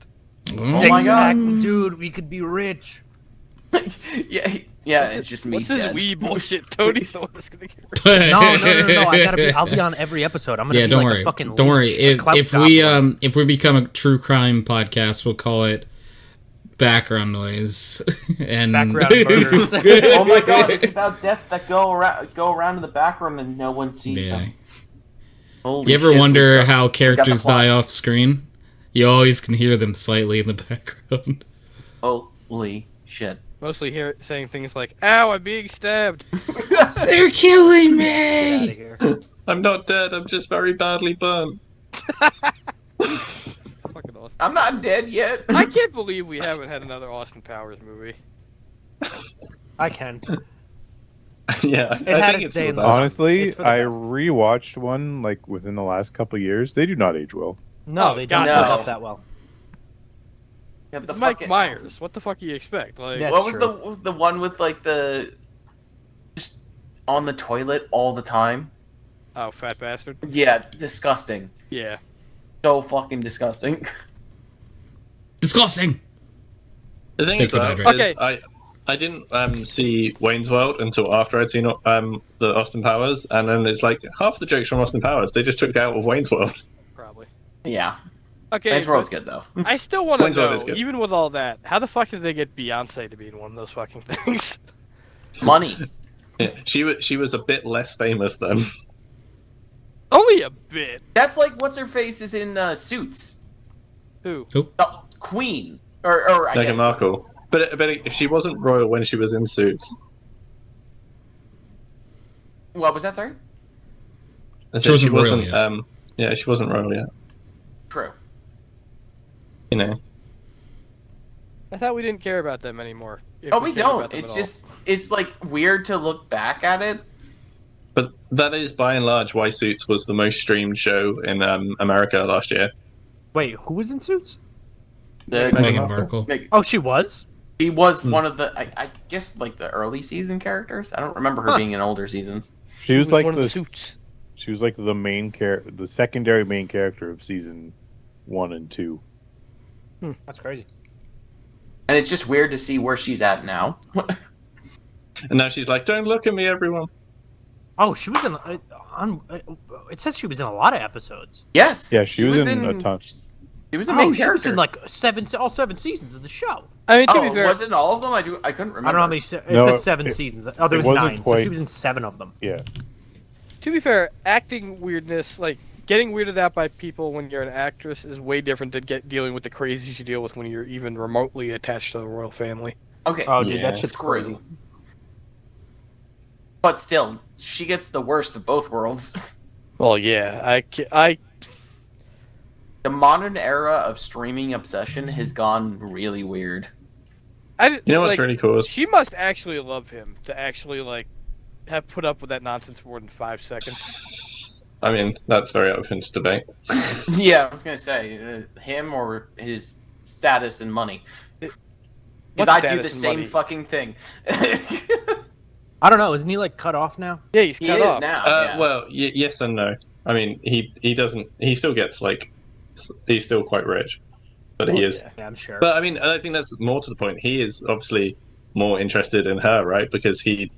Oh my god. Dude, we could be rich. yeah, it's just me. What's this dead. wee bullshit? Tony's the one that's gonna get rich. No. I'll be on every episode. I'm gonna Yeah, be don't like worry. a fucking Don't worry. leech, a clout If we become a true crime podcast, we'll call it background noise and Background murders. Oh my god, it's about deaths that go around in the background and no one sees Yeah. them. Holy You ever shit, wonder we got- how we got the characters plot. die off screen? You always can hear them slightly in the background. Holy shit. Mostly saying things like, "Ow, I'm being stabbed." They're killing Get out of me. here. I'm not dead, I'm just very badly burnt. Fucking awesome. I'm not dead yet. I can't believe we haven't had another Austin Powers movie. I can. Yeah, It had its it's day for in the the best. Honestly, It's for the I best. rewatched one like within the last couple of years. They do not age well. No, Oh, they don't God, hold no. up that well. Yeah, but the Mike fucking- Myers. What the fuck do you expect? Like, Yeah. What That's was the one with like the just on the toilet all the time? oh, fat bastard. Yeah, disgusting. Yeah. So fucking disgusting. Disgusting. The thing Thank is, you, though, Patrick. is I didn't see Wayne's World until after I'd seen the Austin Powers, and then it's like half the jokes from Austin Powers they just took out of Wayne's World. Probably. Yeah. Okay. Wayne's World's but good though. I still want to Wayne's World know, is good. even with all that, how the fuck did they get Beyonce to be in one of those fucking things? Money. Yeah, she was a bit less famous then. Only a bit. That's like what's her face is in Suits. Who? Oh, Queen or I Meghan guess Markle. But if she wasn't royal when she was in Suits, what was that? Sorry. She wasn't royal yet. Yeah, she wasn't royal yet. True. You know. I thought we didn't care about them anymore. Oh, we don't. It's like weird to look back at it. But that is by and large why Suits was the most streamed show in America last year. Wait, who was in Suits? Meghan Markle. Oh, she was? She was one of the, I guess, like the early season characters. I don't remember her being in older seasons. She was like one of the Suits. She was like the main the secondary main character of season 1 and 2. That's crazy. And it's just weird to see where she's at now. And now she's like, "Don't look at me, everyone." Oh, she was in. It says she was in a lot of episodes. Yes. Yeah, she was in a ton. She was a main character. She was in like all 7 seasons of the show. I mean, to be fair, was it all of them? I couldn't remember. I don't know how many. It says 7 seasons. Oh, there was 9. So she was in 7 of them. Yeah. To be fair, acting weirdness, like getting weirded out by people when you're an actress, is way different than dealing with the crazies you deal with when you're even remotely attached to the royal family. Okay. Oh, dude, that shit's crazy. But still, she gets the worst of both worlds. Well, yeah, The modern era of streaming obsession has gone really weird. You know what's really cool? She must actually love him to actually like have put up with that nonsense for more than 5 seconds. I mean, that's very open to debate. Yeah, I was gonna say him or his status and money. Because I do the same fucking thing. I don't know. Isn't he like cut off now? Yeah, he's cut off now. Yeah. Well, yes and no. I mean, he doesn't. He still gets like. He's still quite rich, but he is. Yeah, I'm sure. But I mean, I think that's more to the point. He is obviously more interested in her, right? Because he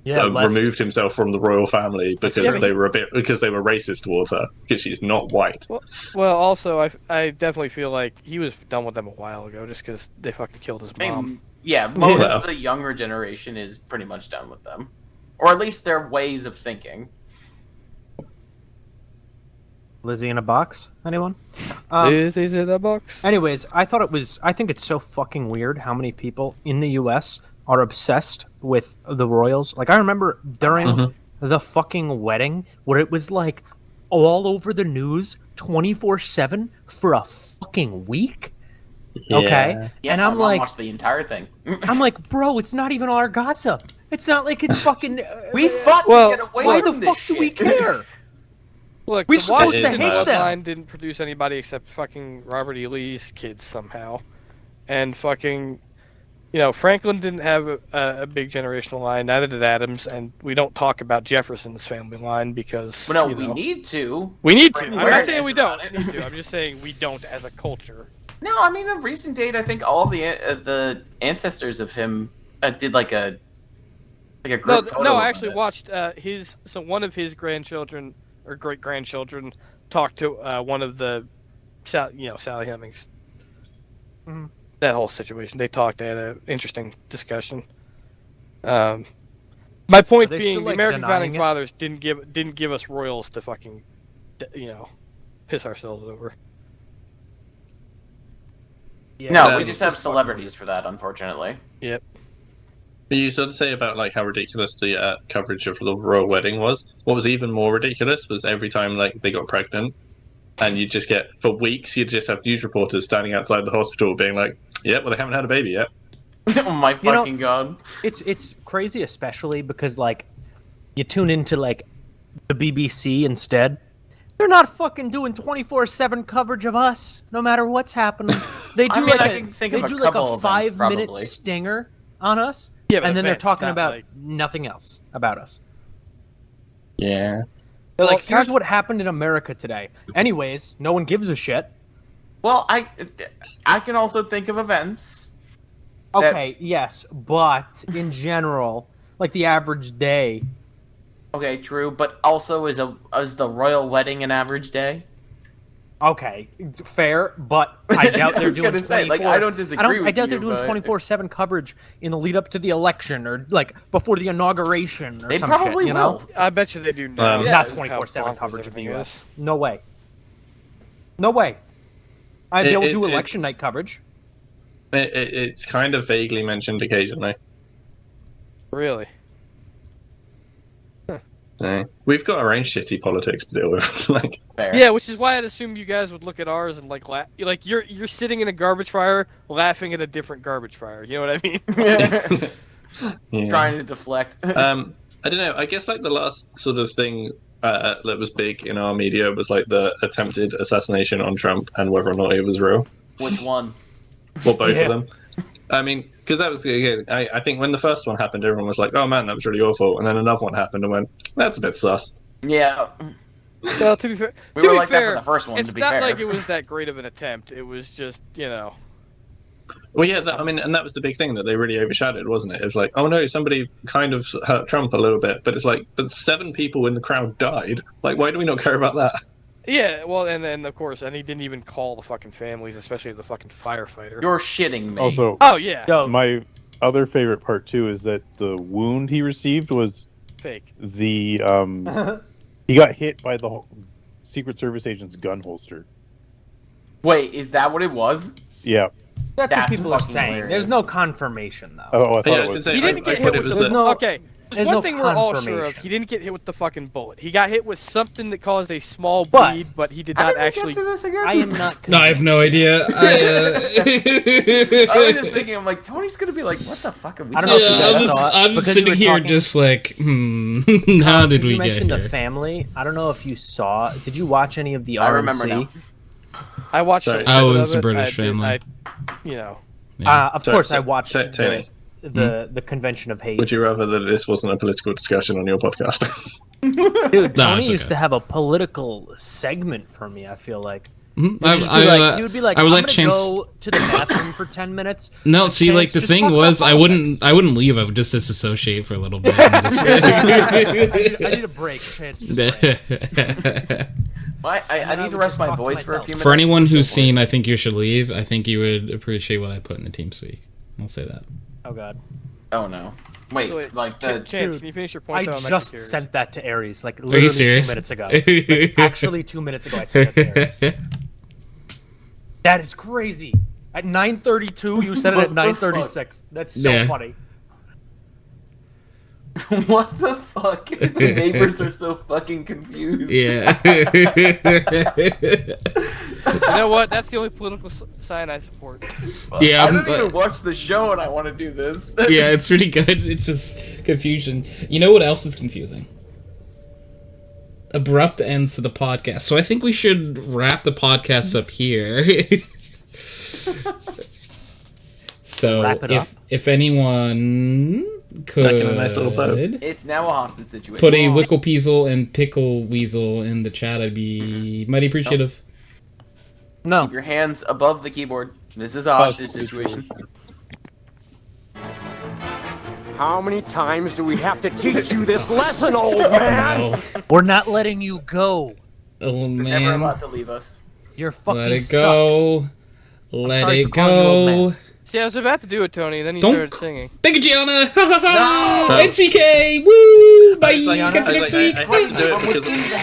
removed himself from the royal family because they were racist towards her because she's not white. Well, also, I definitely feel like he was done with them a while ago, just because they fucking killed his mom. Yeah, most of the younger generation is pretty much done with them, or at least their ways of thinking. Lizzie in a box? Anyone? Lizzie's in a box. Anyways, I think it's so fucking weird how many people in the U.S. are obsessed with the royals. Like, I remember during the fucking wedding where it was like all over the news 24/7 for a fucking week. Yeah. Okay? Yeah, and I'm like, watched the entire thing. I'm like, bro, it's not even our gossip. It's not like it's fucking. We fucking get away why from the fuck this do we shit. care? Look, We're the supposed to Washington hate them. Bloodline didn't produce anybody except fucking Robert E. Lee's kids somehow, and fucking, Franklin didn't have a big generational line. Neither did Adams, and we don't talk about Jefferson's family line because. Well, no, we need to. We need to. I'm not awareness saying we don't about it. need to. I'm just saying we don't as a culture. No, I mean, of recent date, I think all the ancestors of him did like a group photo. No, I actually watched one of his grandchildren or great grandchildren talked to one of the Sally Hemings. Mm-hmm. That whole situation, they had an interesting discussion. My point being, the American founding fathers didn't give us royals to fucking piss ourselves over. Yeah, no, we just have celebrities for that, unfortunately. Yep. You sort of say about like how ridiculous the coverage of the royal wedding was. What was even more ridiculous was every time like they got pregnant, and you just get for weeks you just have news reporters standing outside the hospital being like, "Yeah, well they haven't had a baby yet." Oh my fucking god! It's crazy, especially because like you tune into like the BBC instead. They're not fucking doing 24/7 coverage of us, no matter what's happening. They do like a 5-minute stinger on us, and then they're talking about nothing else about us. Yeah. They're like, here's what happened in America today. Anyways, no one gives a shit. Well, I can also think of events. Okay, yes, but in general, like the average day. Okay, true, but also is the royal wedding an average day? Okay, fair, but I doubt they're doing 24. Say, like, I don't disagree with I doubt you, they're doing but- 24/7 coverage in the lead up to the election or like before the inauguration or They some probably shit, you know? will. I bet you they do now. Yeah, Not how 24/7 bonkers coverage of the everything U.S. is. No way. No way. They'll do it- election night coverage. It's kind of vaguely mentioned occasionally. Really? We've got our own shitty politics to deal with. Like, Fair. Yeah, which is why I'd assume you guys would look at ours and like laugh. Like you're sitting in a garbage fire, laughing at a different garbage fire. You know what I mean? yeah. Trying to deflect. I don't know. I guess like the last sort of thing that was big in our media was like the attempted assassination on Trump and whether or not it was real. Which one? Well, both Yeah. of them. I mean, because that was again. I think when the first one happened, everyone was like, "Oh man, that was really awful," and then another one happened and went, "That's a bit sus." Yeah. Well, to be fair, We to were be like that fair, for the first one, it's to be not fair. like it was that great of an attempt. It was just, Well, yeah, I mean, and that was the big thing that they really overshadowed, wasn't it? It was like, oh no, somebody kind of hurt Trump a little bit, but it's like, but 7 people in the crowd died. Like, why do we not care about that? yeah. Well, and then of course, and he didn't even call the fucking families, especially the fucking firefighter. You're shitting me. Also, Oh yeah, Yo, my other favorite part too is that the wound he received was fake. the he got hit by the Secret Service agent's gun holster. Wait, is that what it was? Yeah. that's what That's people are fucking saying. hilarious. There's no confirmation though. Oh, I thought Yeah, I it was was. gonna say, He didn't I get thought hit it with was the. There's no- Okay, there's there's one no thing we're all sure of. confirmation. He didn't get hit with the fucking bullet. He got hit with something that caused a small But- bleed, but he did How not did we actually. get to this again? I am not. No, I have no idea. I was just thinking, I'm like, Tony's gonna be like, what the fuck are we I don't know if you Yeah, guys I'm saw it, I'm because you sitting were here talking- just like, how did we you get mentioned here? the family. I don't know if you saw. Did you watch any of the I RNC? remember now. I watched. Sorry. a I little bit was of a it. British I did- family. you know. Of So- course, so- I watched so- Tony. the convention of hate. Would you rather that this wasn't a political discussion on your podcast? Dude, No, Tony it's used okay. to have a political segment for me. I feel like. Mhm. He would be like, I would I'm let gonna Chance. go to the bathroom for 10 minutes. No, and see, Chance like the just thing talk was, about I politics. wouldn't leave. I would just disassociate for a little bit. And just... I need a break. Chance just ran. I need to rest my voice for a few minutes. For anyone who's seen, I think you should leave. I think you would appreciate what I put in the team speak. I'll say that. Oh god. Oh no. Wait, like the. Chance, Dude, can you finish your point? I though? I'm just actually curious. sent that to Aries, like Are literally you serious? 2 minutes ago. Like, actually, 2 minutes ago, I sent that to Aries. That is crazy. At 9:32, you said it at What the 9:36. That's so Yeah. funny. What the fuck? The neighbors are so fucking confused. Yeah. You know what? That's the only political sign I support. Yeah, I I'm- don't even watch the show and I want to do this. Yeah, it's pretty good. It's just confusion. You know what else is confusing? Abrupt ends to the podcast. So I think we should wrap the podcast up here. So Wrap it up? if anyone could Back in a nice little boat. It's now a hostage situation. put a Wicklepeasel and Pickle Weasel in the chat, I'd be mighty appreciative. No. Keep your hands above the keyboard. This is a hostage situation. How many times do we have to teach you this lesson, old man? Oh, We're not letting you go. oh You're never man. allowed to leave us. You're fucking Let it stuck. go. Let sorry it for calling you old go. See, I was about to do it, Tony, and then you Don't- started singing. Thank you, Gianna. No! NCK. Woo. Bye. Gianna. Catch you next week. I have to do it because